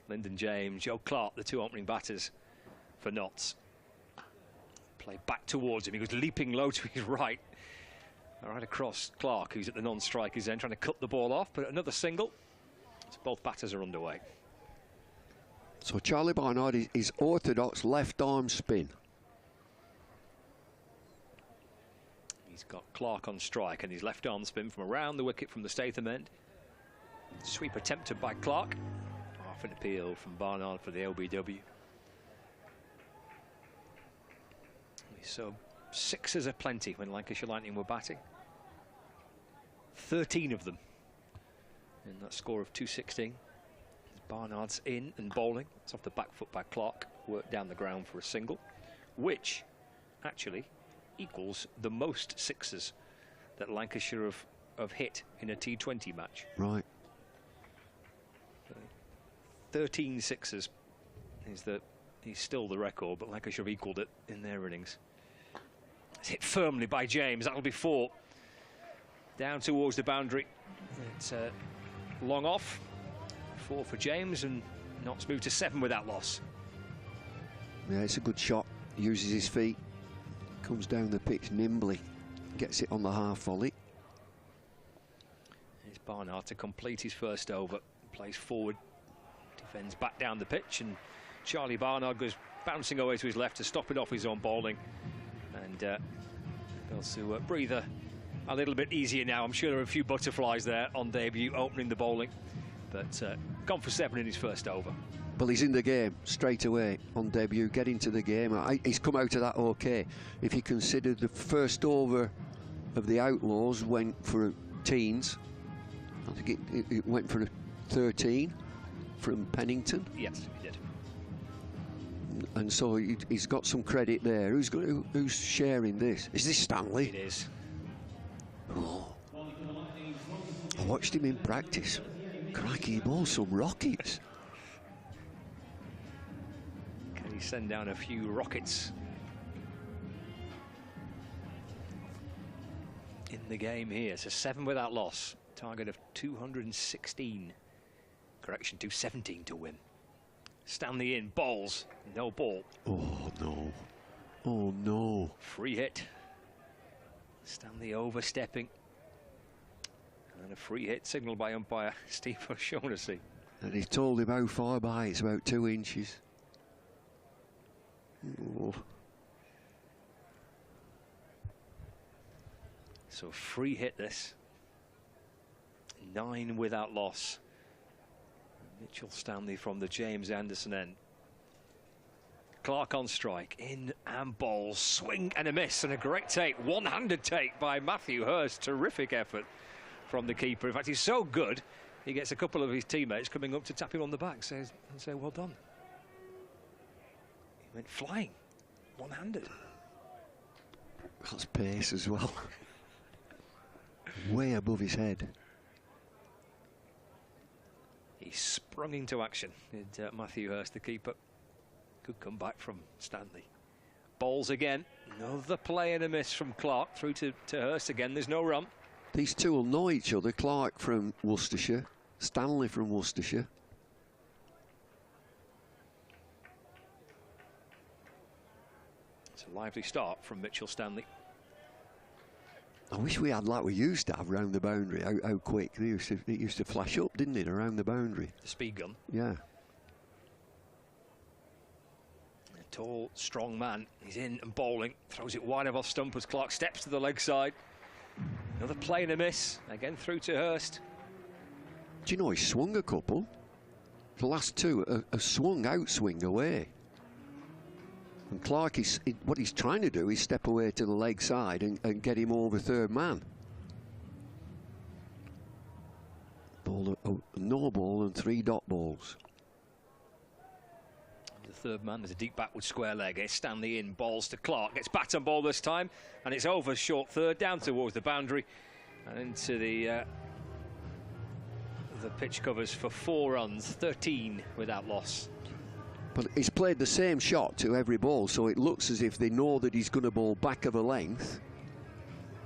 Lyndon James, Joe Clark, the 2 opening batters for Notts. Play back towards him. He was leaping low to his right. Right across Clark, who's at the non-strikers end, trying to cut the ball off, but another single. So both batters are underway. So Charlie Barnard is orthodox left arm spin. He's got Clark on strike and his left arm spin from around the wicket from the Statham end. Sweep attempted by Clark. Half an appeal from Barnard for the LBW. So 6s are plenty when Lancashire Lightning were batting. 13 of them in that score of 216. Barnard's in and bowling. It's off the back foot by Clark. Worked down the ground for a single, which actually equals the most 6s that Lancashire have hit in a T20 match. Right. 13 6s is still the record, but Lancashire have equalled it in their innings. It's hit firmly by James. That'll be 4. Down towards the boundary. It's long off. 4 for James, and Notts moved to 7 without loss. Yeah, it's a good shot. Uses his feet. Comes down the pitch nimbly. Gets it on the half volley. Here's Barnard to complete his first over. Plays forward. Defends back down the pitch, and Charlie Barnard goes bouncing away to his left to stop it off his own bowling. And able to breathe a little bit easier now. I'm sure there are a few butterflies there on debut, opening the bowling. But gone for 7 in his first over. Well, he's in the game straight away on debut, get into the game. He's come out of that okay. If you consider the first over of the Outlaws went for teens, I think it went for a 13 from Pennington. Yes, he did. And so he's got some credit there. Who's sharing this? Is this Stanley? It is. Oh. I watched him in practice. Crikey, he bowls some rockets. Can he send down a few rockets in the game here? So 7 without loss. Target of 216. Correction, 217 to win. Stanley in, bowls, no ball. Oh no. Oh no. Free hit. Stanley overstepping. And a free hit signalled by umpire Steve O'Shaughnessy. And he's told him how far by, it's about 2 inches. Oh. So free hit this. 9 without loss. Mitchell Stanley from the James Anderson end. Clark on strike, in and bowls, swing and a miss, and a great take, one-handed take by Matthew Hurst. Terrific effort from the keeper. In fact, he's so good, he gets a couple of his teammates coming up to tap him on the back and say, well done. He went flying, one-handed. That's pace as well. Way above his head. He sprung into action, did Matthew Hurst, the keeper. Good comeback from Stanley. Bowls again. Another play and a miss from Clark through to Hurst again. There's no run. These two will know each other. Clark from Worcestershire, Stanley from Worcestershire. It's a lively start from Mitchell Stanley. I wish we had like we used to have round the boundary. How quick it used to flash up, didn't it, around the boundary? The speed gun. Yeah. A tall, strong man. He's in and bowling. Throws it wide off stump as Clark steps to the leg side. Another play and a miss. Again through to Hurst. Do you know he swung a couple? The last two are swung outswing away. And Clark, what he's trying to do is step away to the leg side and get him over third man. No ball and 3 dot balls. The third man, there's a deep backward square leg. It's Stanley in, balls to Clark. Gets bat and ball this time, and it's over short third, down towards the boundary, and into the pitch covers for 4 runs, 13 without loss. But he's played the same shot to every ball, so it looks as if they know that he's going to bowl back of a length,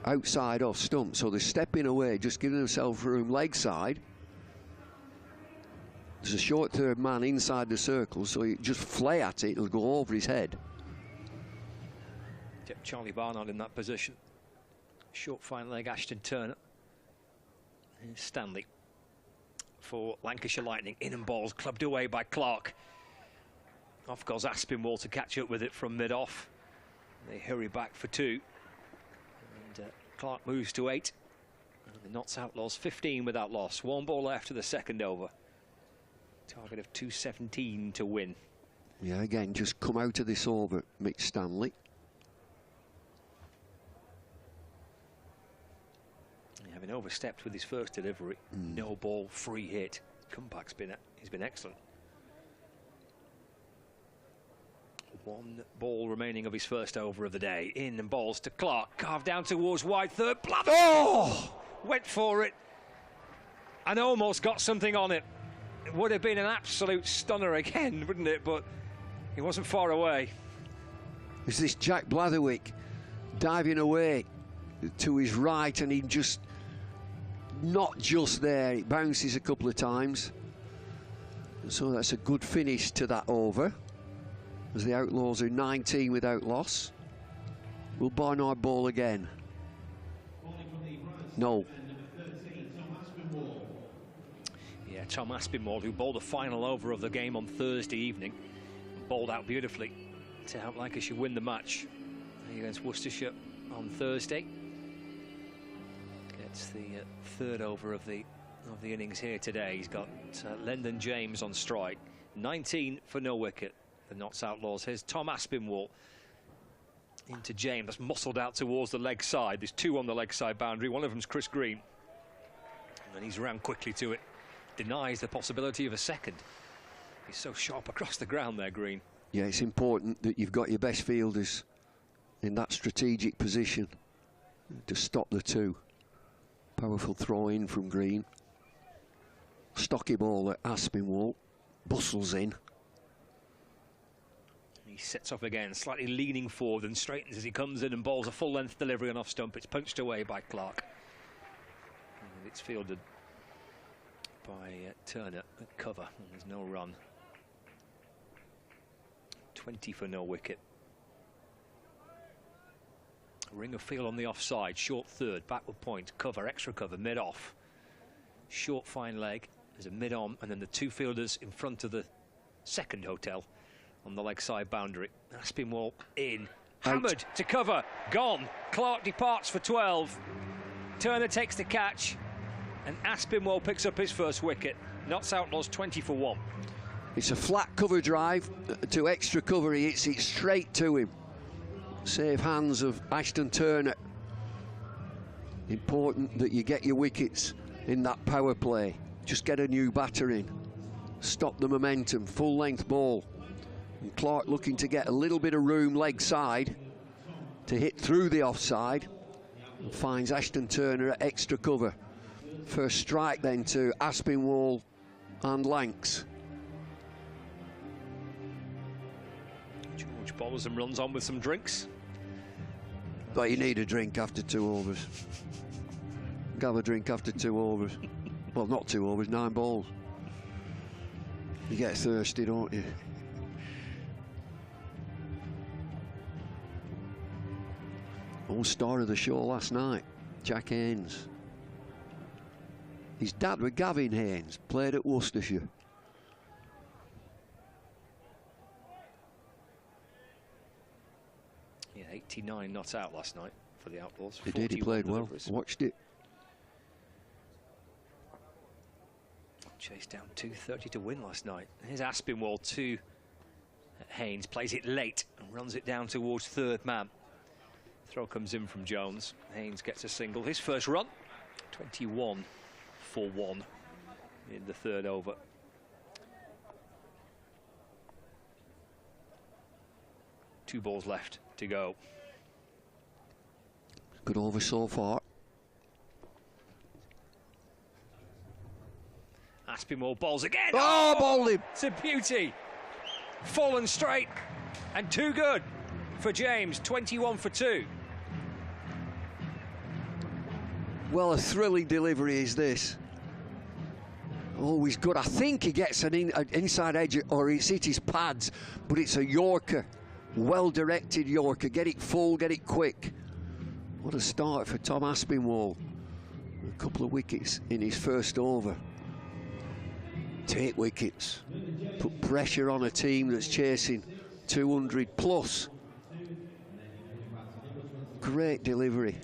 outside off stump. So they're stepping away, just giving themselves room leg side. There's a short third man inside the circle, so you just flay at it, it'll go over his head. Yep, Charlie Barnard in that position. Short fine leg Ashton Turner. Here's Stanley for Lancashire Lightning. In and balls, clubbed away by Clark. Off goes Aspinwall to catch up with it from mid-off. They hurry back for 2. And Clark moves to 8. And the Notts Outlaws 15 without loss. 1 ball left of the second over. Target of 217 to win. Yeah, again, just come out of this over, Mitch Stanley. Having overstepped with his first delivery. No ball, free hit. Comeback's he's been excellent. 1 ball remaining of his first over of the day. In and balls to Clark. Carved down towards wide third. Blather! Oh! Went for it. And almost got something on it. It would have been an absolute stunner again, wouldn't it? But he wasn't far away. It's this Jack Blatherwick diving away to his right, and he just not just there. It bounces a couple of times. So that's a good finish to that over. As the Outlaws are 19 without loss. Will Barnard bowl again? No. Yeah, Tom Aspinwall, who bowled the final over of the game on Thursday evening, bowled out beautifully to help Lancashire win the match against Worcestershire on Thursday. Gets the 3rd over of the innings here today. He's got Lendon James on strike. 19 for no wicket. The Notts Outlaws. Here's Tom Aspinwall into James. That's muscled out towards the leg side. There's 2 on the leg side boundary. One of them's Chris Green. And he's round quickly to it. Denies the possibility of a second. He's so sharp across the ground there, Green. Yeah, it's important that you've got your best fielders in that strategic position to stop the 2. Powerful throw in from Green. Stocky ball at Aspinwall. Bustles in. He sets off again, slightly leaning forward and straightens as he comes in and bowls a full-length delivery on off stump. It's punched away by Clark. And it's fielded by Turner at cover, and there's no run. 20 for no wicket. Ring of field on the offside, short third, backward point, cover, extra cover, mid-off. Short fine leg, there's a mid-on, and then the 2 fielders in front of the second hotel on the leg side boundary. Aspinwall in, hammered to cover, gone. Clark departs for 12. Turner takes the catch, and Aspinwall picks up his first wicket. Notts Outlaws 20 for 1. It's a flat cover drive to extra cover. He hits it straight to him. Safe hands of Ashton Turner. Important that you get your wickets in that power play. Just get a new batter in. Stop the momentum. Full length ball. And Clark looking to get a little bit of room leg side to hit through the offside. And finds Ashton Turner at extra cover. First strike then to Aspinwall and Lanks. George bowls and runs on with some drinks. But you need a drink after 2 overs. have a drink after 2 overs. Well, not 2 overs, 9 balls. You get thirsty, don't you? Old star of the show last night, Jack Haynes. His dad was Gavin Haynes, played at Worcestershire. Yeah, 89 not out last night for the Outlaws. He did, he played well. Watched it. Chased down 230 to win last night. Here's Aspinwall to Haynes, plays it late and runs it down towards third man. Throw comes in from Jones. Haynes gets a single. His first run, 21 for 1 in the third over. Two balls left to go. Good over so far. Aspinwall bowls again. Oh, bowled him. It's a beauty. Fallen straight and too good for James. 21 for 2. Well, a thrilling delivery is this. Always good. I think he gets an inside edge, or it's hit his pads, but it's a Yorker. Well-directed Yorker. Get it full, get it quick. What a start for Tom Aspinwall. A couple of wickets in his first over. Take wickets. Put pressure on a team that's chasing 200 plus. Great delivery.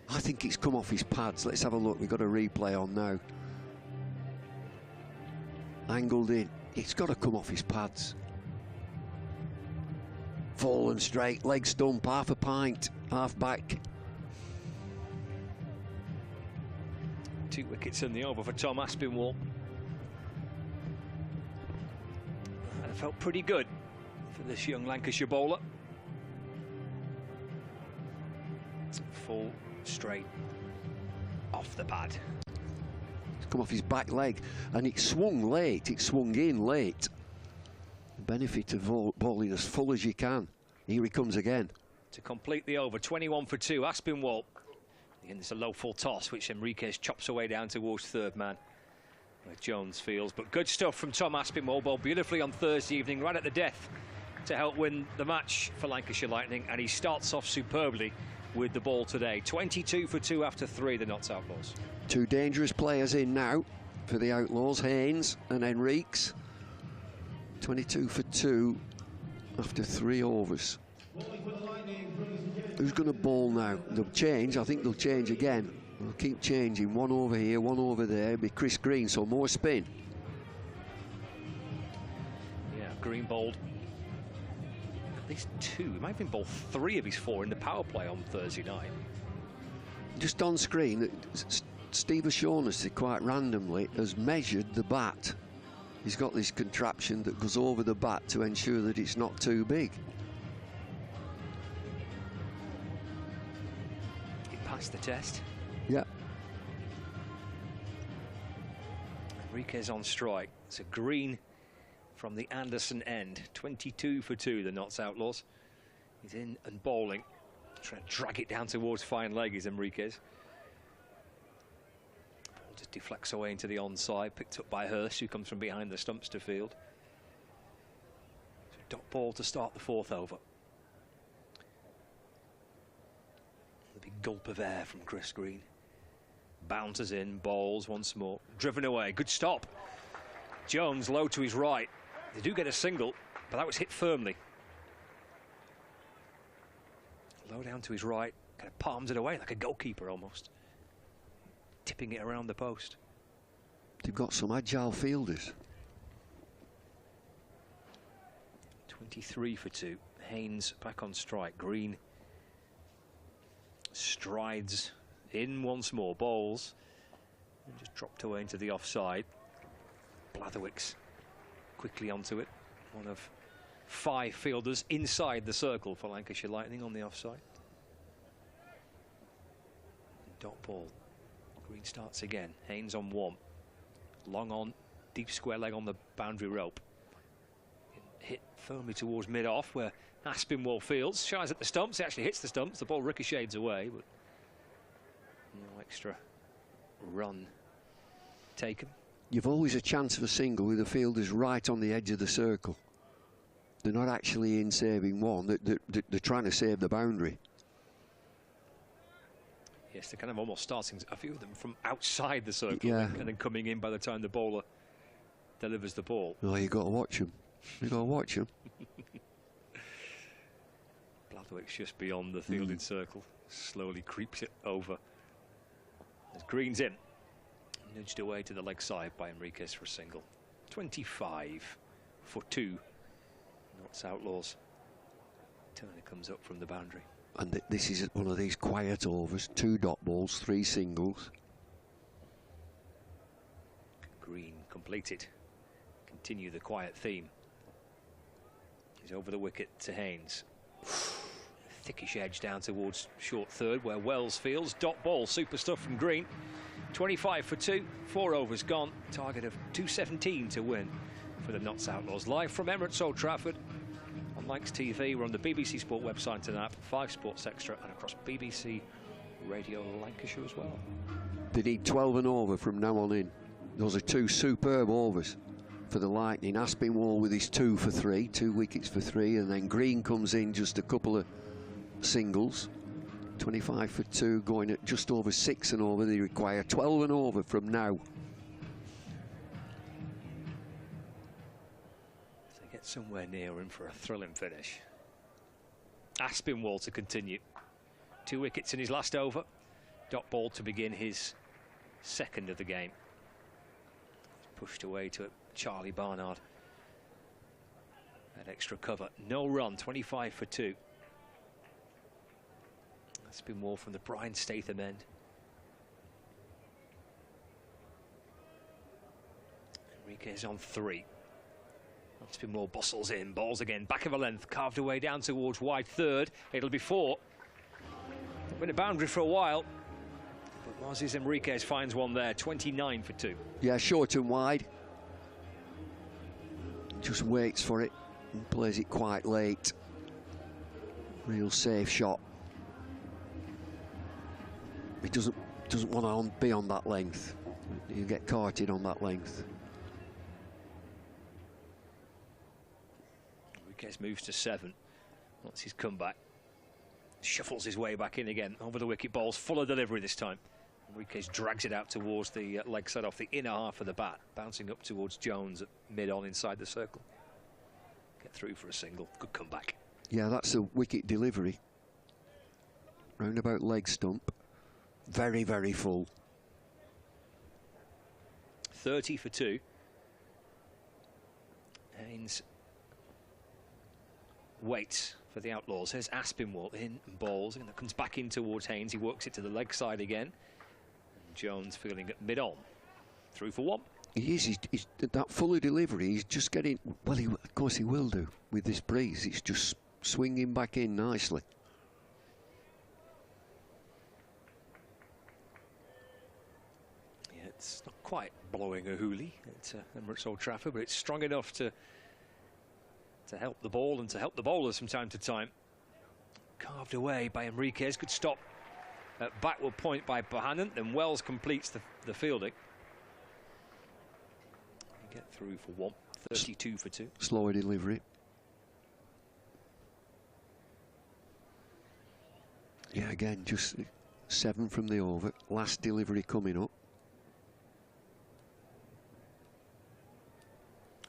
I think it's come off his pads. Let's have a look. We've got a replay on now. Angled in. It's got to come off his pads. Fallen straight, leg stump, half a pint, half back. 2 wickets in the over for Tom Aspinwall. And it felt pretty good for this young Lancashire bowler. Full straight off the pad. It's come off his back leg, and it swung late. It swung in late. The benefit of bowling as full as you can. Here he comes again. To complete the over, 21 for 2. Aspinwall. Again, there's a low full toss, which Enriquez chops away down towards third man, where Jones fields. But good stuff from Tom Aspinwall. Bowled beautifully on Thursday evening, right at the death, to help win the match for Lancashire Lightning. And he starts off superbly with the ball today. 22 for 2 after 3, the Notts Outlaws. 2 dangerous players in now for the Outlaws, Haynes and Enriques. 22 for 2 after 3 overs. Who's going to bowl now? They'll change. I think they'll change again. They'll keep changing. 1 over here, 1 over there. It'll be Chris Green, so more spin. Yeah, Green bowled at least 2. He might have been bowled 3 of his 4 in the power play on Thursday night. Just on screen, Steve O'Shaughnessy quite randomly has measured the bat. He's got this contraption that goes over the bat to ensure that it's not too big. He passed the test. Yeah. Enriquez on strike. It's a Green from the Anderson end. 22 for 2, the Notts Outlaws. He's in and bowling. Trying to drag it down towards fine leg is Enriquez. Ball just deflects away into the onside, picked up by Hurst, who comes from behind the stumps to field. So dot ball to start the 4th over. The big gulp of air from Chris Green. Bounces in, bowls once more. Driven away, good stop. Jones low to his right. They do get a single, but that was hit firmly. Low down to his right, kind of palms it away like a goalkeeper almost. Tipping it around the post. They've got some agile fielders. 23 for 2. Haynes back on strike. Green strides in once more, bowls, and just dropped away into the offside. Blatherwick's quickly onto it. One of 5 fielders inside the circle for Lancashire Lightning on the offside. Dot ball. Green starts again. Haynes on 1. Long on, deep square leg on the boundary rope. Hit firmly towards mid-off where Aspinwall fields. Shies at the stumps. He actually hits the stumps. The ball ricochets away, but no extra run taken. You've always a chance of a single with the fielders right on the edge of the circle. They're not actually in saving one, they're trying to save the boundary. Yes, they're kind of almost starting, a few of them, from outside the circle, Yeah. and then coming in by the time the bowler delivers the ball. Oh, you've got to watch them. You've got to watch them. Blatherwick's just beyond the fielding circle, slowly creeps it over. As Green's in, nudged away to the leg side by Enriquez for a single. 25 for 2. Notts Outlaws. Turner comes up from the boundary. And this is one of these quiet overs, 2 dot balls, 3 singles. Green completed. Continue the quiet theme. He's over the wicket to Haynes. Thickish edge down towards short third where Wells fields. Dot ball, super stuff from Green. 25 for 2, 4 overs gone. Target of 217 to win for the Notts Outlaws. Live from Emirates Old Trafford on Lancs TV. We're on the BBC Sport website and app, 5 Sports Extra, and across BBC Radio Lancashire as well. They need 12 and over from now on in. Those are 2 superb overs for the Lightning. Aspinwall with his 2 for 3, 2 wickets for 3, and then Green comes in just a couple of singles. 25 for 2, going at just over 6 and over. They require 12 and over from now. So they get somewhere near in for a thrilling finish. Aspinwall to continue. 2 wickets in his last over. Dot ball to begin his second of the game. Pushed away to Charlie Barnard. That extra cover. No run, 25 for 2. Aspinwall from the Brian Statham end. Enriquez on 3. Aspinwall bustles in, balls again, back of a length, carved away down towards wide third. It'll be 4. Been a boundary for a while, but Moses Enriquez finds one there, 29 for 2. Yeah, short and wide. Just waits for it and plays it quite late. Real safe shot. He doesn't want to be on that length. You get carted on that length. Enriquez moves to 7. What's his comeback? Shuffles his way back in again. Over the wicket, balls, full of delivery this time. Enriquez drags it out towards the leg side off the inner half of the bat, bouncing up towards Jones at mid-on inside the circle. Get through for a single. Good comeback. Yeah, that's a wicket delivery. Roundabout leg stump. Very, very full. 30 for 2. Haynes waits for the Outlaws. Here's Aspinwall in and bowls, and that comes back in towards Haynes. He works it to the leg side again. And Jones fielding at mid-on. Through for 1. He's that fuller delivery. He's just getting, well, of course he will do with this breeze. It's just swinging back in nicely. It's not quite blowing a hoolie at Emirates Old Trafford, but it's strong enough to help the ball and to help the bowlers from time to time. Carved away by Enriquez. Good stop at backward point by Bohannon. Then Wells completes the fielding. Get through for 1. 32 for 2. Slower delivery. Yeah, again, just 7 from the over. Last delivery coming up.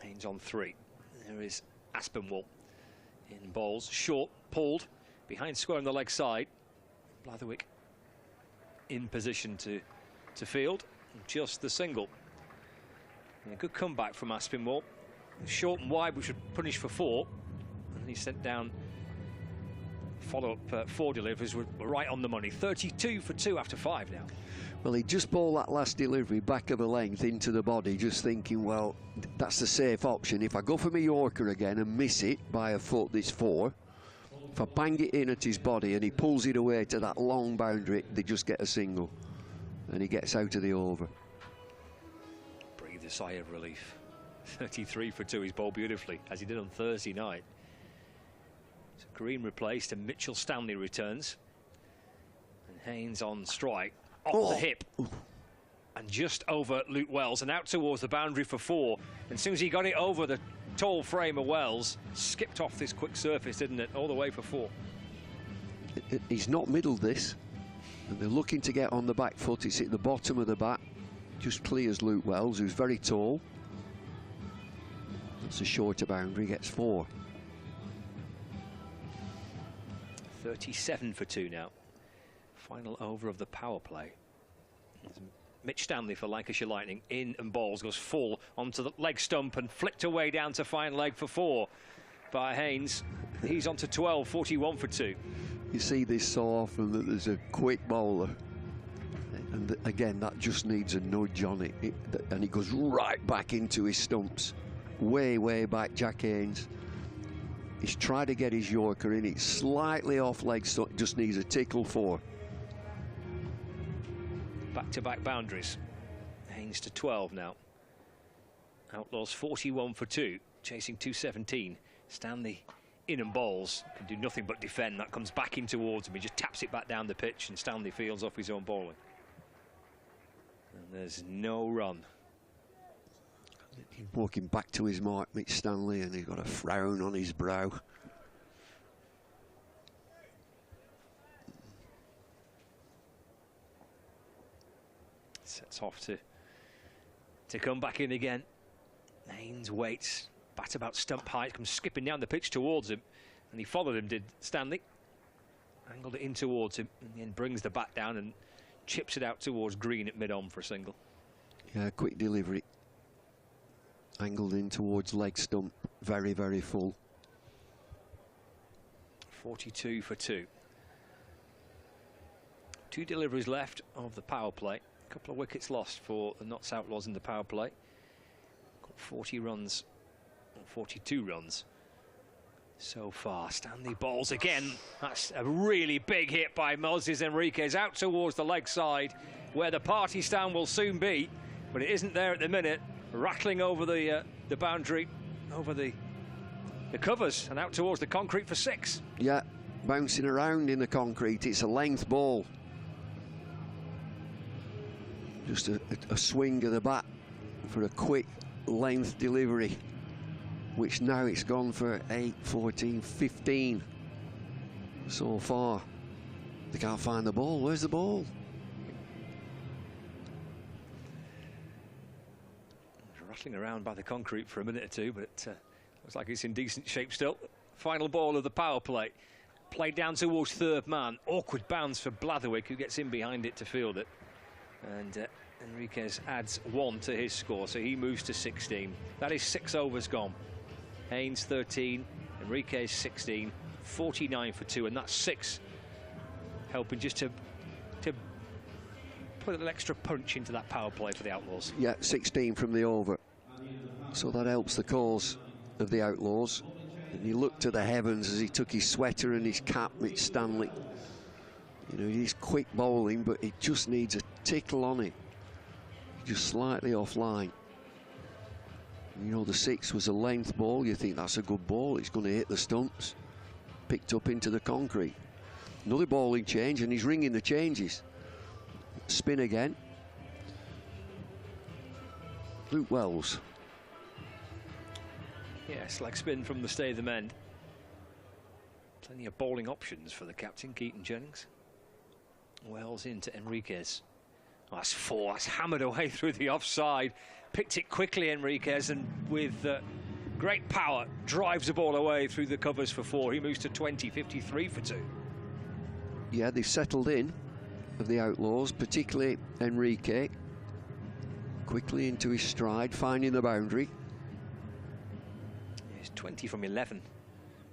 Haynes on 3. There is Aspinwall in bowls. Short, pulled, behind square on the leg side. Blatherwick in position to field. Just the single. And a good comeback from Aspinwall. Short and wide, which would punish for 4. And then he sent down follow-up 4 deliveries were right on the money. 32 for 2 after 5 now. Well, he just bowled that last delivery back of a length into the body, just thinking, well, that's the safe option. If I go for my Yorker again and miss it by a foot, it's 4. If I bang it in at his body and he pulls it away to that long boundary, they just get a single. And he gets out of the over. Breathe a sigh of relief. 33 for 2, he's bowled beautifully, as he did on Thursday night. So Green replaced and Mitchell Stanley returns. And Haynes on strike. Off the hip. and just over Luke Wells and out towards the boundary for 4. And as soon as he got it over the tall frame of Wells, skipped off this quick surface, didn't it? All the way for 4. He's not middled this, and they're looking to get on the back foot. It's at the bottom of the bat, just clears Luke Wells, who's very tall. That's a shorter boundary, gets 4. 37 for 2 now. Final over of the power play. Mitch Stanley for Lancashire Lightning, in and balls, goes full onto the leg stump and flicked away down to fine leg for 4 by Haynes. He's on to 12, 41 for 2. You see this so often that there's a quick bowler, and again that just needs a nudge on it, and it goes right back into his stumps, way back. Jack Haynes, he's tried to get his Yorker in, it's slightly off leg, so it just needs a tickle 4. Back-to-back boundaries. Haynes to 12 now. Outlaws 41 for 2, chasing 217. Stanley in and bowls, can do nothing but defend. That comes back in towards him. He just taps it back down the pitch, and Stanley fields off his own bowling. And there's no run. He's walking back to his mark, Mitch Stanley, and he's got a frown on his brow. Sets off to come back in again. Haynes waits, bat about stump height, comes skipping down the pitch towards him, and he followed him, did Stanley. Angled it in towards him, and then brings the bat down and chips it out towards green at mid-on for a single. Yeah, quick delivery. Angled in towards leg stump, very full. 42 for 2. 2 deliveries left of the power play. A couple of wickets lost for the Notts Outlaws in the power play. Got 40 runs, 42 runs so far. Stanley bowls again. That's a really big hit by Moses Enriquez out towards the leg side, where the party stand will soon be, but it isn't there at the minute. Rattling over the boundary, over the covers, and out towards the concrete for 6. Yeah, bouncing around in the concrete. It's a length ball. Just a swing of the bat for a quick length delivery, which now it's gone for 8, 14, 15 so far. They can't find the ball. Where's the ball? Rattling around by the concrete for a minute or two, but it looks like it's in decent shape still. Final ball of the power play. Played down towards third man. Awkward bounce for Blatherwick, who gets in behind it to field it. And Enriquez adds 1 to his score, so he moves to 16. That is 6 overs gone. Haynes 13, Enriquez 16, 49 for 2, and that's 6. Helping just to put an extra punch into that power play for the Outlaws. Yeah, 16 from the over. So that helps the cause of the Outlaws. And he looked to the heavens as he took his sweater and his cap, Mitch Stanley. You know, he's quick bowling, but it just needs a tickle on it. Just slightly offline. You know, the 6 was a length ball. You think that's a good ball. It's going to hit the stumps. Picked up into the concrete. Another bowling change, and he's ringing the changes. Spin again. Luke Wells. Yes, leg spin from the stay of the men. Plenty of bowling options for the captain, Keaton Jennings. Wells into Enriquez. Oh, that's 4. That's hammered away through the offside. Picked it quickly, Enriquez, and with great power drives the ball away through the covers for 4. He moves to 20, 53 for 2. Yeah, they've settled in, of the Outlaws, particularly Enrique. Quickly into his stride, finding the boundary. He's 20 from 11.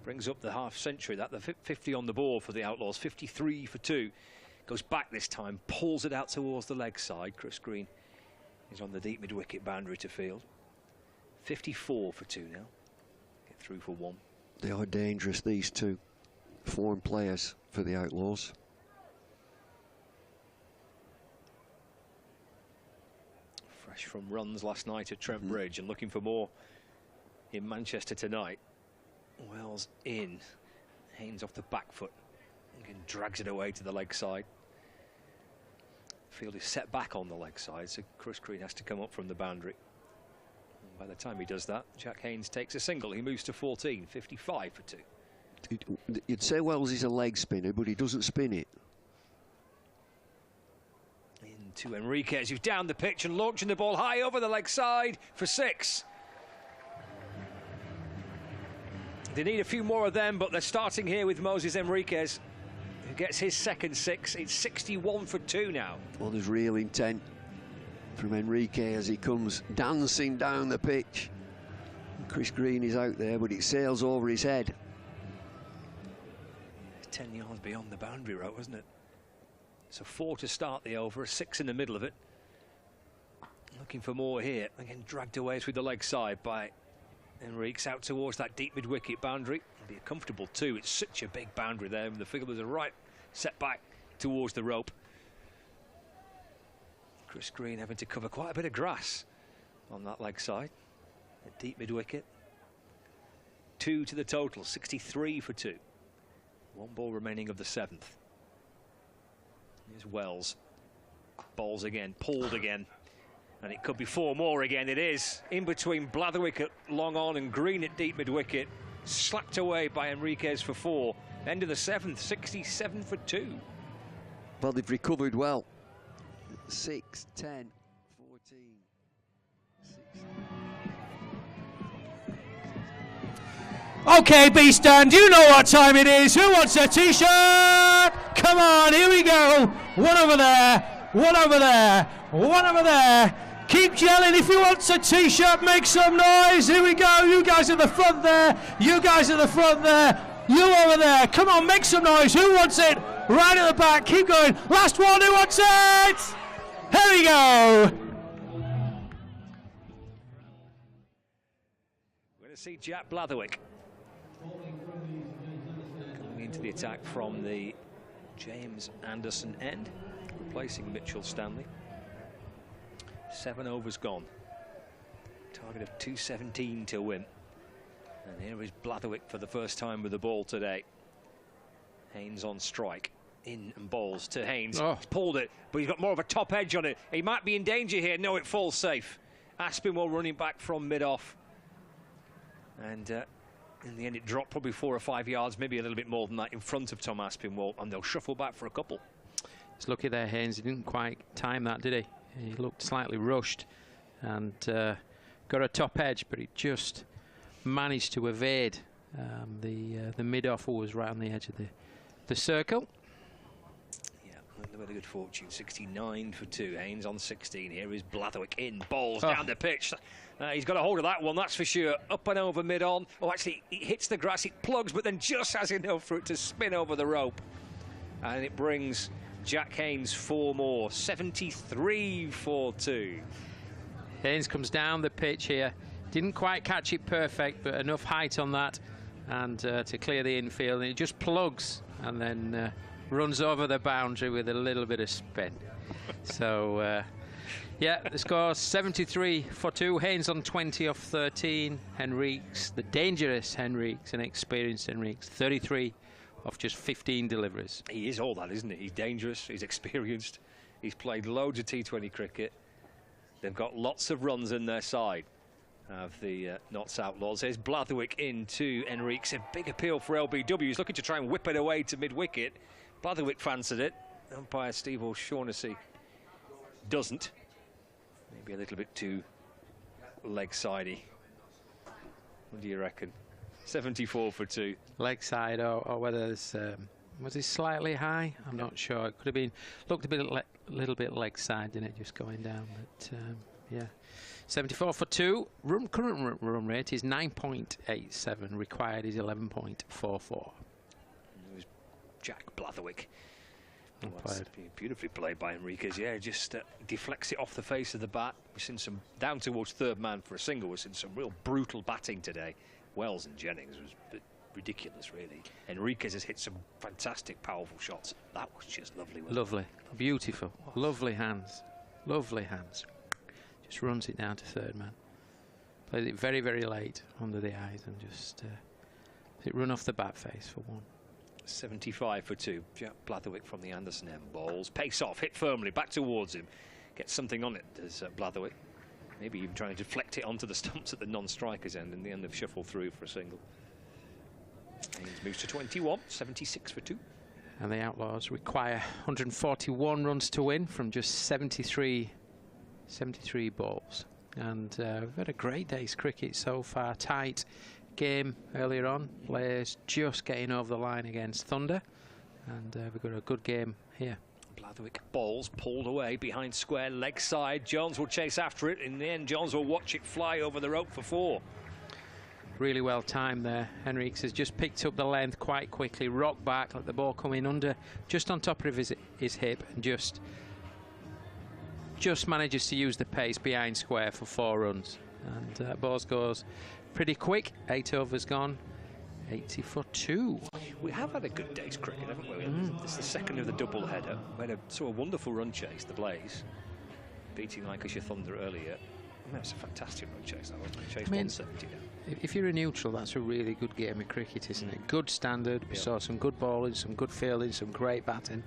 Brings up the half century, that the 50 on the board for the Outlaws, 53 for 2. Goes back this time, pulls it out towards the leg side. Chris Green is on the deep mid-wicket boundary to field. 54 for 2 now. Get through for 1. They are dangerous, these two foreign players for the Outlaws. Fresh from runs last night at Trent Bridge and looking for more in Manchester tonight. Wells in. Haynes off the back foot. And drags it away to the leg side. field is set back on the leg side, so Chris Green has to come up from the boundary. And by the time he does that, Jack Haynes takes a single. He moves to 14, 55 for 2. You'd say Wells is a leg spinner, but he doesn't spin it. Into Enriquez, who's down the pitch and launching the ball high over the leg side for 6. They need a few more of them, but they're starting here with Moses Enriquez, who gets his second 6. It's 61 for 2 now. Well, there's real intent from Enrique as he comes dancing down the pitch. Chris Green is out there, but it sails over his head. 10 yards beyond the boundary rope, wasn't it? So 4 to start the over, a 6 in the middle of it. Looking for more here. Again, dragged away through the leg side by Enriquez out towards that deep mid-wicket boundary. It'll be a comfortable 2. It's such a big boundary there, and the fielders are right set back towards the rope. Chris Green having to cover quite a bit of grass on that leg side. A deep mid-wicket. 2 to the total, 63 for 2. 1 ball remaining of the 7th. Here's Wells. Bowls again, pulled again. And it could be 4 more again. It is. In between Blatherwick at long on and Green at deep mid-wicket. Slapped away by Enriquez for 4. End of the 7th, 67 for 2. Well, they've recovered well. 6, 10, 14, 16. Okay, B-Stand, you know what time it is. Who wants a T-shirt? Come on, here we go. One over there, one over there, one over there. Keep yelling if you want a T-shirt, make some noise. Here we go. You guys at the front there. You guys at the front there. You over there. Come on, make some noise. Who wants it? Right at the back. Keep going. Last one. Who wants it? Here we go. We're going to see Jack Blatherwick coming into the attack from the James Anderson end, replacing Mitchell Stanley. 7 overs gone. Target of 217 to win. And here is Blatherwick for the first time with the ball today. Haynes on strike. In and bowls to Haynes. Oh. He's pulled it, but he's got more of a top edge on it. He might be in danger here. No, it falls safe. Aspinwall running back from mid-off. And in the end, it dropped probably 4 or 5 yards, maybe a little bit more than that, in front of Tom Aspinwall, and they'll shuffle back for a couple. It's lucky there, Haynes. He didn't quite time that, did he? He looked slightly rushed and got a top edge, but he just managed to evade the mid-off, who was right on the edge of the circle. Yeah, a little bit of good fortune. 69 for 2. Haynes on 16. Here is Blatherwick in, bowls down the pitch. He's got a hold of that one, that's for sure. Up and over mid-on. Oh, actually, it hits the grass, it plugs, but then just has enough for it to spin over the rope. And it brings Jack Haynes 4 more. 73 for 2. Haynes comes down the pitch here. Didn't quite catch it perfect, but enough height on that and to clear the infield. And it just plugs and then runs over the boundary with a little bit of spin. So, yeah, the score's 73 for 2. Haynes on 20 off 13. Henriques, the dangerous Henriques, and experienced Henriques, 33 off just 15 deliveries. He is all that, isn't he? He's dangerous, he's experienced, he's played loads of T20 cricket. They've got lots of runs in their side of the Notts Outlaws. There's Blatherwick into Enriquez. A big appeal for LBW. He's looking to try and whip it away to mid-wicket. Blatherwick fancied it. Umpire Steve O'Shaughnessy doesn't. Maybe a little bit too leg-sidey. What do you reckon? 74 for 2. Leg side, or whether it's, was it slightly high? I'm not sure. It could have been, looked a bit little bit leg side, didn't it, just going down? But yeah, 74 for 2. Current run rate is 9.87. Required is 11.44. It was Jack Blatherwick. Well, beautifully played by Enriquez. Yeah, just deflects it off the face of the bat. We've seen some down towards third man for a single. We've seen some real brutal batting today. Wells and Jennings was a bit ridiculous, really. Enriquez has hit some fantastic, powerful shots. That was just lovely. Lovely, beautiful, lovely hands, lovely hands. Just runs it down to third man. Plays it very, very late under the eyes and just it run off the bat face for 1. 75 for 2. Jack Blatherwick from the Anderson end. Bowls, pace off, hit firmly, back towards him. Gets something on it, does Blatherwick. Maybe even trying to deflect it onto the stumps at the non-striker's end. In the end, they've shuffled through for a single. Haynes moves to 21, 76 for 2. And the Outlaws require 141 runs to win from just 73 balls. And we've had a great day's cricket so far. Tight game earlier on. Players just getting over the line against Thunder. And we've got a good game here. Blatherwick balls pulled away behind square, leg side. Jones will chase after it. In the end, Jones will watch it fly over the rope for 4. Really well timed there. Henriques has just picked up the length quite quickly, rocked back, let the ball come in under, just on top of his hip, and just manages to use the pace behind square for 4 runs. And ball goes pretty quick. 8 overs gone. 80 for 2. We have had a good day's cricket, haven't we? This is the second of the double header. We had a sort of wonderful run chase, the Blaze, beating Lancashire Thunder earlier. That was a fantastic run chase, that wasn't it? Chase 170 down. If you're a neutral, that's a really good game of cricket, isn't it? Good standard. We saw some good bowling, some good fielding, some great batting.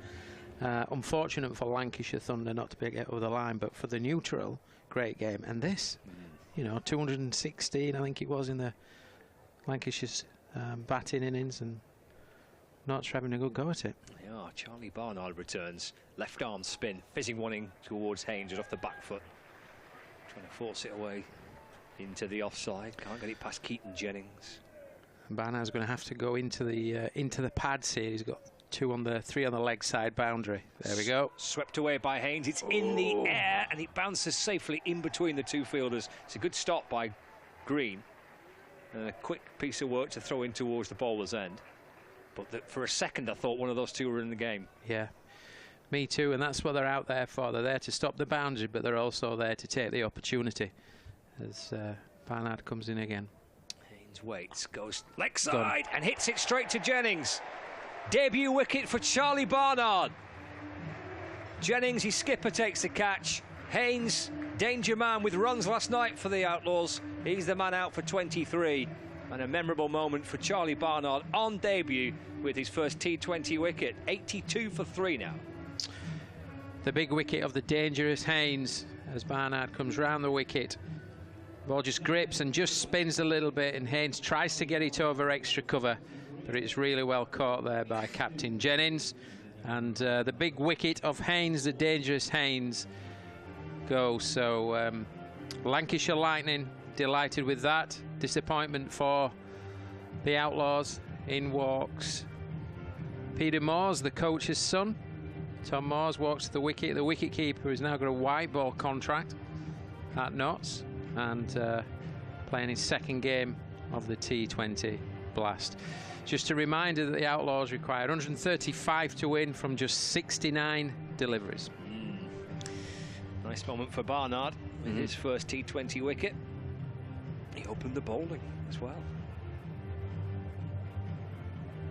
Unfortunate for Lancashire Thunder not to be able to get over the line, but for the neutral, great game. And this, you know, 216, I think it was, in the Lancashire's batting innings, and Notts having a good go at it. They are. Charlie Barnard returns, left arm spin, fizzing one in towards Haynes off the back foot, trying to force it away into the offside. Can't get it past Keaton Jennings. And Barnard's going to have to go into the pads here. He's got 3 on the leg side boundary. There we go. Swept away by Haynes. It's in the air and it bounces safely in between the 2 fielders. It's a good stop by Green. And a quick piece of work to throw in towards the bowler's end. But for a second I thought one of those 2 were in the game. Yeah, me too, and that's what they're out there for. They're there to stop the boundary, but they're also there to take the opportunity as Barnard comes in again. Haynes waits, goes leg side and hits it straight to Jennings. Debut wicket for Charlie Barnard. Jennings, his skipper, takes the catch. Haynes, danger man with runs last night for the Outlaws. He's the man out for 23. And a memorable moment for Charlie Barnard on debut with his first T20 wicket. 82 for 3 now. The big wicket of the dangerous Haynes as Barnard comes round the wicket. Ball just grips and just spins a little bit, and Haynes tries to get it over extra cover, but it's really well caught there by Captain Jennings. And the big wicket of Haynes, the dangerous Haynes, goes. So Lancashire Lightning delighted with that. Disappointment for the Outlaws. In walks Peter Moores, the coach's son. Tom Moores walks to the wicket. The wicket keeper has now got a white ball contract at Notts and playing his second game of the T20 Blast. Just a reminder that the Outlaws required 135 to win from just 69 deliveries. Nice moment for Barnard with his first T20 wicket. He opened the bowling as well.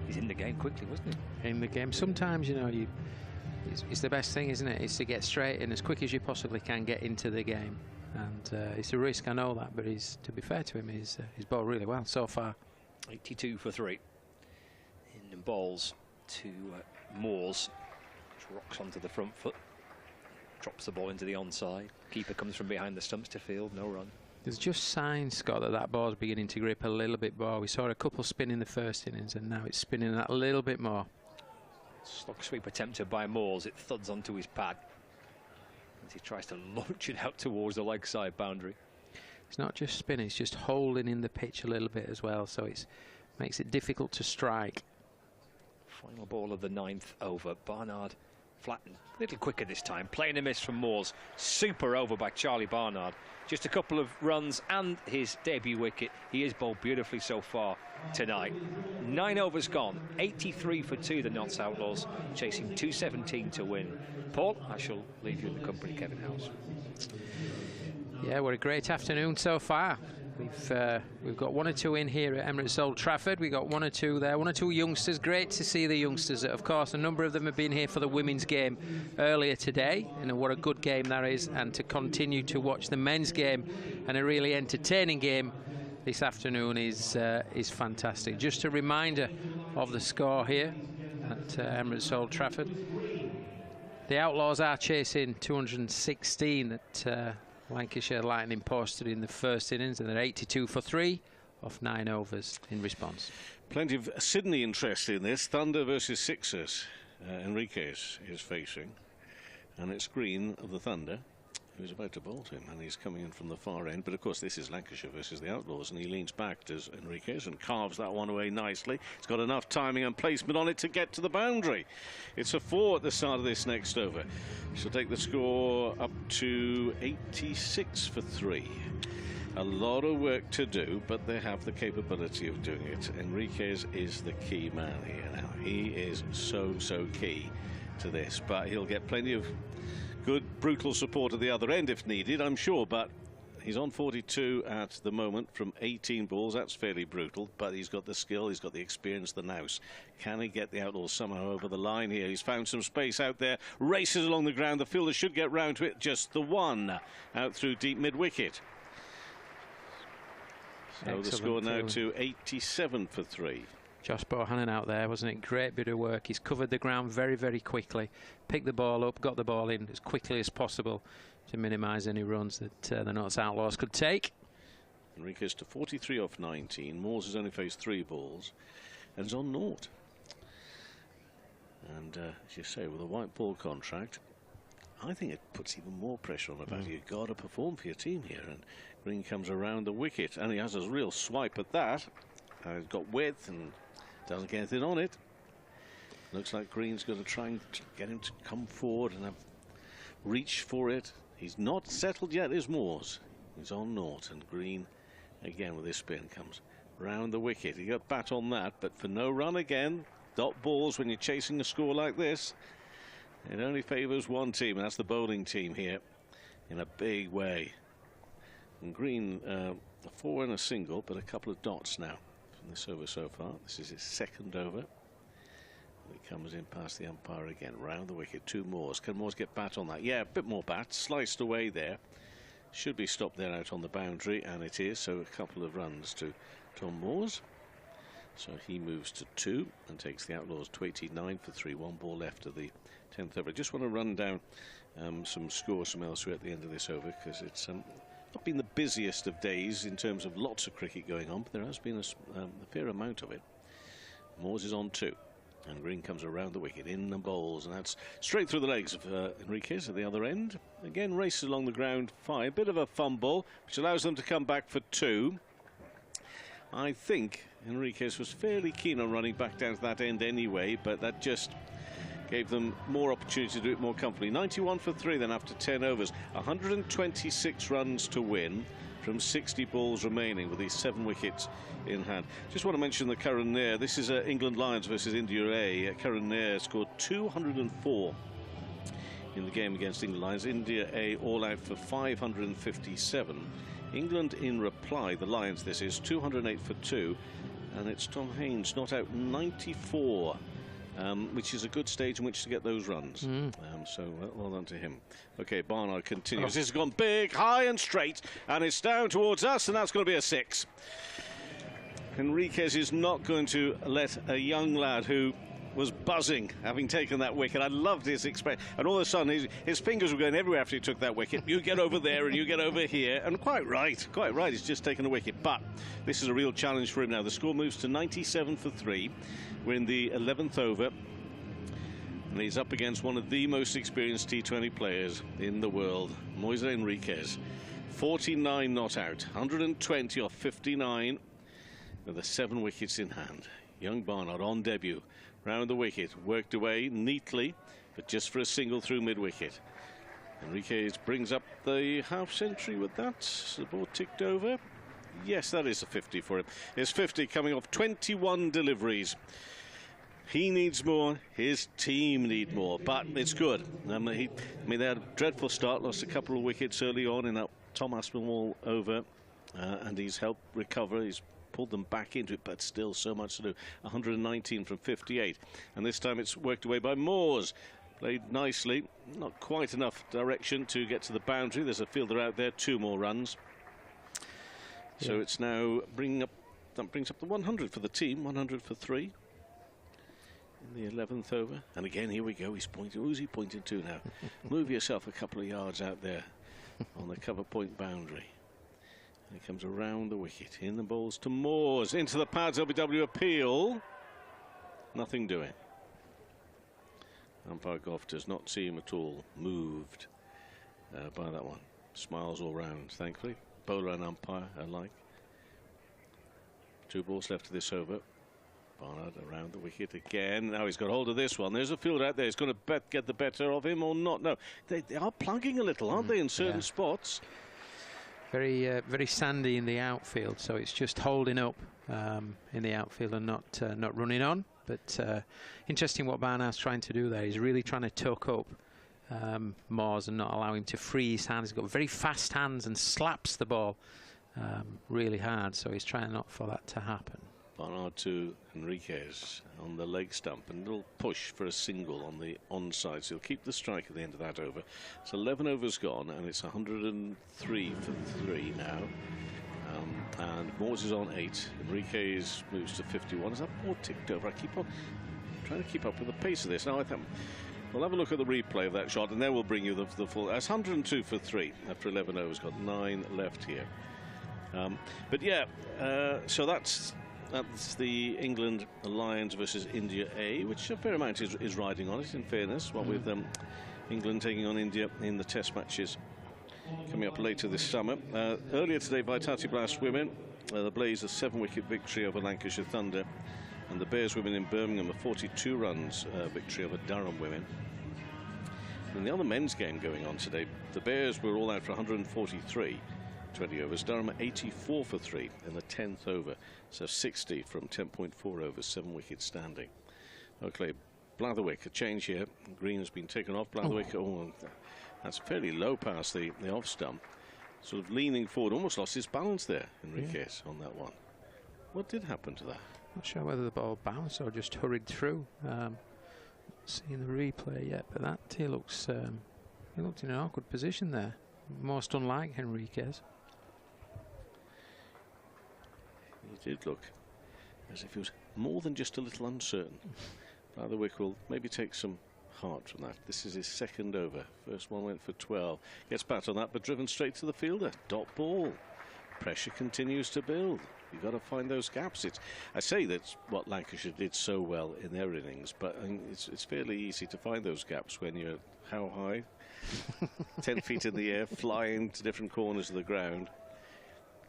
He's in the game quickly, wasn't he? In the game. Sometimes, you know, it's the best thing, isn't it? Is to get straight in as quick as you possibly can, get into the game. And it's a risk, I know that, but to be fair to him, he's bowled really well so far. 82 for 3. In bowls to Moores, which rocks onto the front foot. Drops the ball into the onside. Keeper comes from behind the stumps to field, no run. There's just signs, Scott, that ball's beginning to grip a little bit more. We saw a couple spin in the first innings, and now it's spinning that a little bit more. Slog sweep attempted by Moores. It thuds onto his pad as he tries to launch it out towards the leg side boundary. It's not just spinning, it's just holding in the pitch a little bit as well, so it makes it difficult to strike. Final ball of the 9th over. Barnard flattened a little quicker this time. Playing a miss from Moores. Super over by Charlie Barnard. Just a couple of runs and his debut wicket. He has bowled beautifully so far tonight. 9 overs gone. 83 for 2, the Notts Outlaws, chasing 217 to win. Paul, I shall leave you in the company of Kevin House. Yeah, what a great afternoon so far. We've got 1 or 2 in here at Emirates Old Trafford. We got 1 or 2 there, 1 or 2 youngsters. Great to see the youngsters. Of course, a number of them have been here for the women's game earlier today, and what a good game that is. And to continue to watch the men's game and a really entertaining game this afternoon is fantastic. Just a reminder of the score here. at Emirates Old Trafford. The Outlaws are chasing 216 that Lancashire Lightning posted in the first innings, and they're 82 for 3 off 9 overs in response. Plenty of Sydney interest in this. Thunder versus Sixers. Enriquez is facing, and it's Green of the Thunder who's about to bolt him, and he's coming in from the far end. But of course this is Lancashire versus the Outlaws, and he leans back to Enriquez and carves that one away nicely. He's got enough timing and placement on it to get to the boundary. It's a 4 at the start of this next over. She'll take the score up to 86 for 3. A lot of work to do, but they have the capability of doing it. Enriquez is the key man here now. He is so key to this, but he'll get plenty of good brutal support at the other end if needed, I'm sure. But he's on 42 at the moment from 18 balls. That's fairly brutal, but he's got the skill, he's got the experience, the nous. Can he get the Outlaws somehow over the line here? He's found some space out there, races along the ground. The fielder should get round to it. Just the one out through deep mid-wicket. So the score now to 87 for 3. Josh Bohannon out there, wasn't it? Great bit of work. He's covered the ground very quickly, picked the ball up, got the ball in as quickly as possible to minimise any runs that the Notts Outlaws could take. Enriquez to 43 off 19. Moores has only faced 3 balls and is on 0. And as you say, with a white ball contract, I think it puts even more pressure on the batter. You've got to perform for your team here. And Green comes around the wicket, and he has a real swipe at that. He's got width and doesn't get anything on it. Looks like Green's going to try and get him to come forward and have reach for it. He's not settled yet, is Moores. He's on 0, and Green again with his spin comes round the wicket. He got bat on that, but for no run again. Dot balls when you're chasing a score like this. It only favours one team, and that's the bowling team here in a big way. And Green, a 4 and a single, but a couple of dots now from this over so far. This is his second over. He comes in past the umpire again, round the wicket. 2 Moores. Can Moores get bat on that? Yeah, a bit more bat, sliced away there. Should be stopped there out on the boundary, and it is. So a couple of runs to Tom Moores. So he moves to 2 and takes the Outlaws to 89 for 3. 1 ball left of the 10th over. I just want to run down some scores from elsewhere at the end of this over, because it's not been the busiest of days in terms of lots of cricket going on, but there has been a fair amount of it. Moores is on 2, and Green comes around the wicket, in the bowls, and that's straight through the legs of Enriquez at the other end. Again, races along the ground 5, bit of a fumble, which allows them to come back for 2. I think Enriquez was fairly keen on running back down to that end anyway, but that just gave them more opportunity to do it more comfortably. 91 for 3 then after 10 overs. 126 runs to win from 60 balls remaining with these 7 wickets in hand. Just want to mention the Karan Nair. This is England Lions versus India A. Karan Nair scored 204 in the game against England Lions. India A all out for 557. England in reply, the Lions this is, 208 for 2, and it's Tom Haynes not out 94, which is a good stage in which to get those runs. So well done to him. Okay, Barnard continues. This has gone big, high and straight, and it's down towards us, and that's going to be a 6. Enriquez is not going to let a young lad who was buzzing having taken that wicket. I loved his expression, and all of a sudden his fingers were going everywhere after he took that wicket. You get over there and you get over here, and quite right, he's just taken a wicket. But this is a real challenge for him now. The score moves to 97 for 3. We're in the 11th over, and he's up against one of the most experienced T20 players in the world, Moise Enriquez. 49 not out, 120 off 59 with the 7 wickets in hand. Young Barnard on debut, round the wicket, worked away neatly, but just for a single through mid-wicket. Enriquez brings up the half-century with that. The ball ticked over. Yes, that is a 50 for him. It's 50 coming off 21 deliveries. He needs more, his team need more, but it's good. They had a dreadful start, lost a couple of wickets early on in that Tom Aspinwall over, and he's helped recover. He's pulled them back into it, but still so much to do. 119 from 58, and this time it's worked away by Moores. Played nicely, not quite enough direction to get to the boundary. There's a fielder out there, 2 more runs. So it's now that brings up the 100 for the team, 100 for 3. in the 11th over. And again, here we go. He's pointing. Who's he pointing to now? Move yourself a couple of yards out there on the cover point boundary. And he comes around the wicket. In the balls to Moores. Into the pads. LBW appeal. Nothing doing. Umpire Goff does not seem at all moved by that one. Smiles all round, thankfully. Bowler and umpire alike. 2 balls left of this over. Barnard around the wicket again. Now he's got hold of this one. There's a field out there. He's going to get the better of him or not. No, they are plugging a little, aren't they, in certain spots? Very, very sandy in the outfield, so it's just holding up in the outfield and not running on. But interesting what Barnard's trying to do there. He's really trying to tuck up Moores and not allow him to free his hands. He's got very fast hands and slaps the ball really hard, so he's trying not for that to happen. Barnard to Enriquez on the leg stump, and a little push for a single on the onside, so he'll keep the strike at the end of that over. It's 11 overs gone, and it's 103 for 3 now. And Moores is on 8. Enriquez moves to 51. Is that ball ticked over? I keep on trying to keep up with the pace of this. Now I think we'll have a look at the replay of that shot, and then we'll bring you the full. That's 102 for 3 after 11 overs. Got 9 left here. But yeah, so that's the England Lions versus India A, which a fair amount is riding on it, in fairness. What with England taking on India in the Test matches coming up later this summer. Earlier today, Vitality Blast women, the Blaze a 7-wicket victory over Lancashire Thunder, and the Bears women in Birmingham a 42 runs victory over Durham women. And the other men's game going on today, the Bears were all out for 143. 20 overs. Durham 84 for 3 in the 10th over, so 60 from 10.4 overs, 7 wickets standing. Okay, Blatherwick, a change here. Green has been taken off. Blatherwick, that's fairly low past the off stump. Sort of leaning forward, almost lost his balance there, Enriquez, on that one. What did happen to that? Not sure whether the ball bounced or just hurried through. Seeing the replay yet, but that he looked in an awkward position there. Most unlike Enriquez. He did look as if he was more than just a little uncertain. Blatherwick will maybe take some heart from that. This is his 2nd over. First one went for 12. Gets back on that, but driven straight to the fielder. Dot ball. Pressure continues to build. You've got to find those gaps. I say that's what Lancashire did so well in their innings, but it's fairly easy to find those gaps when you're how high? 10 feet in the air, flying to different corners of the ground.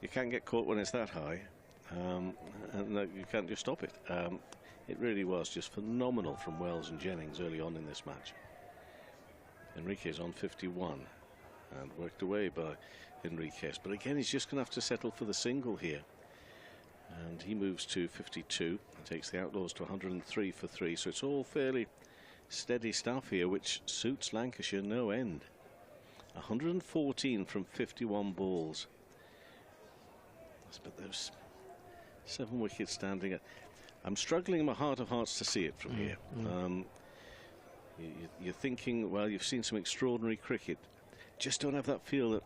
You can't get caught when it's that high, and you can't just stop it. It really was just phenomenal from Wells and Jennings early on in this match. Enriquez on 51 and worked away by Enriquez, but again he's just going to have to settle for the single here, and he moves to 52 and takes the Outlaws to 103 for 3, so it's all fairly steady stuff here, which suits Lancashire no end. 114 from 51 balls, but there's 7 wickets standing. I'm struggling in my heart of hearts to see it from here. You're thinking, well, you've seen some extraordinary cricket. Just don't have that feel that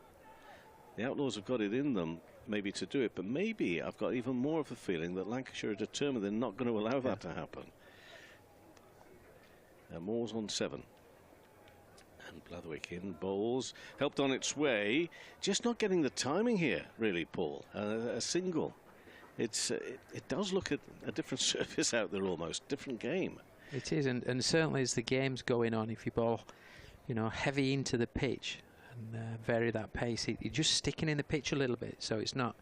the Outlaws have got it in them maybe to do it, but maybe I've got even more of a feeling that Lancashire are determined they're not going to allow that to happen. Moores on 7. And Blatherwick in bowls, helped on its way, just not getting the timing here really, Paul. A single. It does look at a different surface out there, almost different game. It is, and certainly as the game's going on, if you ball heavy into the pitch and vary that pace, you're just sticking in the pitch a little bit, so it's not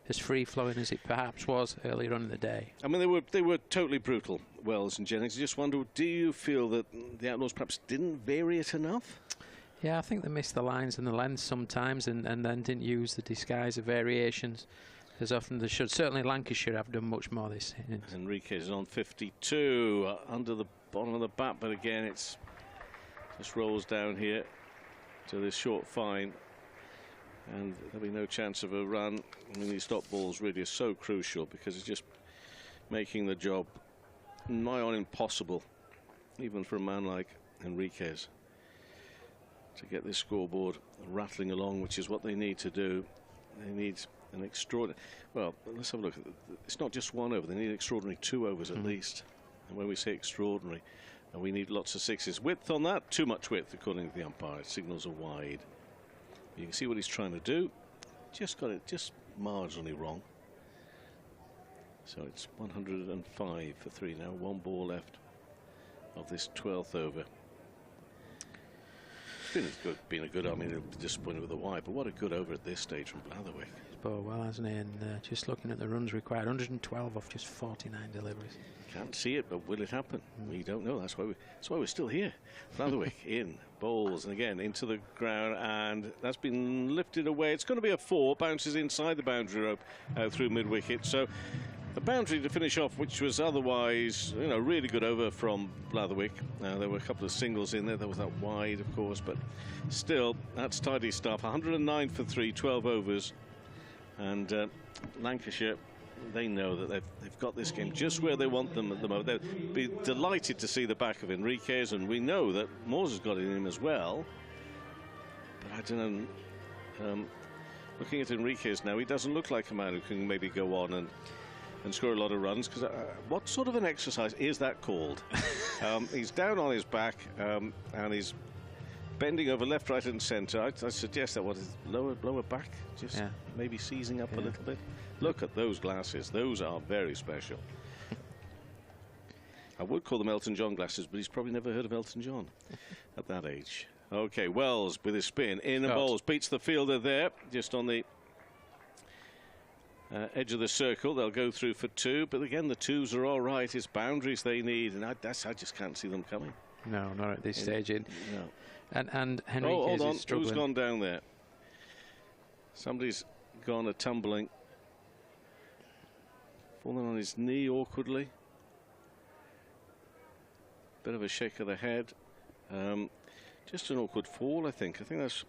as free-flowing as it perhaps was earlier on in the day. I mean, they were totally brutal, Wells and Jennings. I just wonder, do you feel that the Outlaws perhaps didn't vary it enough? Yeah, I think they missed the lines and the length sometimes, and then didn't use the disguise of variations as often as they should. Certainly Lancashire have done much more this innings. Enriquez is on 52, under the bottom of the bat, but again it's just rolls down here to this short fine, and there'll be no chance of a run. I mean, these stop balls really are so crucial because it's just making the job nigh on impossible, even for a man like Enriquez, to get this scoreboard rattling along, which is what they need to do. They need an extraordinary. Well, let's have a look. It's not just 1 over. They need extraordinary 2 overs at least. And when we say extraordinary, we need lots of sixes. Width on that, too much width according to the umpire. Signals are wide. You can see what he's trying to do. Just got it just marginally wrong. So it's 105 for 3 now. 1 ball left of this 12th over. Been a good. I mean, disappointed with the wide, but what a good over at this stage from Blatherwick. He's bowled well, hasn't he? And just looking at the runs required, 112 off just 49 deliveries. Can't see it, but will it happen? We don't know. That's why we're still here. Blatherwick in, bowls, and again into the ground, and that's been lifted away. It's going to be a 4. Bounces inside the boundary rope through mid-wicket. So the boundary to finish off, which was otherwise, really good over from Blatherwick. There were a couple of singles in there. There was that wide, of course, but still, that's tidy stuff. 109 for 3, 12 overs, and Lancashire, they know that they've got this game just where they want them at the moment. They'll be delighted to see the back of Enriquez, and we know that Moores has got it in him as well. But I don't know. Looking at Enriquez now, he doesn't look like a man who can maybe go on and score a lot of runs, because what sort of an exercise is that called? He's down on his back, and he's bending over left, right and centre. I suggest that what is lower back, just maybe seizing up a little bit. Look at those glasses. Those are very special. I would call them Elton John glasses, but he's probably never heard of Elton John at that age. OK, Wells with his spin in and bowls, beats the fielder there, just on the edge of the circle. They'll go through for 2, but again the 2s are all right. It's boundaries they need, and I just can't see them coming. No, not at this stage. No. And Henriquez hold on. is struggling. Who's gone down there? Somebody's gone tumbling, fallen on his knee awkwardly. Bit of a shake of the head. Just an awkward fall, I think. I think that's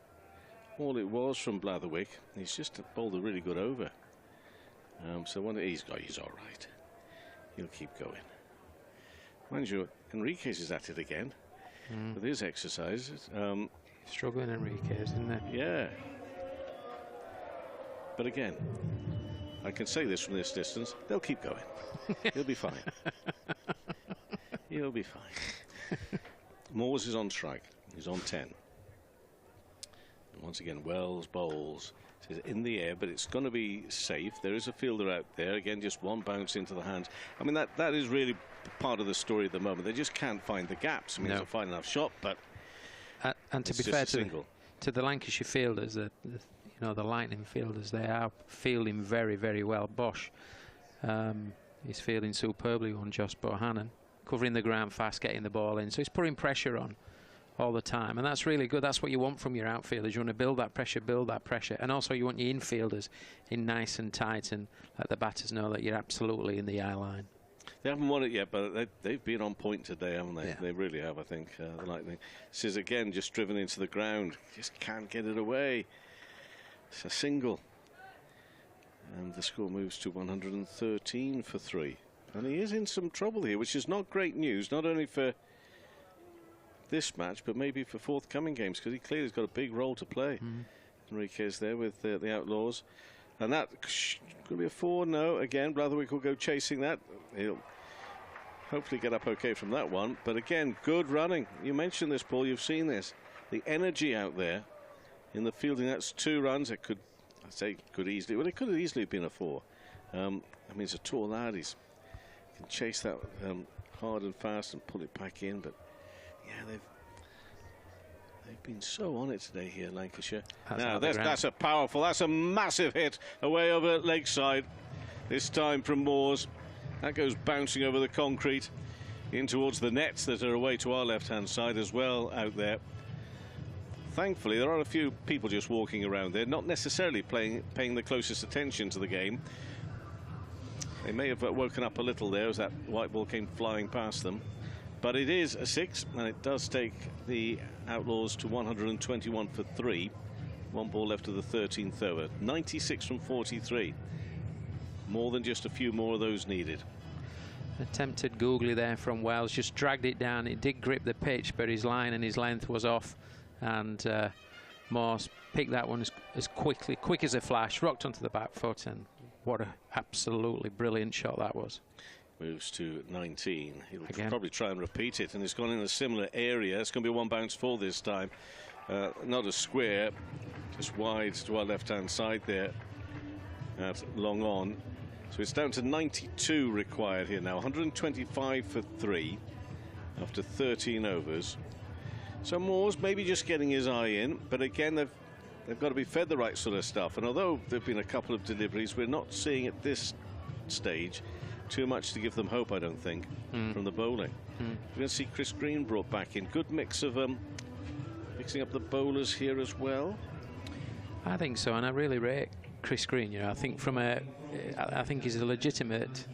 all it was from Blatherwick. He's just bowled a really good over. So he's all right. He'll keep going. Mind you, Enriquez is at it again with his exercises. Struggling Enriquez, isn't it? Yeah. But again, I can say this from this distance, they'll keep going. He'll be fine. He'll be fine. Moores is on strike. He's on 10. And once again, Wells bowls. It's in the air, but it's going to be safe. There is a fielder out there. Again, just one bounce into the hands. I mean, that is really part of the story at the moment. They just can't find the gaps. I mean, they'll find enough shot, but and to be fair to the Lancashire fielders, the Lightning fielders, they are fielding very, very well. Bosch is fielding superbly on Josh Bohannon, covering the ground fast, getting the ball in. So he's putting pressure on all the time, and that's really good. That's what you want from your outfielders. You want to build that pressure, and also you want your infielders in nice and tight, and let the batters know that you're absolutely in the eye line. They haven't won it yet, but they've been on point today, haven't they? Yeah. They really have, I think. The Lightning. This is again just driven into the ground. Just can't get it away. It's a single, and the score moves to 113 for 3. And he is in some trouble here, which is not great news, not only for this match, but maybe for forthcoming games, because he clearly has got a big role to play. Enriquez there with the Outlaws, and that could be a 4. No, again, Blatherwick will go chasing that. He'll hopefully get up okay from that one, but again, good running. You mentioned this, Paul, you've seen this, the energy out there in the fielding. That's 2 runs. It could, I say, could easily, well, it could have easily been a 4. I mean, he's a tall lad. He can chase that hard and fast and pull it back in, but yeah, they've been so on it today here, Lancashire. That's a massive hit away over Lakeside. This time from Moores. That goes bouncing over the concrete in towards the nets that are away to our left-hand side as well out there. Thankfully, there are a few people just walking around there, not necessarily paying the closest attention to the game. They may have woken up a little there as that white ball came flying past them. But it is a 6, and it does take the Outlaws to 121 for 3. 1 ball left of the 13th over. 96 from 43. More than just a few more of those needed. Attempted googly there from Wells, just dragged it down. It did grip the pitch, but his line and his length was off, and Morse picked that one as quick as a flash, rocked onto the back foot, and what an absolutely brilliant shot that was. moves to 19. He'll probably try and repeat it, and it's gone in a similar area. It's going to be one bounce full this time. Not a square, just wide to our left-hand side there at long on. So it's down to 92 required here now. 125 for 3 after 13 overs. So Moores maybe just getting his eye in, but again they've got to be fed the right sort of stuff. And although there have been a couple of deliveries, we're not seeing at this stage too much to give them hope, I don't think, from the bowling. We're going to see Chris Green brought back in. Good mix of mixing up the bowlers here as well. I think so, and I really rate Chris Green. You know, I think I think he's a legitimate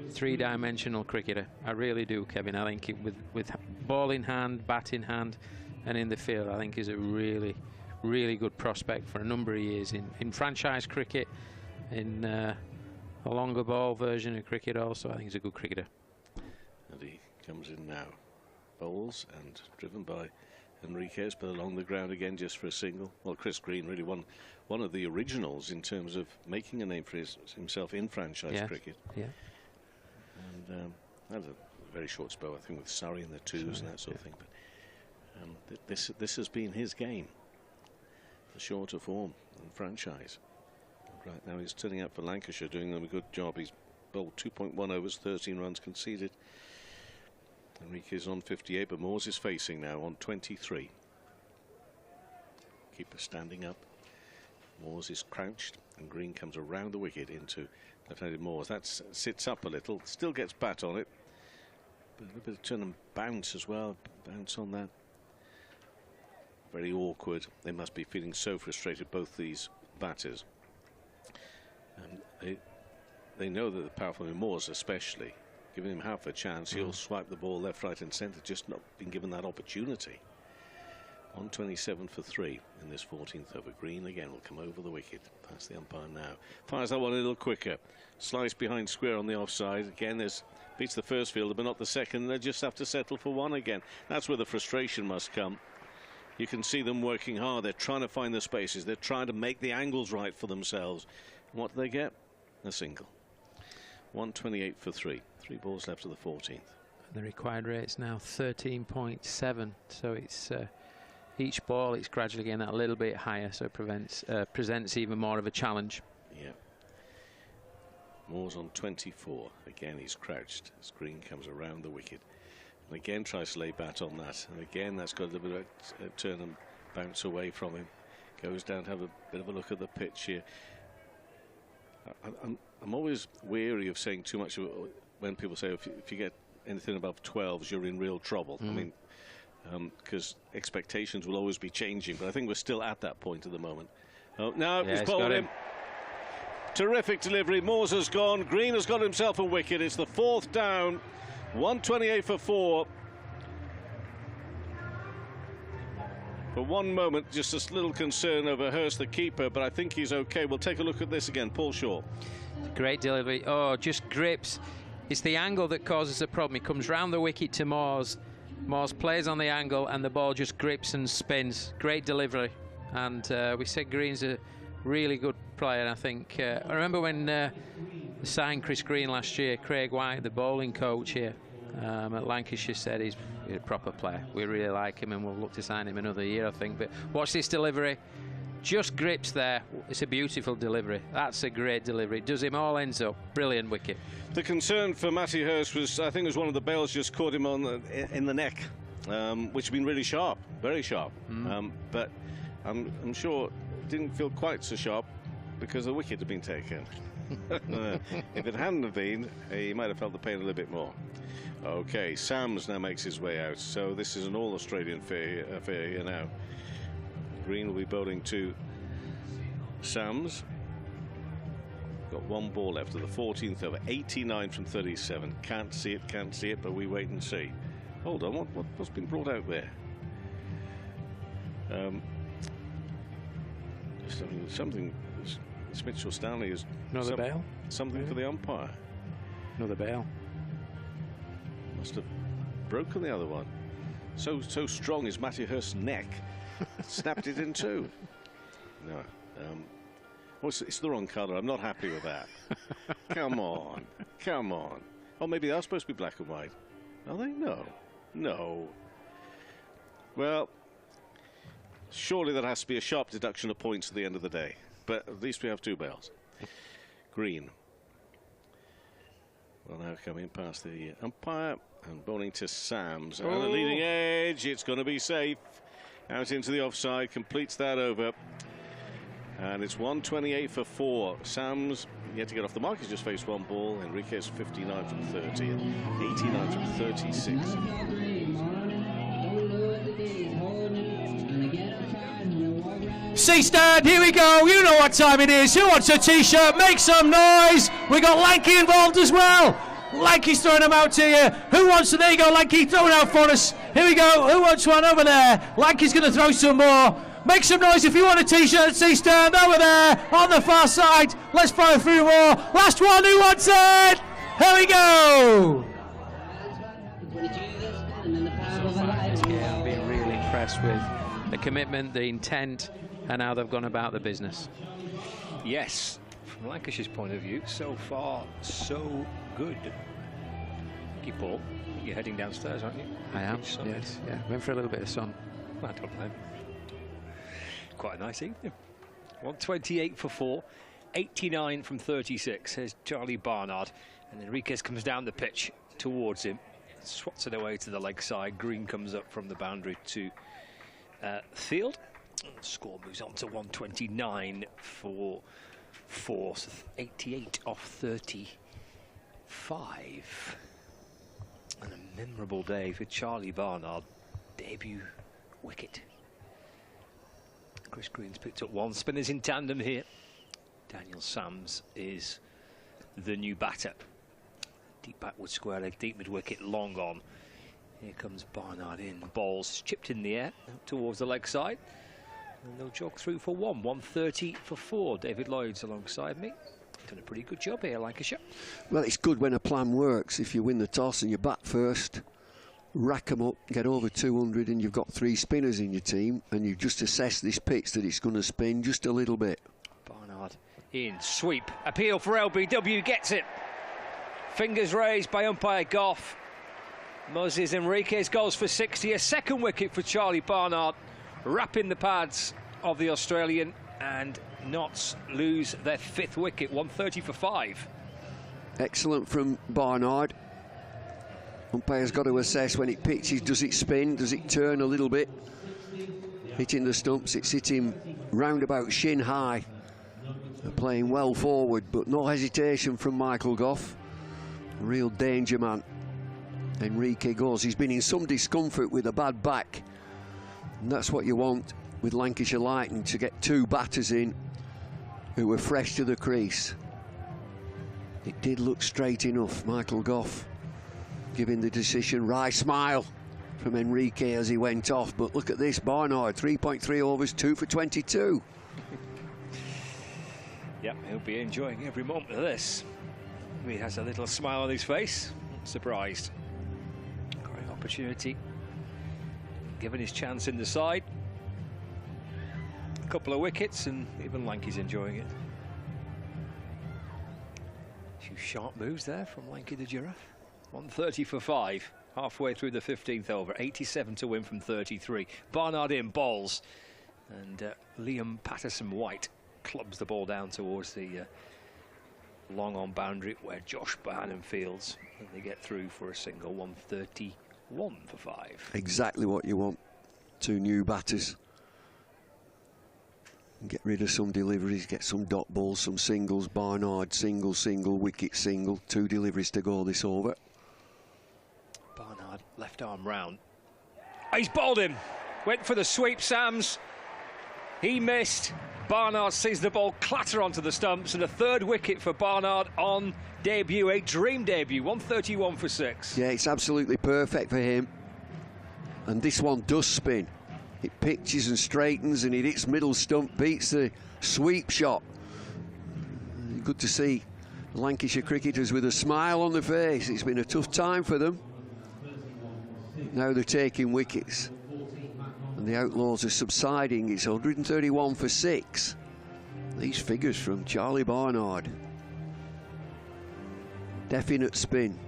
three-dimensional cricketer. I really do, Kevin. I think with ball in hand, bat in hand, and in the field, I think he's a really, really good prospect for a number of years in franchise cricket, in a longer ball version of cricket also. I think he's a good cricketer. And he comes in now. Bowls and driven by Enriquez, but along the ground again just for a single. Well, Chris Green really one of the originals in terms of making a name for himself in franchise cricket. Yeah. And that's a very short spell, I think, with Surrey in the twos and that sort of thing. But this has been his game, the shorter form and franchise. Right now he's turning out for Lancashire, doing them a good job. He's bowled 2.1 overs, 13 runs conceded. Enriquez on 58, but Moores is facing now on 23. Keeper standing up. Moores is crouched, and Green comes around the wicket into left-handed Moores. That sits up a little, still gets bat on it, but a little bit of turn and bounce as well. Bounce on that. Very awkward. They must be feeling so frustrated, both these batters. And they know that the powerful Moores, especially, giving him half a chance, he'll swipe the ball left, right, and centre. Just not been given that opportunity. 127 for 3 in this 14th over. Green again will come over the wicket past the umpire now. Fires that one a little quicker. Slice behind square on the offside. Again, beats the first fielder, but not the second. They just have to settle for one again. That's where the frustration must come. You can see them working hard. They're trying to find the spaces. They're trying to make the angles right for themselves. What do they get? A single. 128 for 3. 3 balls left of the 14th. The required rate's now 13.7, so it's each ball it's gradually getting that a little bit higher, so it presents even more of a challenge. Yeah. Moore's on 24. Again he's crouched as Green comes around the wicket. And again tries to lay bat on that. And again that's got a little bit of a turn and bounce away from him. Goes down to have a bit of a look at the pitch here. I'm always wary of saying too much when people say if you get anything above 12s you're in real trouble. I mean, because expectations will always be changing, but I think we're still at that point at the moment. Oh, no, he's bowled him. Terrific delivery. Moores has gone. Green has got himself a wicket. It's the 4th down. 128 for 4. For one moment, just a little concern over Hurst, the keeper, but I think he's okay. We'll take a look at this again. Paul Shaw. Great delivery. Oh, just grips. It's the angle that causes the problem. He comes round the wicket to Moores. Moores plays on the angle, and the ball just grips and spins. Great delivery. And we said Green's a really good player. And I think I remember when they signed Chris Green last year, Craig White, the bowling coach here at Lancashire, said he's a proper player. We really like him, and we'll look to sign him another year, I think. But watch this delivery. Just grips there. It's a beautiful delivery. That's a great delivery. Does him all ends up. Brilliant wicket. The concern for Matty Hurst was, I think it was one of the bails just caught him in the neck, which had been really sharp, very sharp. But I'm sure it didn't feel quite so sharp because the wicket had been taken. If it hadn't have been, he might have felt the pain a little bit more. Okay, Sams now makes his way out. So this is an all-Australian affair here now. Green will be bowling to Sams. Got one ball left of the 14th over. 89 from 37. Can't see it, but we wait and see. Hold on, what's been brought out there? Something. Mitchell Stanley is another bail. Something for the umpire. Another bail. Must have broken the other one. So strong is Matty Hurst's neck. Snapped it in two. No. Well, it's the wrong colour. I'm not happy with that. Come on. Oh, maybe they are supposed to be black and white. Are they? No. No. Well, surely there has to be a sharp deduction of points at the end of the day. But at least we have 2 bails. Green. Well, now coming past the umpire and bowling to Sams. And the leading edge, it's going to be safe. Out into the offside, completes that over. And it's 128 for 4. Sams yet to get off the mark. He's just faced 1 ball. Enriquez 59 from 30 and 89 from 36. C-stand, here we go. You know what time it is. Who wants a t-shirt? Make some noise. We got Lanky involved as well. Lanky's throwing them out to you. Who wants to? There you go, Lanky, throw it out for us. Here we go. Who wants one over there? Lanky's going to throw some more. Make some noise if you want a t-shirt. C-stand over there on the far side. Let's fire through more. Last one. Who wants it? Here we go. Yeah, I've been really impressed with the commitment, the intent, and how they've gone about the business. Yes, from Lancashire's point of view, so far, so good. Keep ball. You're heading downstairs, aren't you? I am, yes. Yeah, went for a little bit of sun. I don't know. Quite a nice evening. 128 for 4, 89 from 36. Here's Charlie Barnard, and Enriquez comes down the pitch towards him, swats it away to the leg side. Green comes up from the boundary to field. The score moves on to 129 for 4, so 88 off 35. And a memorable day for Charlie Barnard, debut wicket. Chris Green's picked up 1. Spinners in tandem here. Daniel Sams is the new batter. Deep backward square leg, deep mid wicket, long on. Here comes Barnard in. Ball's chipped in the air towards the leg side. And they'll jog through for 1. 130 for 4. David Lloyd's alongside me. Done a pretty good job here, Lancashire. Well, it's good when a plan works. If you win the toss and you bat first, rack them up, get over 200, and you've got 3 spinners in your team, and you just assess this pitch that it's going to spin just a little bit. Barnard in, sweep, appeal for LBW, gets it. Fingers raised by umpire Goff. Moses Enriquez goes for 60, a second wicket for Charlie Barnard, wrapping the pads of the Australian, and Notts lose their 5th wicket. 130 for 5. Excellent from Barnard. Umpire's got to assess when it pitches. Does it spin? Does it turn a little bit? Hitting the stumps, it's hitting roundabout shin high. They're playing well forward, but no hesitation from Michael Goff. A real danger man. Enrique goes. He's been in some discomfort with a bad back, and that's what you want with Lancashire Lightning, to get 2 batters in who were fresh to the crease. It did look straight enough. Michael Goff giving the decision. Wry smile from Enrique as he went off, but look at this. Barnard, 3.3 overs, 2 for 22. Yep, he'll be enjoying every moment of this. He has a little smile on his face. Surprised. Great opportunity. Given his chance in the side. A couple of wickets, and even Lanky's enjoying it. A few sharp moves there from Lanky the Giraffe. 130 for 5, halfway through the 15th over. 87 to win from 33. Barnard in, bowls, and Liam Patterson-White clubs the ball down towards the long on boundary where Josh Barnum fields, and they get through for a single. 131 for 5. Exactly what you want. 2 new batters. Get rid of some deliveries, get some dot balls, some singles. Barnard, single, single, wicket, single. 2 deliveries to go this over. Barnard, left arm round. He's bowled him. Went for the sweep, Sams. He missed. Barnard sees the ball clatter onto the stumps, and a 3rd wicket for Barnard on debut, a dream debut. 131 for 6. Yeah, it's absolutely perfect for him. And this one does spin. It pitches and straightens, and it hits middle stump, beats the sweep shot. Good to see Lancashire cricketers with a smile on their face. It's been a tough time for them. Now they're taking wickets, and the Outlaws are subsiding. It's 131 for 6. These figures from Charlie Barnard. Definite spin.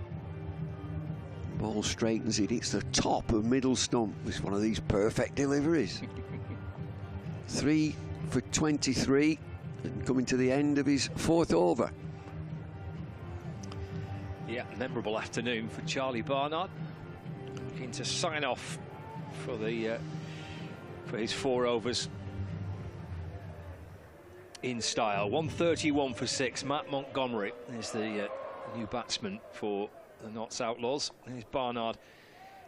Ball straightens it. It's the top of middle stump. It's one of these perfect deliveries. 3 for 23 and coming to the end of his 4th over. Yeah, memorable afternoon for Charlie Barnard. Looking to sign off for the for his 4 overs in style. 131 for 6. Matt Montgomery is the new batsman for the Notts Outlaws. There's Barnard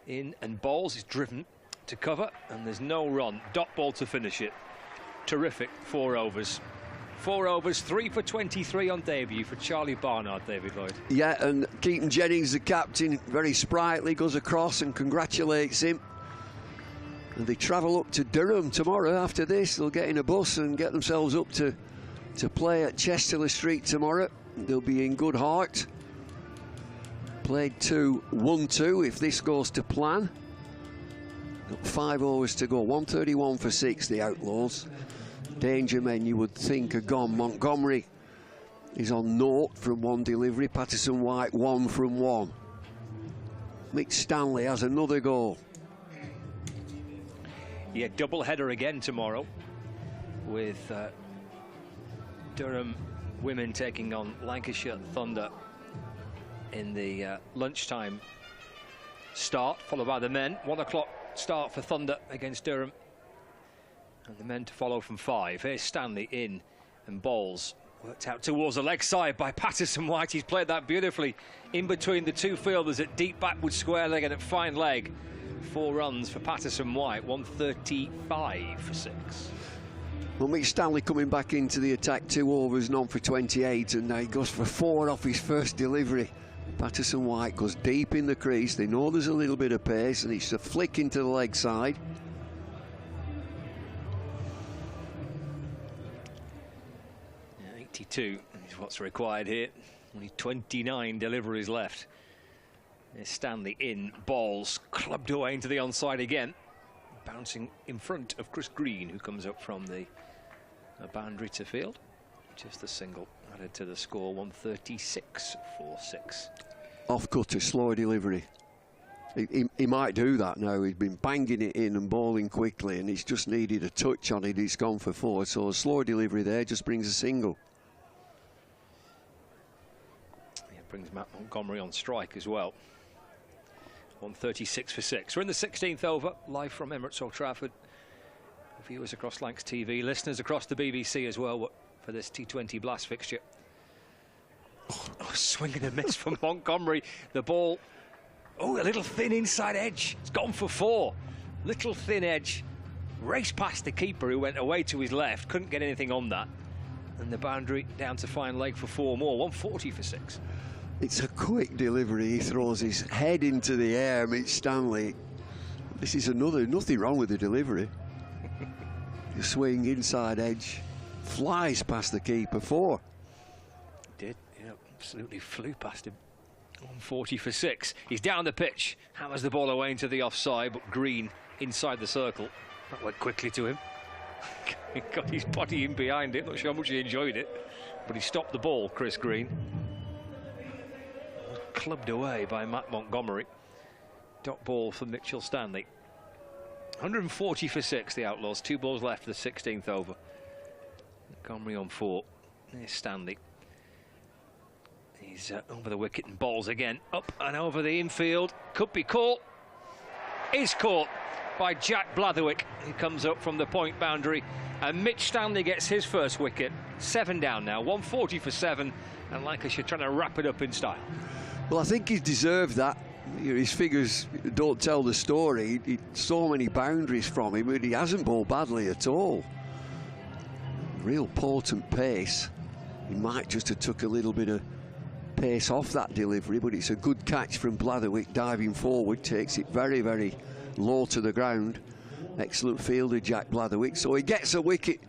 in and bowls. He's driven to cover and there's no run. Dot ball to finish it. Terrific 4 overs. 4 overs, 3 for 23 on debut for Charlie Barnard, David Lloyd. Yeah, and Keaton Jennings, the captain, very sprightly, goes across and congratulates him. And they travel up to Durham tomorrow. After this, they'll get in a bus and get themselves up to play at Chester Street tomorrow. They'll be in good heart. Played 2-1-2 if this goes to plan. Got 5 overs to go. 131 for 6, the Outlaws. Danger men, you would think, are gone. Montgomery is on 0 from 1 delivery. Patterson White 1 from 1. Mitch Stanley has another goal. Yeah, double header again tomorrow with Durham women taking on Lancashire Thunder in the lunchtime start, followed by the men. 1 o'clock start for Thunder against Durham. And the men to follow from 5. Here's Stanley in and bowls. Worked out towards the leg side by Patterson White. He's played that beautifully in between the 2 fielders at deep backward square leg and at fine leg. 4 runs for Patterson White. 135 for 6. Well, Mitch Stanley coming back into the attack. 2 overs, none for 28, and now he goes for 4 off his first delivery. Patterson White goes deep in the crease. They know there's a little bit of pace, and it's a flick into the leg side. 82 is what's required here. Only 29 deliveries left. There's Stanley in, balls, clubbed away into the onside again. Bouncing in front of Chris Green, who comes up from the boundary to field. Just a single added to the score, 136 for 6. Off cutter, slower delivery. He might do that now. He's been banging it in and bowling quickly, and he's just needed a touch on it. He's gone for 4, so a slower delivery there just brings a single. It brings Matt Montgomery on strike as well. 136 for 6. We're in the 16th over, live from Emirates Old Trafford. Viewers across Lancs TV, listeners across the BBC as well for this T20 Blast fixture. Oh, swing and a miss from Montgomery. The ball, oh, a little thin inside edge. It's gone for 4. Little thin edge. Raced past the keeper who went away to his left. Couldn't get anything on that. And the boundary down to fine leg for 4 more. 140 for 6. It's a quick delivery. He throws his head into the air, Mitch Stanley. This is nothing wrong with the delivery. The swing inside edge, flies past the keeper. 4. Did, yeah, absolutely flew past him. 140 for 6. He's down the pitch, hammers the ball away into the offside, but Green inside the circle. That went quickly to him. He got his body in behind it. Not sure how much he enjoyed it, but he stopped the ball, Chris Green. Clubbed away by Matt Montgomery. Dot ball for Mitchell Stanley. 140 for 6, the Outlaws. 2 balls left for the 16th over. Montgomery on 4. There's Stanley. He's over the wicket and bowls again. Up and over the infield. Could be caught. Is caught by Jack Blatherwick. He comes up from the point boundary. And Mitch Stanley gets his first wicket. 7 down now. 140 for 7. And Lancashire trying to wrap it up in style. Well, I think he's deserved that. His figures don't tell the story. So many boundaries from him, but he hasn't bowled badly at all. Real potent pace. He might just have took a little bit of pace off that delivery, but it's a good catch from Blatherwick, diving forward, takes it very, very low to the ground. Excellent fielder, Jack Blatherwick. So he gets a wicket.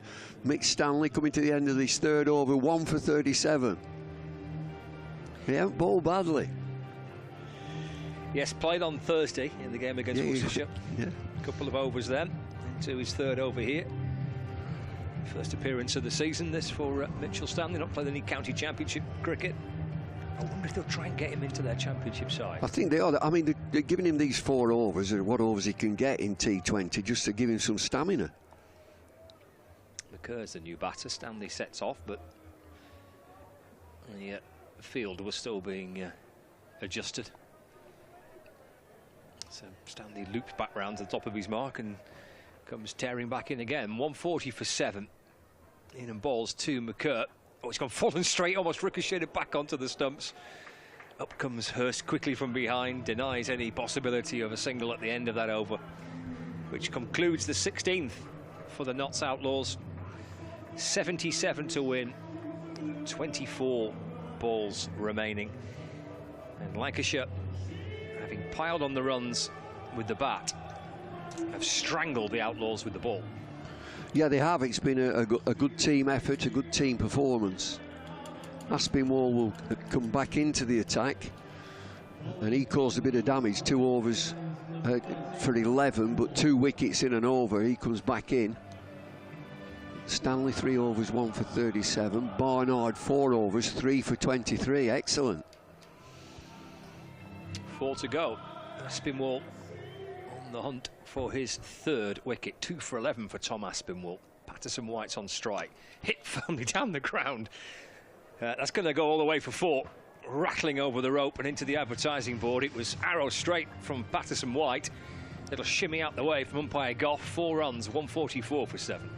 Mitch Stanley coming to the end of this 3rd over, 1 for 37. He hasn't bowled badly. Yes, played on Thursday in the game against Worcestershire. Yeah. A couple of overs then into his 3rd over here. First appearance of the season, this for Mitchell Stanley. Not played any county championship cricket. I wonder if they'll try and get him into their championship side. I think they are. I mean, they're giving him these 4 overs, or what overs he can get in T20, just to give him some stamina. McCur's the new batter. Stanley sets off, but the field was still being adjusted. So Stanley loops back round to the top of his mark and comes tearing back in again. 140 for 7. In and balls to McCur. Oh, it's gone falling straight, almost ricocheted back onto the stumps. Up comes Hurst quickly from behind, denies any possibility of a single at the end of that over, which concludes the 16th for the Notts Outlaws. 77 to win, 24 balls remaining. And Lancashire, having piled on the runs with the bat, have strangled the Outlaws with the ball. Yeah, they have. It's been a good team effort, a good team performance. Aspinwall will come back into the attack, and he caused a bit of damage. 2 overs for 11, but 2 wickets in an over. He comes back in. Stanley 3 overs, 1 for 37. Barnard 4 overs, 3 for 23. Excellent. 4 to go. Aspinwall on the hunt for his 3rd wicket. 2 for 11 for Tom Aspinwall. Patterson White's on strike. Hit firmly down the ground. That's going to go all the way for 4. Rattling over the rope and into the advertising board. It was arrow straight from Patterson White. Little shimmy out the way from umpire Goff. 4 runs, 144 for 7.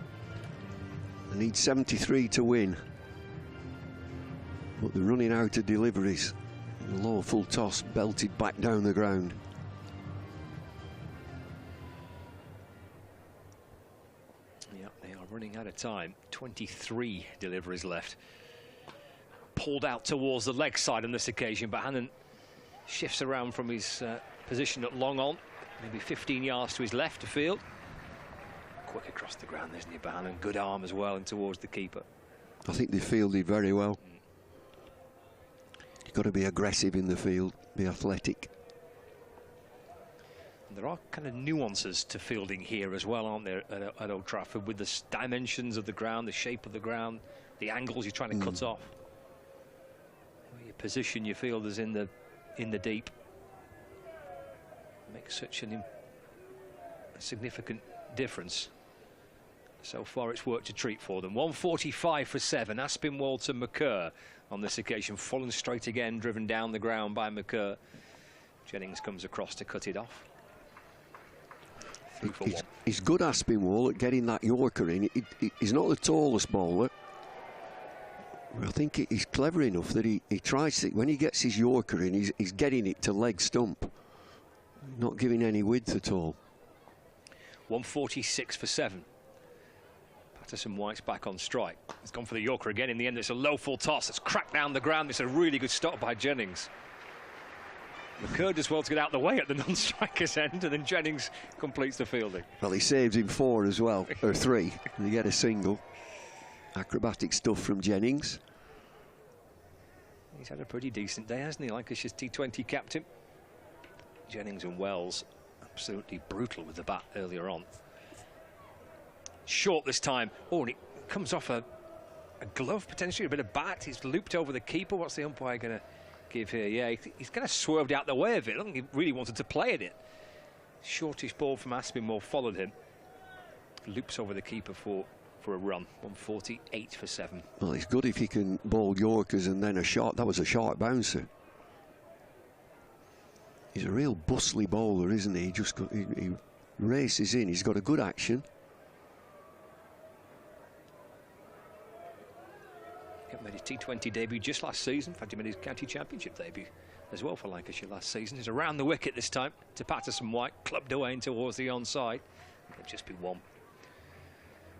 They need 73 to win, but they're running out of deliveries. The low full toss belted back down the ground. Yeah, they are running out of time. 23 deliveries left. Pulled out towards the leg side on this occasion, but Hannon shifts around from his position at long on, maybe 15 yards to his left to field. Quick across the ground, isn't he, Hannon? Good arm as well and towards the keeper. I think they fielded very well. You've got to be aggressive in the field, be athletic. And there are kind of nuances to fielding here as well, aren't there, at Old Trafford, with the dimensions of the ground, the shape of the ground, the angles you're trying to cut off. Where you position your fielders in the deep makes such a significant difference. So far it's worked a treat for them. 145 for 7. Aspinwall to McCur on this occasion. Fallen straight again, driven down the ground by McCur. Jennings comes across to cut it off. 3 for 1. He's good, Aspinwall, at getting that Yorker in. He's not the tallest bowler. I think he's clever enough that he tries to, when he gets his Yorker in, he's getting it to leg stump. Not giving any width at all. 146 for 7. Patterson White's back on strike. He's gone for the Yorker again. In the end, it's a low full toss. It's cracked down the ground. It's a really good stop by Jennings. McCur does well to get out the way at the non-striker's end, and then Jennings completes the fielding. Well, he saves him 4 as well, or 3, and you get a single. Acrobatic stuff from Jennings. He's had a pretty decent day, hasn't he? Lancashire's T20 captain. Jennings and Wells absolutely brutal with the bat earlier on. Short this time. Oh, and it comes off a glove, potentially a bit of bat. He's looped over the keeper. What's the umpire going to give here? Yeah, he's kind of swerved out the way of it. I don't think he really wanted to play at it. Shortish ball from Aspinwall followed him. Loops over the keeper for a run. 148 for 7. Well, it's good if he can bowl Yorkers and then a shot. That was a sharp bouncer. He's a real bustly bowler, isn't he? He races in. He's got a good action. He made his T20 debut just last season. In fact, he made his county championship debut as well for Lancashire last season. He's around the wicket this time to Patterson White, clubbed away in towards the onside. It'll just be 1.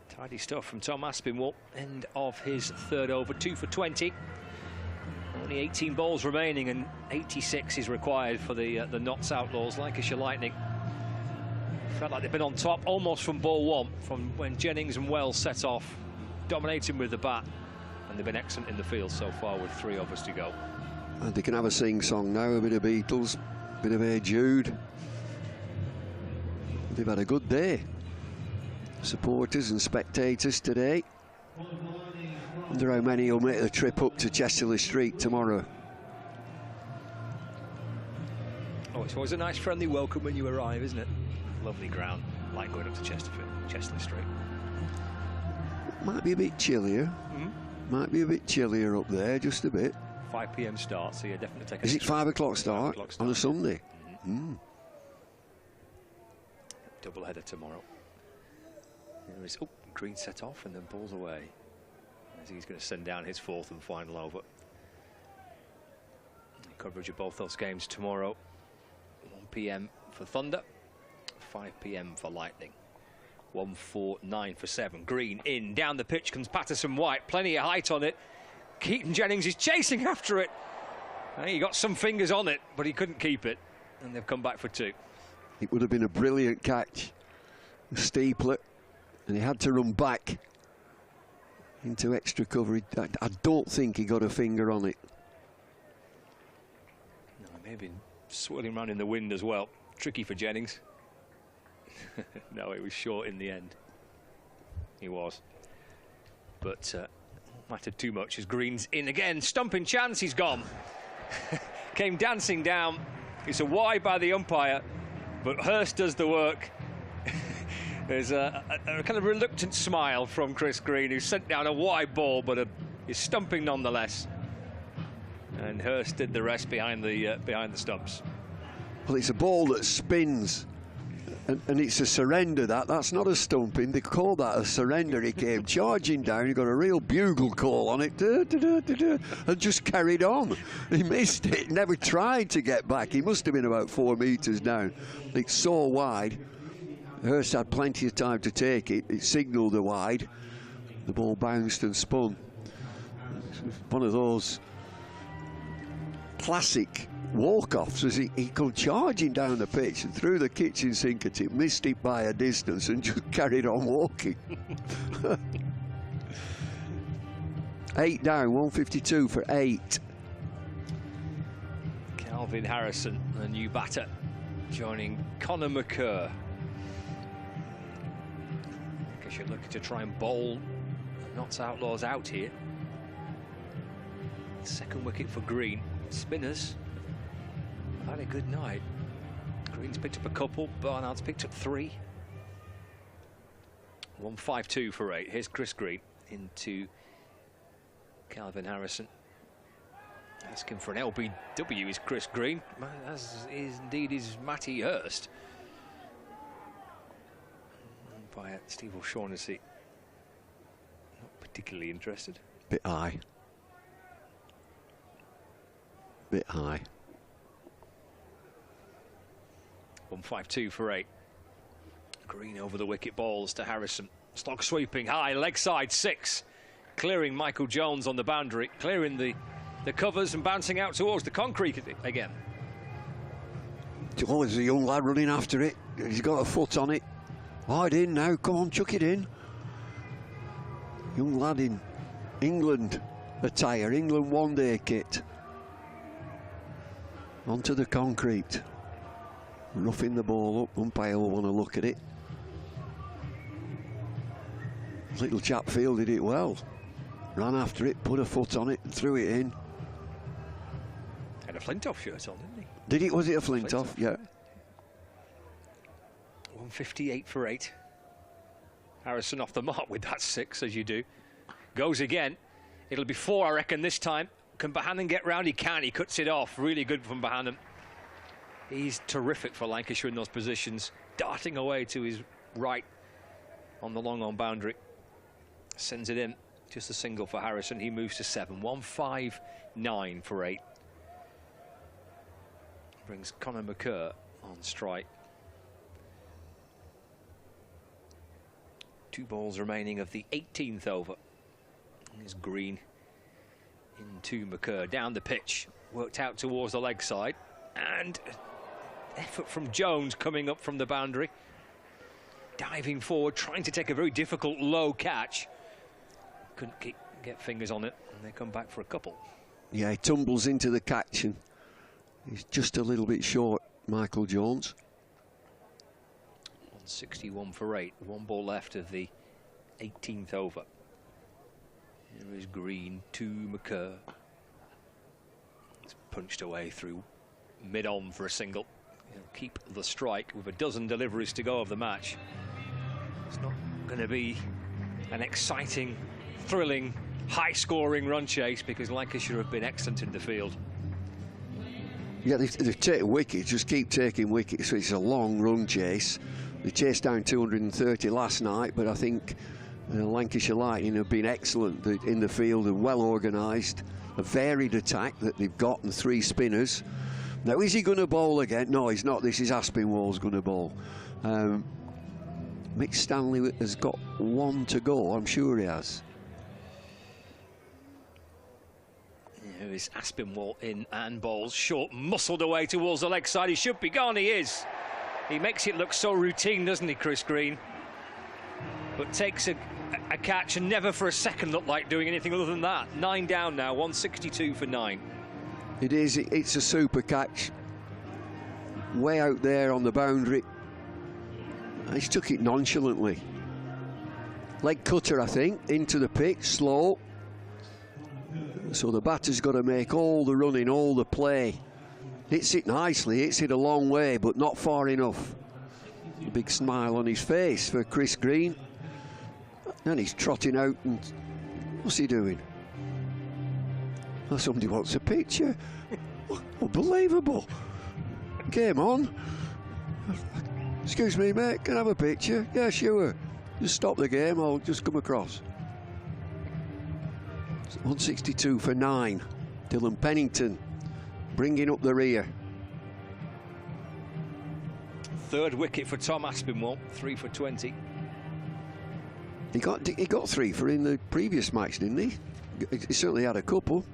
Tidy stuff from Tom Aspinwall. End of his 3rd over, 2 for 20. Only 18 balls remaining, and 86 is required for the Notts Outlaws. Lancashire Lightning felt like they've been on top almost from ball 1, from when Jennings and Wells set off, dominating with the bat, and they've been excellent in the field so far with 3 overs to go. And they can have a sing-song now, a bit of Beatles, a bit of Hey Jude. They've had a good day. Supporters and spectators today. Wonder how many will make the trip up to Chesterley Street tomorrow. Oh, it's always a nice friendly welcome when you arrive, isn't it? Lovely ground, like going up to Chesterfield, Chesley Street. Might be a bit chillier. Might be a bit chillier up there, just a bit. 5 p.m. start, so yeah, definitely take a... Is it 5 o'clock start on a Sunday? Double header tomorrow. There is, green set off and then balls away. As he's going to send down his 4th and final over. Coverage of both those games tomorrow. 1 p.m. for Thunder, 5 p.m. for Lightning. 1, 4, 9 for 7. Green in, down the pitch comes Patterson White, plenty of height on it. Keaton Jennings is chasing after it. He got some fingers on it, but he couldn't keep it. And they've come back for 2. It would have been a brilliant catch. A steepler, and he had to run back into extra coverage. I don't think he got a finger on it. No, maybe swirling around in the wind as well. Tricky for Jennings. No, it was short in the end. He was. But mattered too much as Green's in again. Stumping chance, he's gone. Came dancing down. It's a wide by the umpire, but Hurst does the work. There's a kind of reluctant smile from Chris Green, who sent down a wide ball, but is stumping nonetheless. And Hurst did the rest behind the stumps. Well, it's a ball that spins, and it's a surrender. That's not a stumping. They call that a surrender. He came charging down. He got a real bugle call on it, and just carried on. He missed it. Never tried to get back. He must have been about 4 metres down. It's so wide. Hurst had plenty of time to take it. It signalled a wide. The ball bounced and spun. One of those classic walk-offs as he come charging down the pitch and through the kitchen sink at it, missed it by a distance and just carried on walking. 8 down, 152 for 8. Calvin Harrison, a new batter, joining Conor McCurr. Lancashire looking to try and bowl Notts Outlaws out here. Second wicket for Green. Spinners have had a good night. Green's picked up a couple, Barnard's picked up 3. 152 for 8. Here's Chris Green into Calvin Harrison. Asking for an LBW is Chris Green, as is indeed is Matty Hurst. By Steve O'Shaughnessy, not particularly interested. Bit high. Bit high. 152 for 8. Green over the wicket balls to Harrison. Slog sweeping high, leg side 6. Clearing Michael Jones on the boundary, clearing the covers and bouncing out towards the concrete again. Oh, there's a young lad running after it. He's got a foot on it. Wide in now, come on, chuck it in. Young lad in England attire, England one-day kit. Onto the concrete. Roughing the ball up, umpire will want to look at it. Little chap fielded it well. Ran after it, put a foot on it and threw it in. Had a Flintoff shirt on, didn't he? Did it? Was it a Flintoff? Yeah. 158 for 8. Harrison off the mark with that 6, as you do. Goes again. It'll be 4, I reckon, this time. Can Bohannon get round? He can. He cuts it off. Really good from Bohannon. He's terrific for Lancashire in those positions. Darting away to his right on the long-on boundary. Sends it in. Just a single for Harrison. He moves to 7. 159 for 8. Brings Conor McCurr on strike. 2 balls remaining of the 18th over. Here's Green into McCurr. Down the pitch. Worked out towards the leg side. And effort from Jones coming up from the boundary. Diving forward, trying to take a very difficult low catch. Couldn't get fingers on it, and they come back for a couple. Yeah, he tumbles into the catch and he's just a little bit short, Michael Jones. 161 for 8. 1 ball left of the 18th over. Here is Green to McCurr. It's punched away through mid-on for a single. He'll keep the strike with a dozen deliveries to go of the match. It's not going to be an exciting, thrilling, high-scoring run chase because Lancashire have been excellent in the field. Yeah, they've taken wickets, just keep taking wickets, so it's a long run chase. They chased down 230 last night, but I think Lancashire Lightning have been excellent in the field and well organised. A varied attack that they've got and 3 spinners. Now, is he going to bowl again? No, he's not. This is Aspinwall's going to bowl. Mick Stanley has got 1 to go, I'm sure he has. Here is Aspinwall in and bowls short, muscled away towards the leg side. He should be gone, he is. He makes it look so routine, doesn't he, Chris Green? But takes a catch and never for a second looked like doing anything other than that. 9 down now, 162 for 9. It is, it's a super catch. Way out there on the boundary. He's took it nonchalantly. Leg cutter, I think, into the pitch, slow. So the batter's got to make all the running, all the play. Hits it nicely, hits it a long way, but not far enough. A big smile on his face for Chris Green. And he's trotting out and... what's he doing? Oh, somebody wants a picture. Unbelievable. Game on. Excuse me, mate, can I have a picture? Yeah, sure. Just stop the game, I'll just come across. 162 for 9. Dylan Pennington bringing up the rear. 3rd wicket for Tom Aspinwall, 3 for 20. He got 3 for in the previous match, didn't he? He certainly had a couple.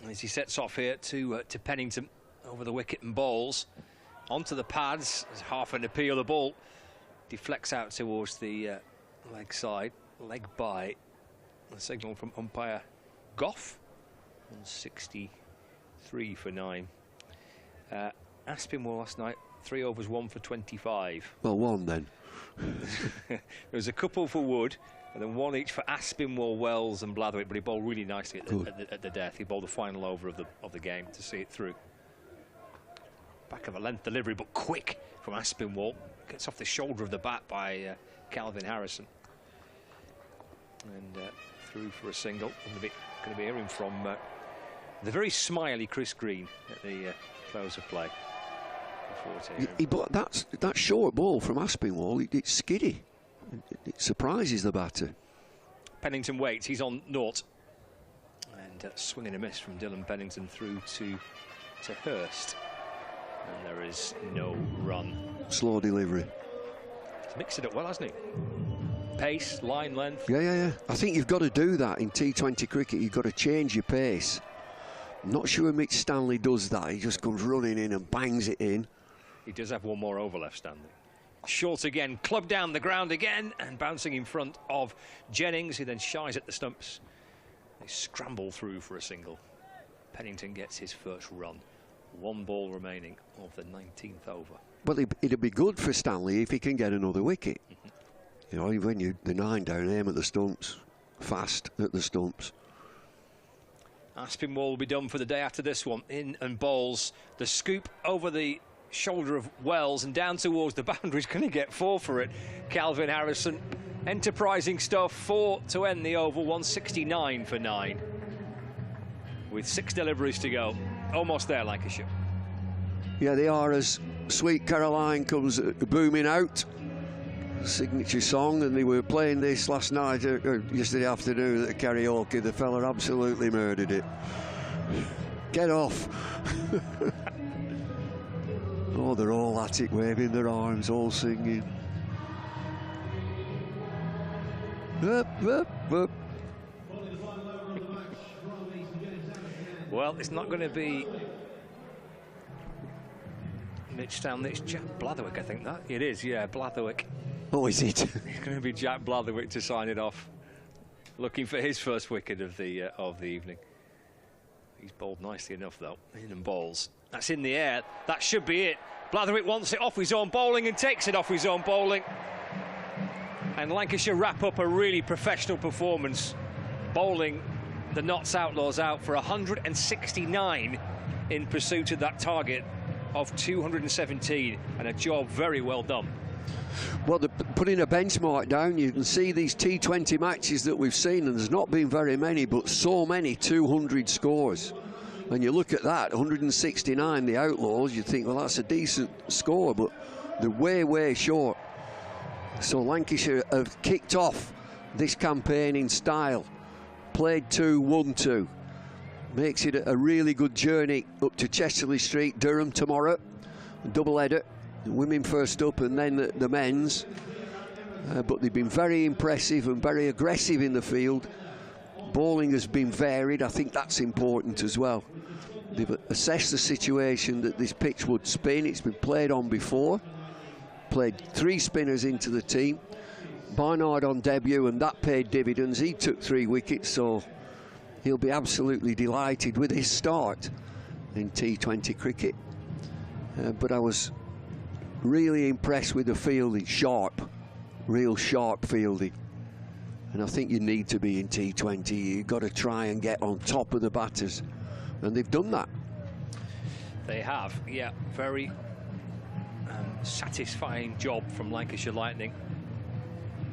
As he sets off here to Pennington over the wicket and bowls onto the pads. There's half an appeal. The ball deflects out towards the leg side, leg by. A signal from umpire Goff. 163 for 9. Aspinwall last night, 3 overs, 1 for 25. Well, 1 then. There was a couple for Wood, and then 1 each for Aspinwall, Wells and Blatherwick, but he bowled really nicely at the death. He bowled the final over of the game to see it through. Back of a length delivery, but quick from Aspinwall. Gets off the shoulder of the bat by Calvin Harrison. And through for a single. Going to be hearing from the very smiley Chris Green at the close of play. That short ball from Aspinwall, it's skiddy. It surprises the batter. Pennington waits, he's on 0. And swing and a miss from Dylan Pennington through to Hurst. And there is no run. Slow delivery. He's mixed it up well, hasn't he? Pace, line length. Yeah. I think you've got to do that in T20 cricket. You've got to change your pace. I'm not sure Mitch Stanley does that. He just comes running in and bangs it in. He does have 1 more over left, Stanley. Short again, clubbed down the ground again and bouncing in front of Jennings, who then shies at the stumps. They scramble through for a single. Pennington gets his first run. 1 ball remaining of the 19th over. Well, it'd be good for Stanley if he can get another wicket. You know, when the 9 down, aim at the stumps, fast at the stumps. Aspinwall will be done for the day after this one. In and bowls. The scoop over the shoulder of Wells and down towards the boundaries. Can he get 4 for it? Calvin Harrison. Enterprising stuff. 4 to end the over. 169 for 9. With 6 deliveries to go. Almost there, Lancashire. Yeah, they are, as Sweet Caroline comes booming out. Signature song, and they were playing this last night or yesterday afternoon at the karaoke. The fella absolutely murdered it. Get off. Oh, they're all at it, waving their arms, all singing. Up, up, up. Well, it's not going to be Mitch Stanley, it's Jack Blatherwick, I think that. It is, yeah, Blatherwick. Oh, is it? It's going to be Jack Blatherwick to sign it off. Looking for his first wicket of the evening. He's bowled nicely enough, though. In and bowls. That's in the air. That should be it. Blatherwick wants it off his own bowling and takes it off his own bowling. And Lancashire wrap up a really professional performance, bowling the Notts Outlaws out for 169 in pursuit of that target of 217, and a job very well done. Well, they're putting a benchmark down. You can see these T20 matches that we've seen, and there's not been very many, but so many 200 scores. And you look at that, 169, the Outlaws, you think, well, that's a decent score, but they're way, way short. So Lancashire have kicked off this campaign in style. Played 2, won 2. Makes it a really good journey up to Chesterley Street, Durham tomorrow. Double header. Women first up and then the men's. But they've been very impressive and very aggressive in the field. Bowling has been varied. I think that's important as well. They've assessed the situation that this pitch would spin. It's been played on before. Played 3 spinners into the team. Barnard on debut, and that paid dividends. He took 3 wickets, so he'll be absolutely delighted with his start in T20 cricket. But I was really impressed with the fielding. Sharp, real sharp fielding. And I think you need to be in T20. You've got to try and get on top of the batters, and they've done that. They have, yeah. Very satisfying job from Lancashire Lightning.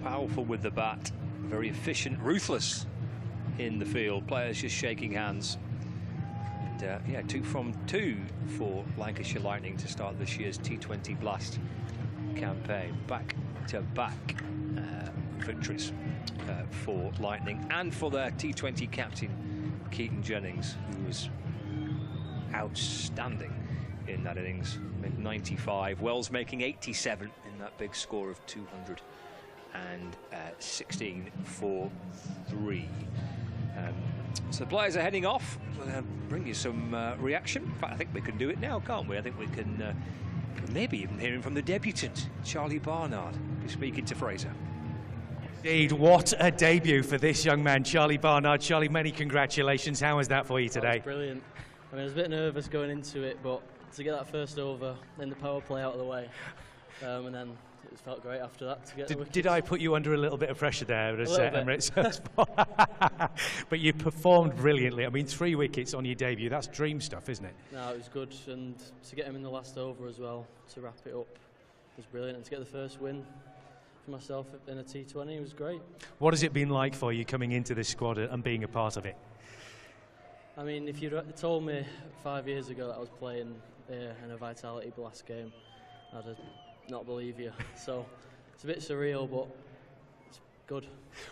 Powerful with the bat, very efficient, ruthless in the field. Players just shaking hands. And yeah, 2 from 2 for Lancashire Lightning to start this year's T20 Blast campaign. Back-to-back victories for Lightning, and for their T20 captain, Keaton Jennings, who was outstanding in that innings. Made 95, Wells making 87 in that big score of 216 for 3. So the players are heading off. We're going to bring you some reaction. In fact, I think we can do it now, can't we? I think we can maybe even hearing from the debutant, Charlie Barnard, who's speaking to Fraser. Indeed, what a debut for this young man, Charlie Barnard. Charlie, many congratulations. How was that for you today? Brilliant. I mean, I was a bit nervous going into it, but to get that first over, then the power play out of the way, and then it felt great after that to get the wickets. Did I put you under a little bit of pressure there as Emirates? But you performed brilliantly. I mean, 3 wickets on your debut, that's dream stuff, isn't it? No, it was good, and to get him in the last over as well, to wrap it up, was brilliant, and to get the first win for myself in a T20 was great. What has it been like for you coming into this squad and being a part of it? I mean, if you'd told me 5 years ago that I was playing in a Vitality Blast game, I'd have not believe you. So it's a bit surreal, but it's good.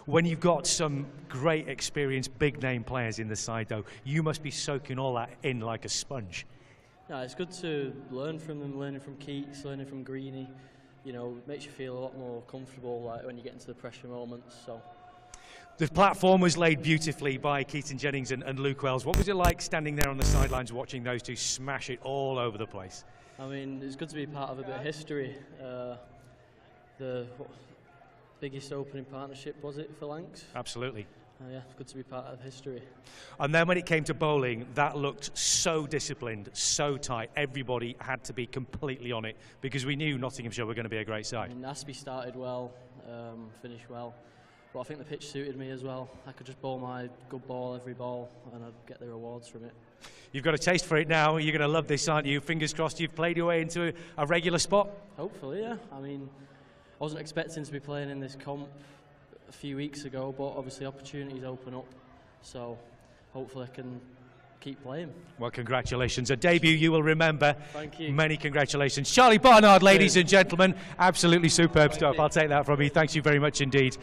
When you've got some great experienced big name players in the side though, you must be soaking all that in like a sponge. Yeah, it's good to learn from them, learning from Keats, learning from Greeny. You know, it makes you feel a lot more comfortable like when you get into the pressure moments. So the platform was laid beautifully by Keaton Jennings and Luke Wells. What was it like standing there on the sidelines watching those two smash it all over the place? I mean, it's good to be part of a bit of history. The biggest opening partnership, was it, for Lancs? Absolutely. Yeah, it's good to be part of history. And then when it came to bowling, that looked so disciplined, so tight. Everybody had to be completely on it because we knew Nottinghamshire were going to be a great side. I mean, Aspie started well, finished well. But I think the pitch suited me as well. I could just bowl my good ball every ball and I'd get the rewards from it. You've got a taste for it now. You're going to love this, aren't you? Fingers crossed you've played your way into a regular spot. Hopefully, yeah. I mean, I wasn't expecting to be playing in this comp a few weeks ago, but obviously opportunities open up. So hopefully I can keep playing. Well, congratulations. A debut you will remember. Thank you. Many congratulations. Charlie Barnard, ladies and gentlemen. Absolutely superb stuff. I'll take that from you. Thanks you very much indeed.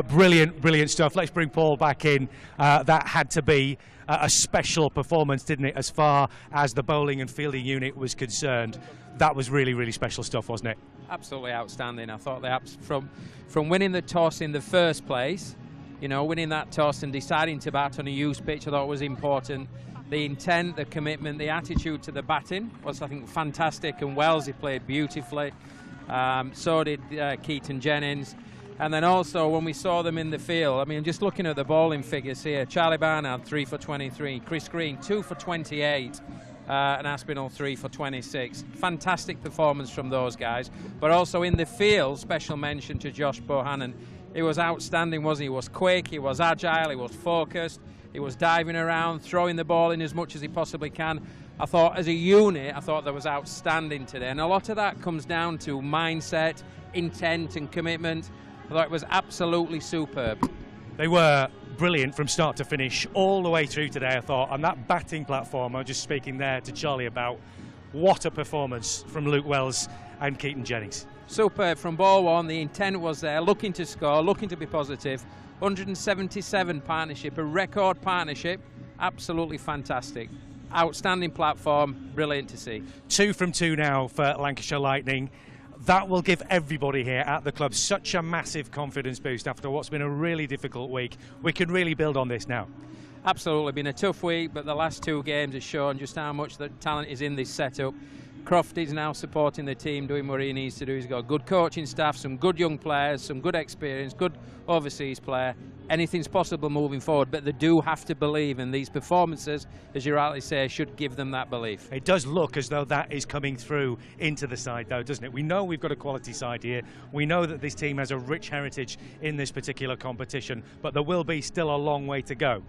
Brilliant, brilliant stuff. Let's bring Paul back in. That had to be a special performance, didn't it, as far as the bowling and fielding unit was concerned. That was really, really special stuff, wasn't it? Absolutely outstanding. I thought that from winning the toss in the first place, you know, winning that toss and deciding to bat on a used pitch, I thought was important. The intent, the commitment, the attitude to the batting was, I think, fantastic. And Wells, he played beautifully. So did Keaton Jennings. And then also, when we saw them in the field, I mean, just looking at the bowling figures here, Charlie Barnard, 3 for 23. Chris Green, 2 for 28. And Aspinall, 3 for 26. Fantastic performance from those guys. But also in the field, special mention to Josh Bohannon. He was outstanding, wasn't he? He was quick, he was agile, he was focused. He was diving around, throwing the ball in as much as he possibly can. I thought as a unit, I thought that was outstanding today. And a lot of that comes down to mindset, intent and commitment. I thought it was absolutely superb. They were brilliant from start to finish, all the way through today, I thought. On that batting platform, I was just speaking there to Charlie about what a performance from Luke Wells and Keaton Jennings. Superb from ball one, the intent was there, looking to score, looking to be positive. 177 partnership, a record partnership, absolutely fantastic. Outstanding platform, brilliant to see. 2 from 2 now for Lancashire Lightning. That will give everybody here at the club such a massive confidence boost after what's been a really difficult week. We can really build on this now. Absolutely, been a tough week, but the last 2 games have shown just how much the talent is in this setup. Croft is now supporting the team, doing what he needs to do. He's got a good coaching staff, some good young players, some good experience, good overseas player. Anything's possible moving forward, but they do have to believe in these performances, as you rightly say, should give them that belief. It does look as though that is coming through into the side, though, doesn't it? We know we've got a quality side here. We know that this team has a rich heritage in this particular competition, but there will be still a long way to go.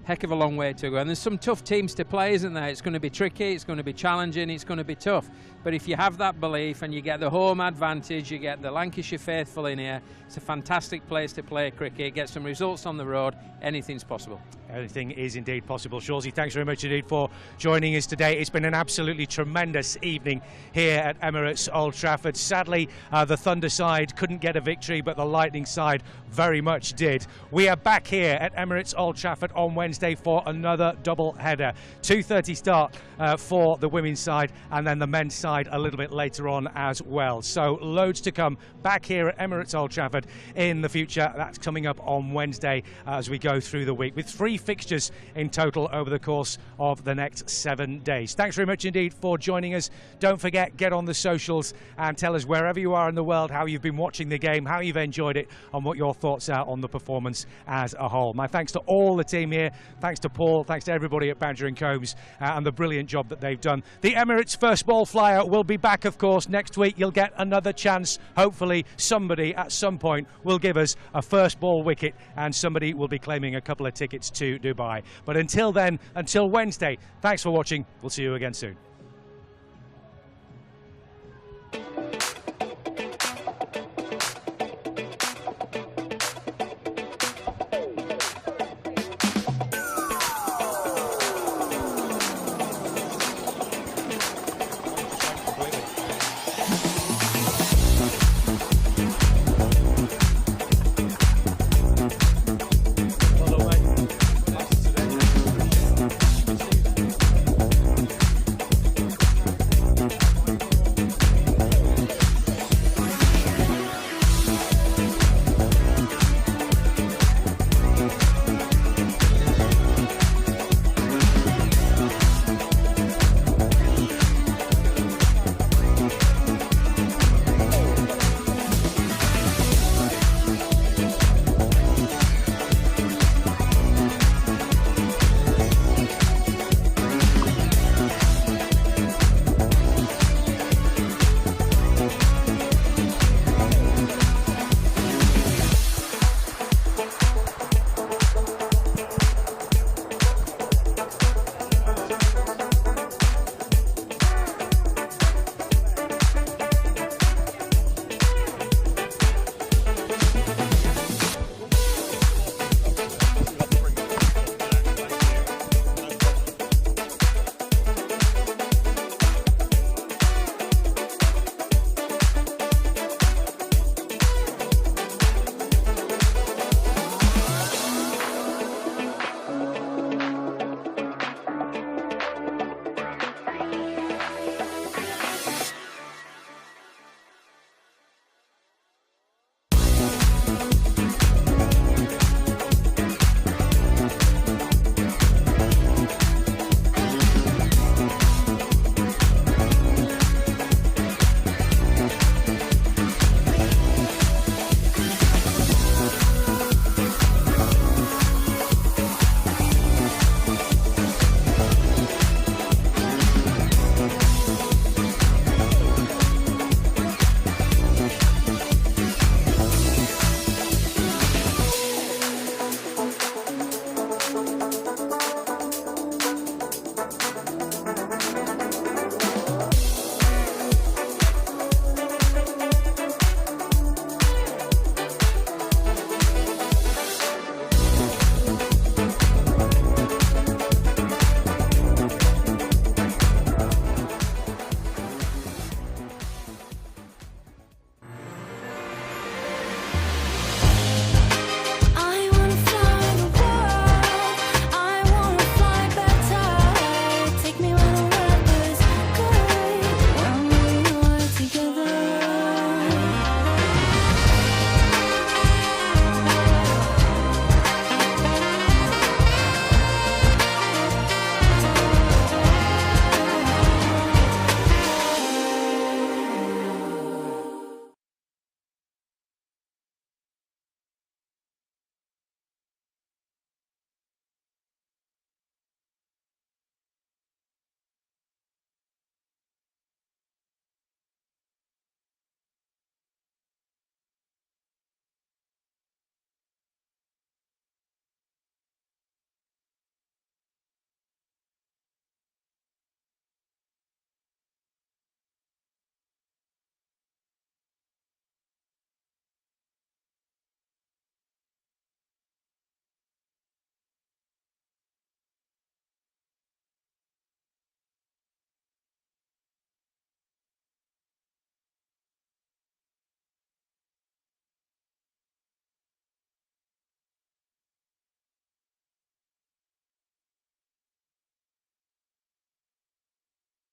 Heck of a long way to go, and there's some tough teams to play, isn't there? It's going to be tricky, it's going to be challenging, it's going to be tough, but if you have that belief and you get the home advantage, you get the Lancashire faithful in here, it's a fantastic place to play cricket, get some results on the road, anything's possible. Anything is indeed possible. Shawsey, thanks very much indeed for joining us today. It's been an absolutely tremendous evening here at Emirates Old Trafford. Sadly, the Thunder side couldn't get a victory, but the Lightning side very much did. We are back here at Emirates Old Trafford on Wednesday for another double header. 2:30 start for the women's side, and then the men's side a little bit later on as well. So loads to come back here at Emirates Old Trafford in the future. That's coming up on Wednesday as we go through the week, with 3 fixtures in total over the course of the next 7 days. Thanks very much indeed for joining us. Don't forget, get on the socials and tell us wherever you are in the world how you've been watching the game, how you've enjoyed it, and what your thoughts are on the performance as a whole. My thanks to all the team here. Thanks to Paul, thanks to everybody at Badger & Combs and the brilliant job that they've done. The Emirates First Ball Flyer will be back, of course, next week. You'll get another chance. Hopefully somebody at some point will give us a first ball wicket and somebody will be claiming a couple of tickets to Dubai. But until then, until Wednesday, thanks for watching. We'll see you again soon.